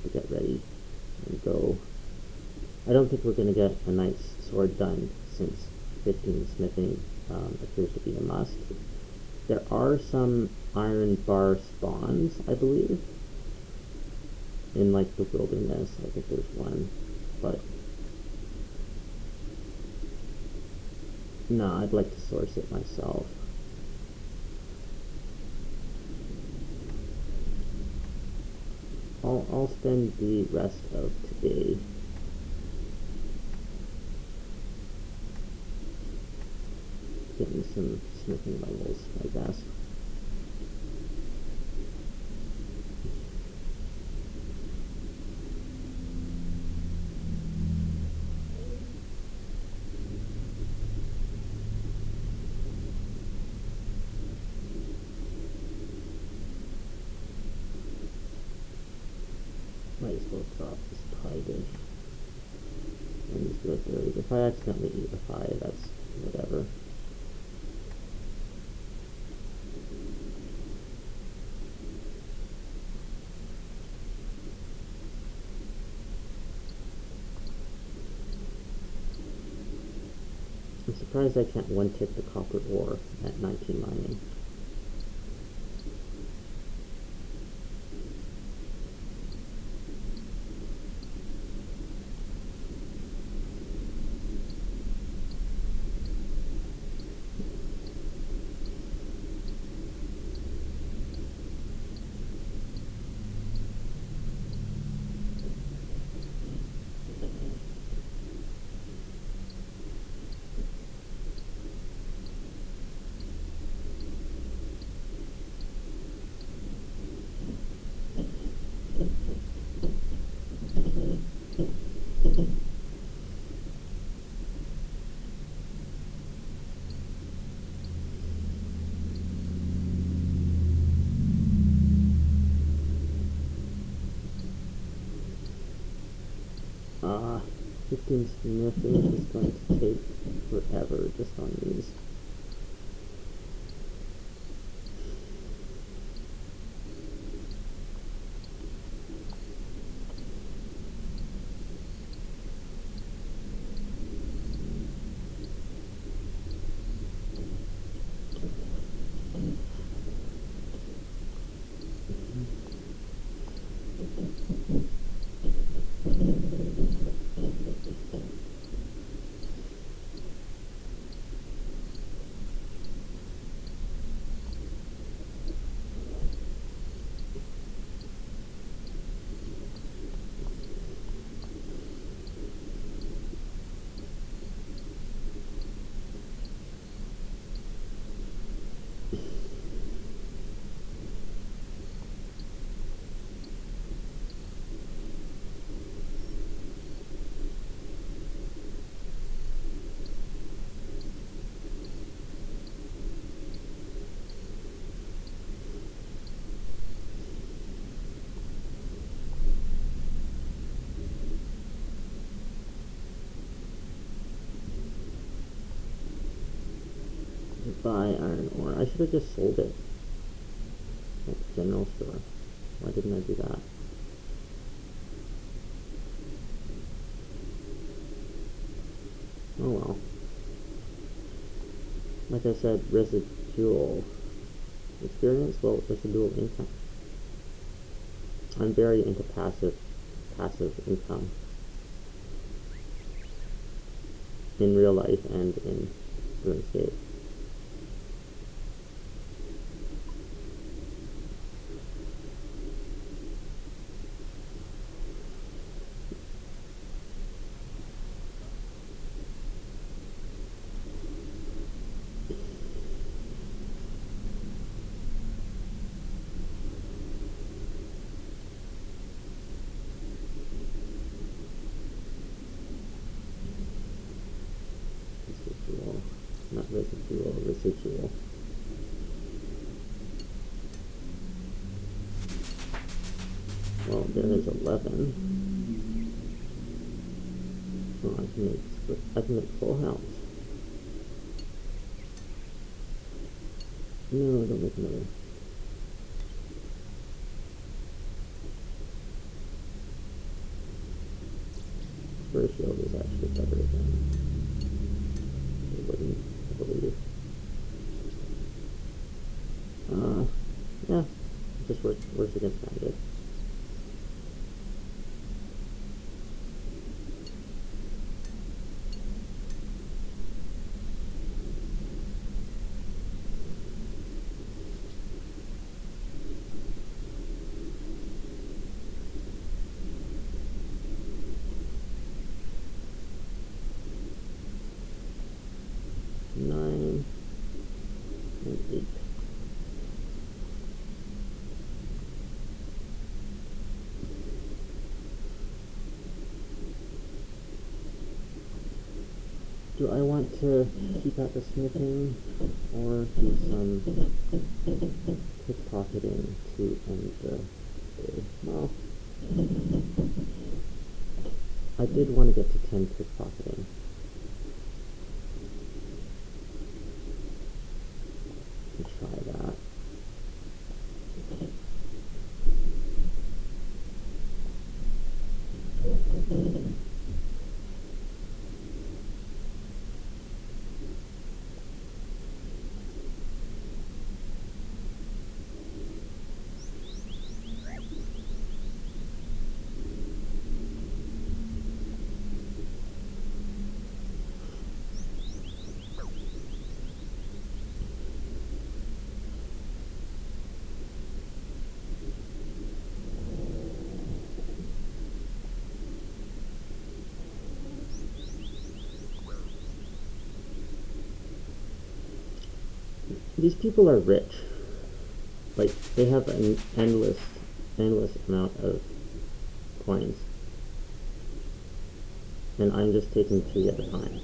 to get ready and go. I don't think we're going to get a knight's sword done since 15 smithing appears to be a must. There are some iron bar spawns, I believe, in like the wilderness. I think there's one, but no, I'd like to source it myself. I'll spend the rest of today getting some smithing levels, I guess. Might as well drop this pie dish and just do a third. If I accidentally eat the pie, that's whatever. I'm surprised I can't one-tick the copper ore at 19 mining. Ah, 15 smithing is going to take forever just on these. buy iron ore. I should have just sold it at the general store. Why didn't I do that? Oh well. Like I said, residual experience, well, residual income. I'm very into passive income in real life and in RuneScape. Not residual, residual. Well, there is 11. So I can make full house. No, don't make another. First shield is actually better than wooden, I believe. Yeah, it just works against magic. Nine and 8. Do I want to keep at the smithing or do some pickpocketing to end the day? Well, I did want to get to 10 pickpocketing. Try that. These people are rich. Like, they have an endless amount of coins. And I'm just taking 3 at a time.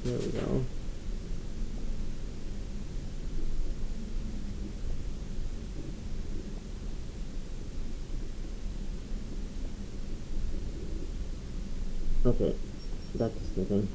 There we go. Okay, back to smithing.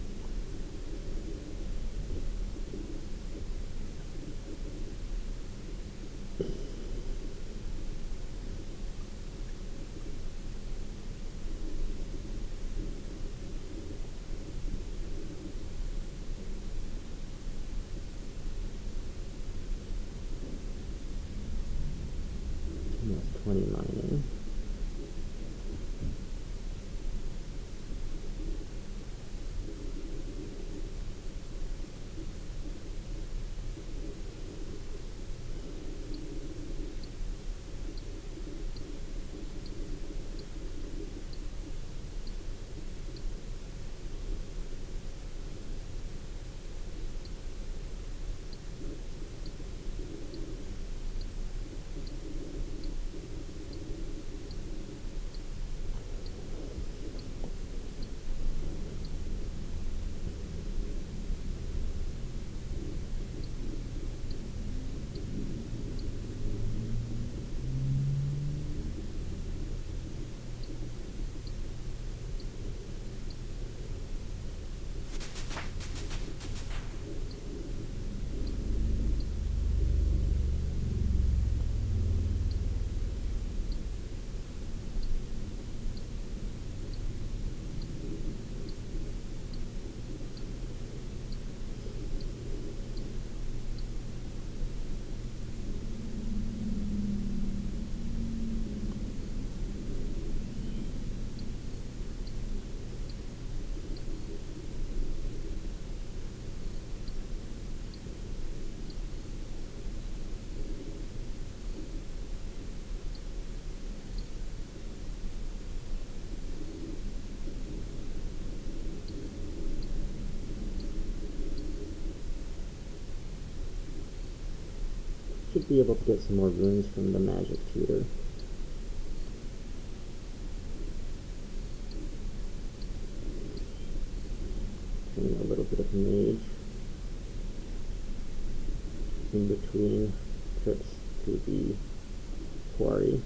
should be able to get some more runes from the magic tutor. And a little bit of mage in between trips to the quarry.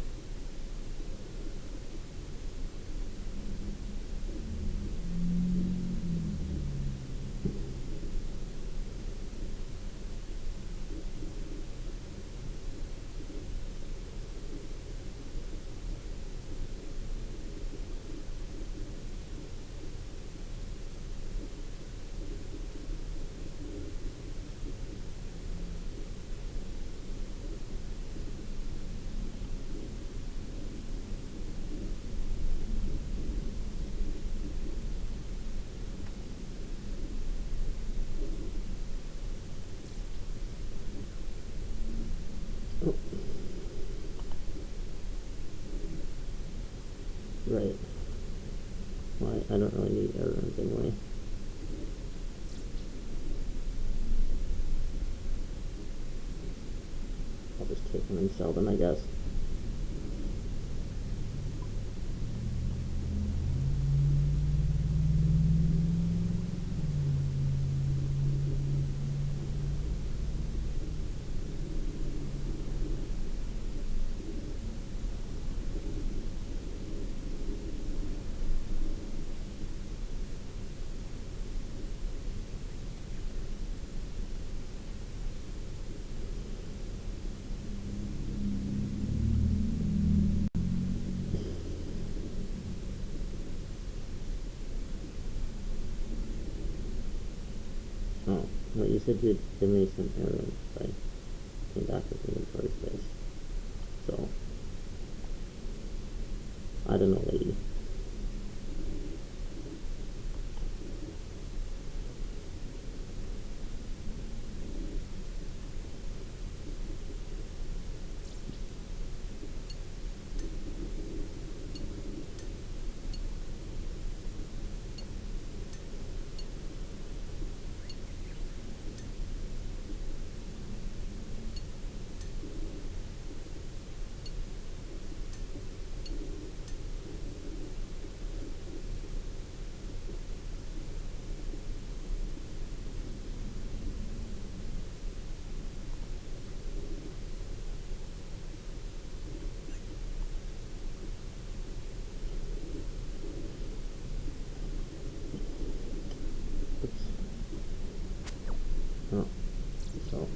Right. Well, I don't really need air runes anyway. I'll just take them and sell them, I guess. Oh, well, you said you'd give me some air runes if I came back with inventory space. So, I don't know, lady. Oh, so.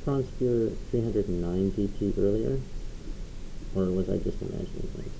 Bronze Spear 309 GP earlier? Or was I just imagining things?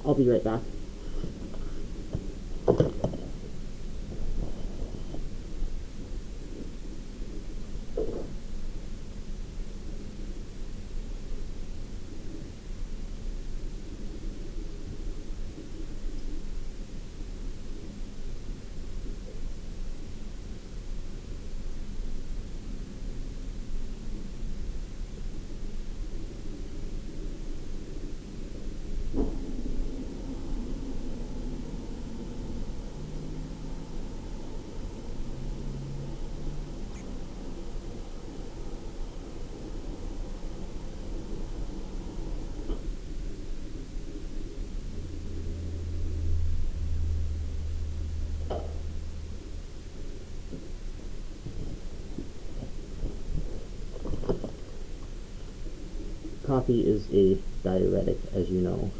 I'll be right back. Coffee is a diuretic, as you know.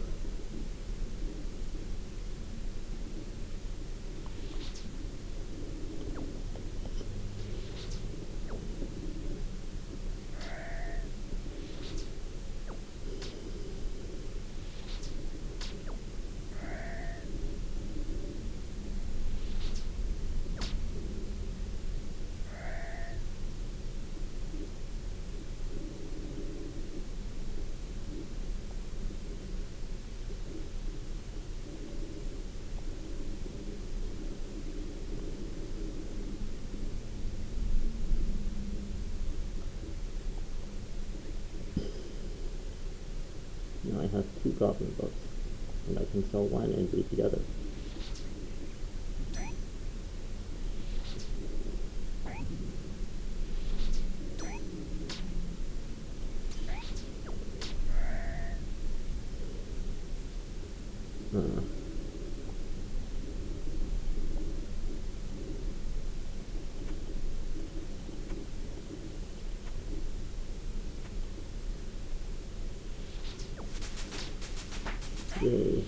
Now I have 2 goblin books, and I can sell one and read the other. Yay.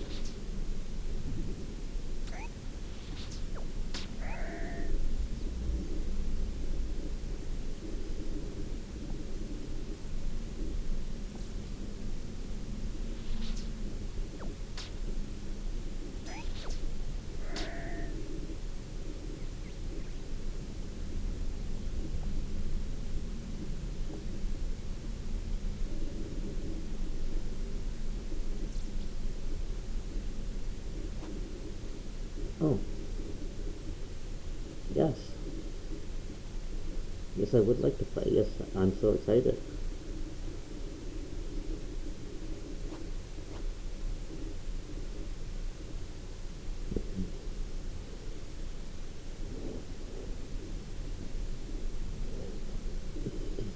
Oh. Yes. Yes, I would like to play. Yes, I'm so excited.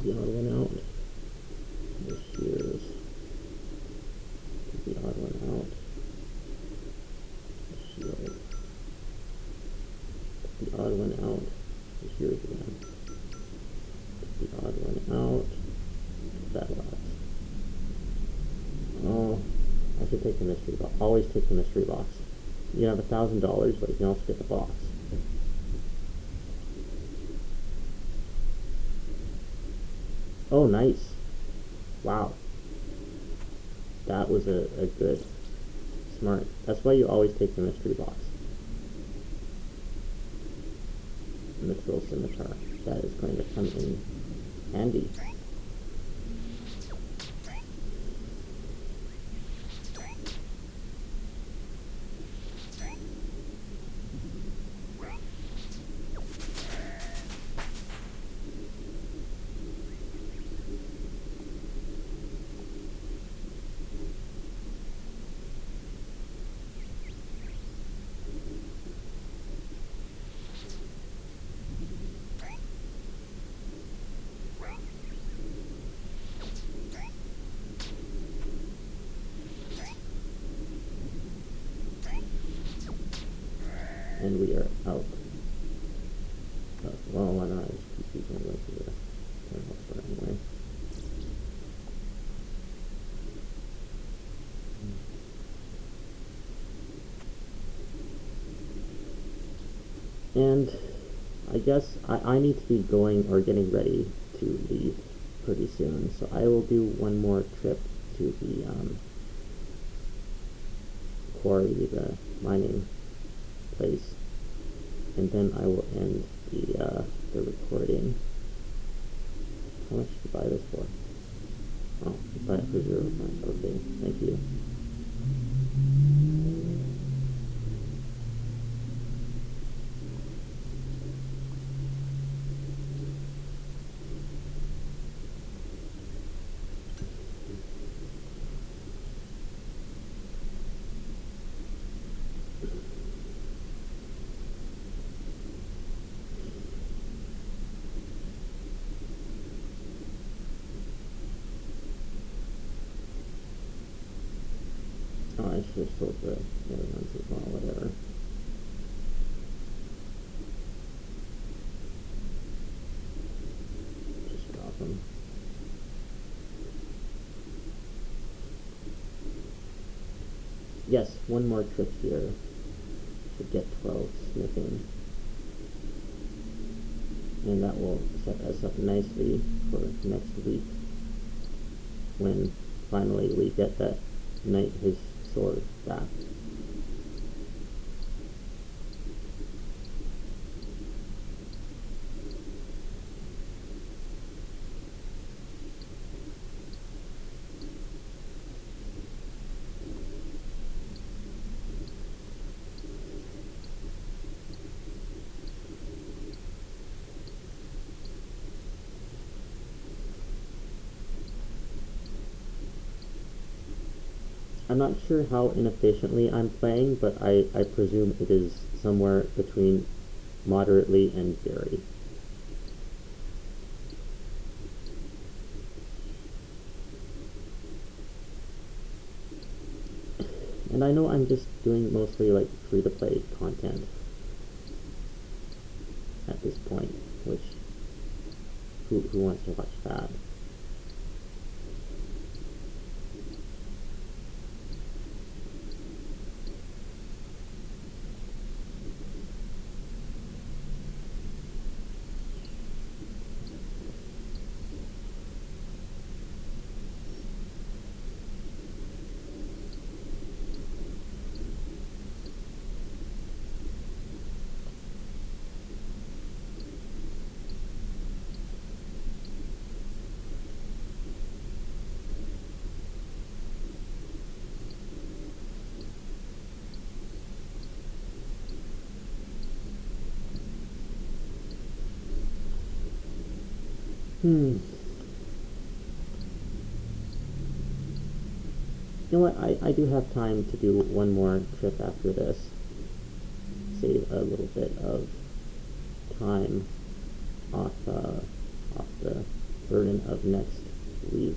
The odd one out. Here's the odd one out. Shield. The odd one out. Here's again. The odd one out. Battle axe. Oh, I should take the mystery box. Always take the mystery box. You have $1,000, but you can also get the box. Oh, nice. Wow. That was a good, smart. That's why you always take the mystery box. Mithril scimitar. That is going to come in handy. And we are out. Well, why not? I just keep using it to the turn anyway. And I guess I need to be going or getting ready to leave pretty soon, so I will do one more trip to the quarry, the mining place, and then I will end the recording. How much did you buy this for? Oh, you buy it for 0 cents. Okay, thank you. Oh, I should have sold the other ones as well, whatever. Just drop them. yes, one more trip here. Should get 12 smithing. And that will set us up nicely for next week, when finally we get that knight his sword back. I'm not sure how inefficiently I'm playing, but I presume it is somewhere between moderately and very. And I know I'm just doing mostly like free-to-play content at this point, which who wants to watch that? You know what, I do have time to do one more trip after this. Save a little bit of time off the burden of next week.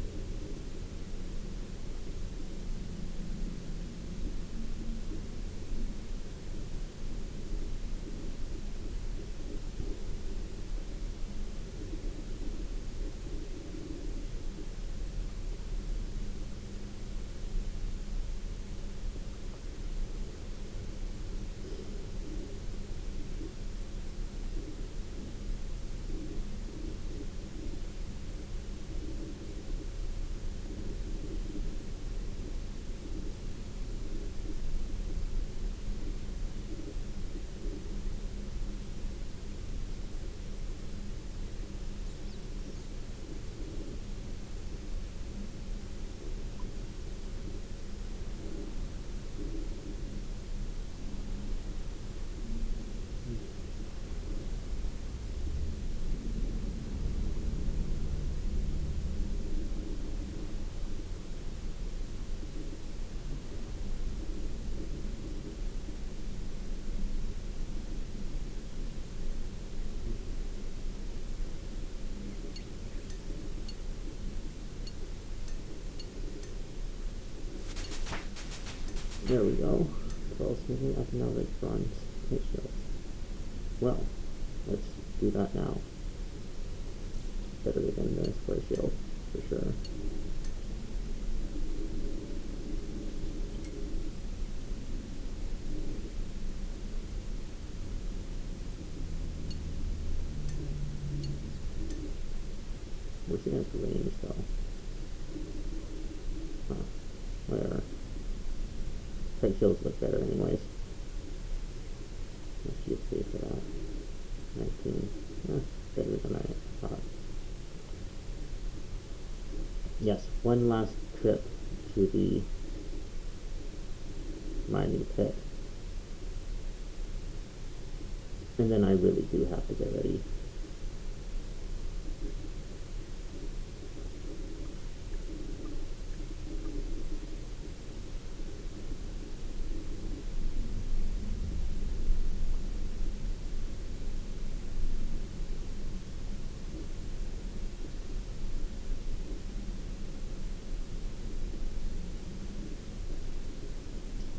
There we go. 12 smithing up now the bronze plate shields. Well, let's do that now. Better than the square shield, for sure. What's against range though? Huh, whatever. Plate shields look better anyways. Let's see if for that. 19. Better than I thought. Yes, one last trip to the mining pit. And then I really do have to get ready.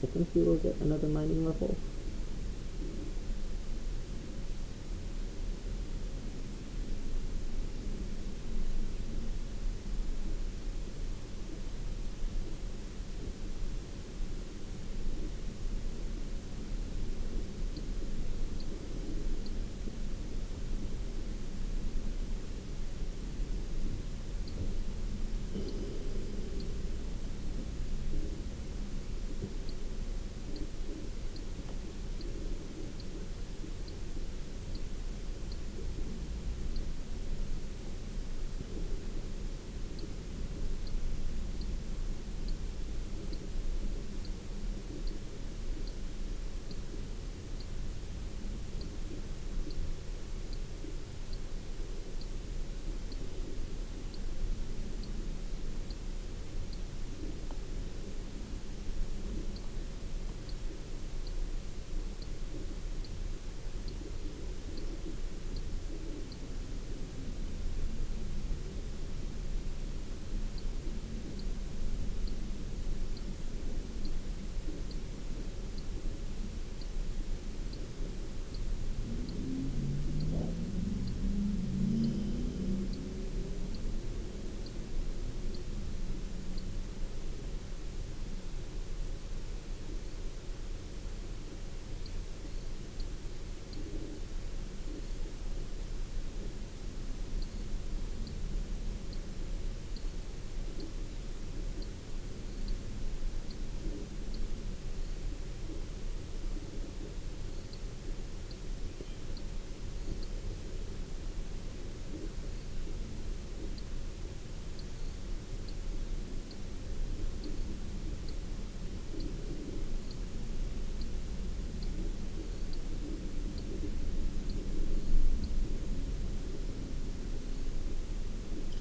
I think we will get another mining level.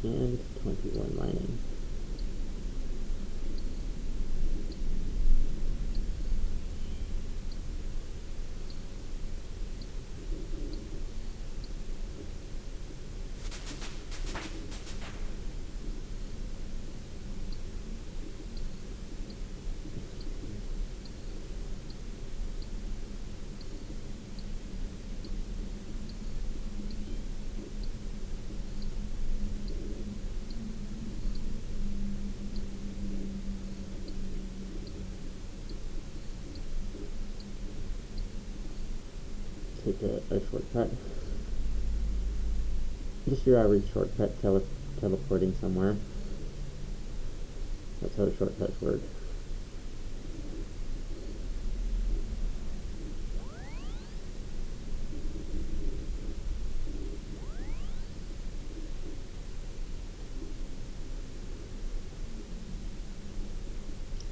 and 21 mining. Take a shortcut. Just your average shortcut, teleporting somewhere. That's how shortcuts work.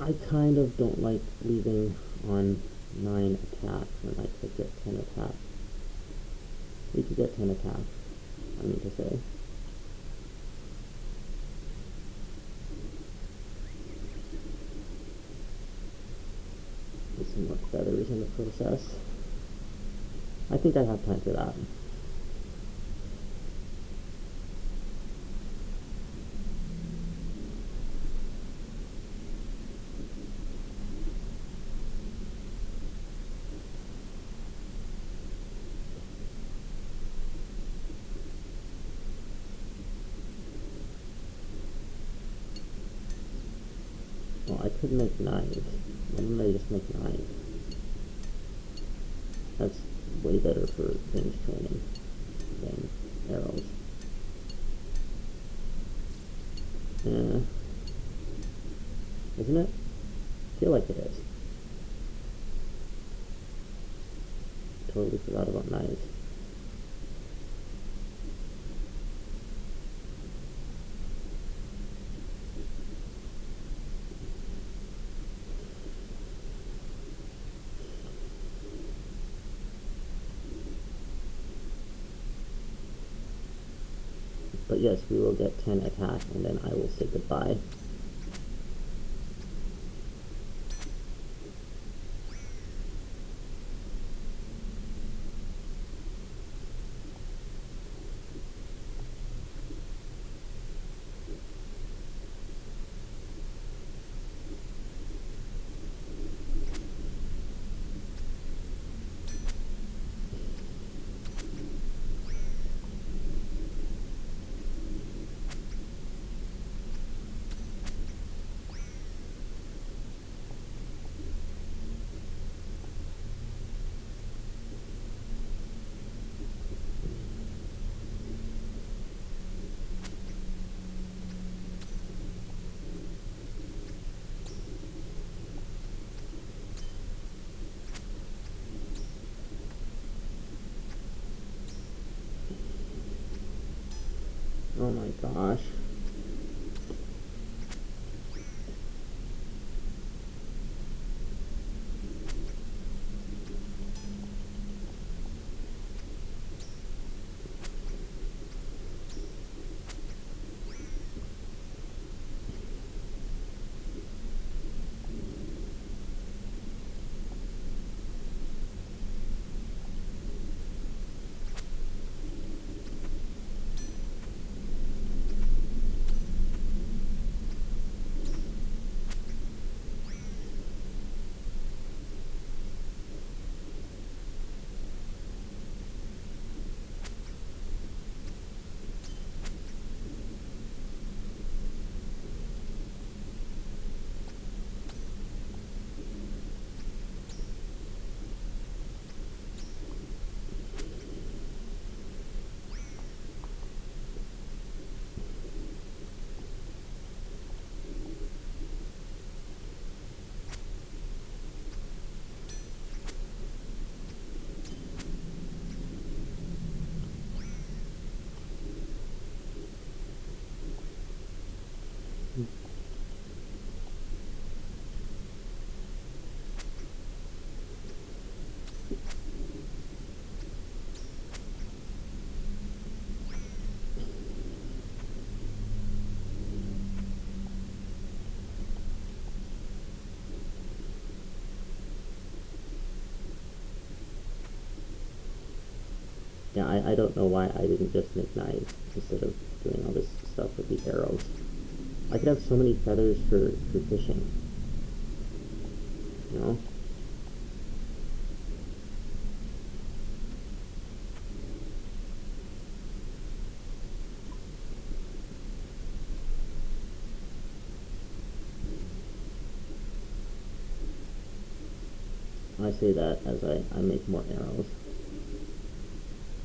I kind of don't like leaving on 9 attack when I could get 10 attack. We could get 10 attack, I mean to say. Get some more feathers in the process. I think I have time for that. Well, I could make 9. Why didn't I just make 9? That's way better for range training than arrows. Yeah. Isn't it? I feel like it is. Totally forgot about knives. But yes, we will get 10 attack, and then I will say goodbye. Oh my gosh. Yeah, I don't know why I didn't just make knives instead of doing all this stuff with the arrows. I could have so many feathers for fishing. You know? I say that as I make more arrows.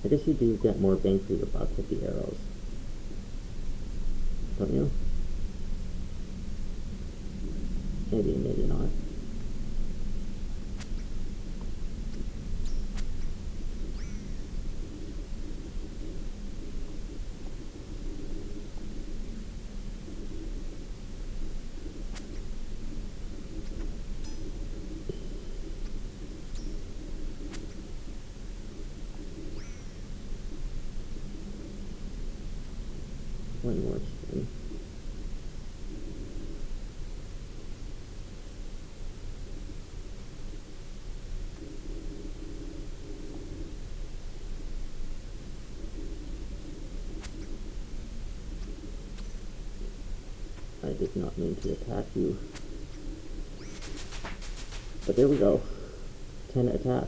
I guess you do get more bang for your buck with the arrows. Don't you? Maybe, maybe not. One more string. I did not mean to attack you. But there we go. 10 attack.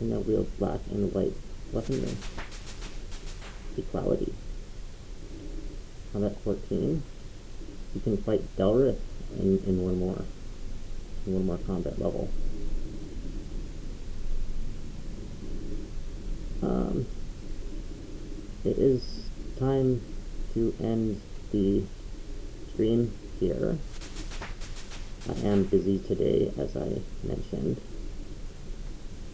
And now wield black and white weaponry. Equality. Combat 14. You can fight Delrith in one more combat level. It is time to end the stream here. I am busy today, as I mentioned.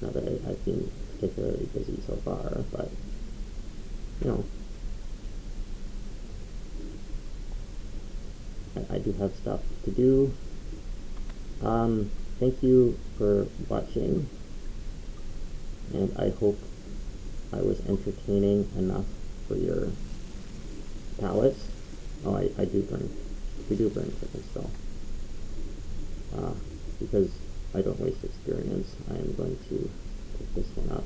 Not that I've been particularly busy so far, but you know, I do have stuff to do. Thank you for watching, and I hope I was entertaining enough for your palates. Oh, we do burn chicken still. Because I don't waste experience, I am going to pick this one up.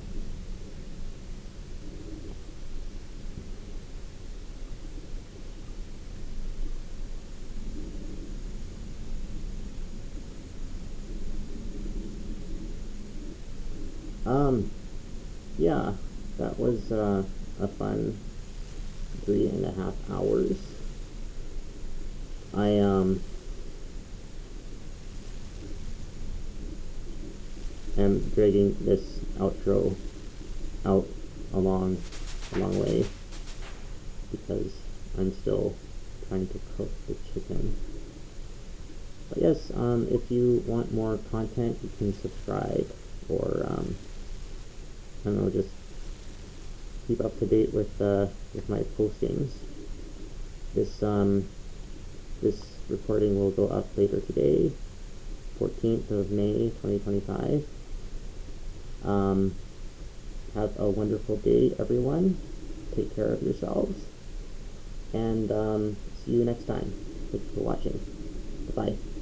Yeah, that was a fun 3.5 hours. I am dragging this outro out a long way because I'm still trying to cook the chicken. But yes, if you want more content, you can subscribe, or I don't know, just keep up to date with my postings. This recording will go up later today, 14th of May 2025. Have a wonderful day, everyone. Take care of yourselves, and see you next time. Thanks for watching. Bye-bye.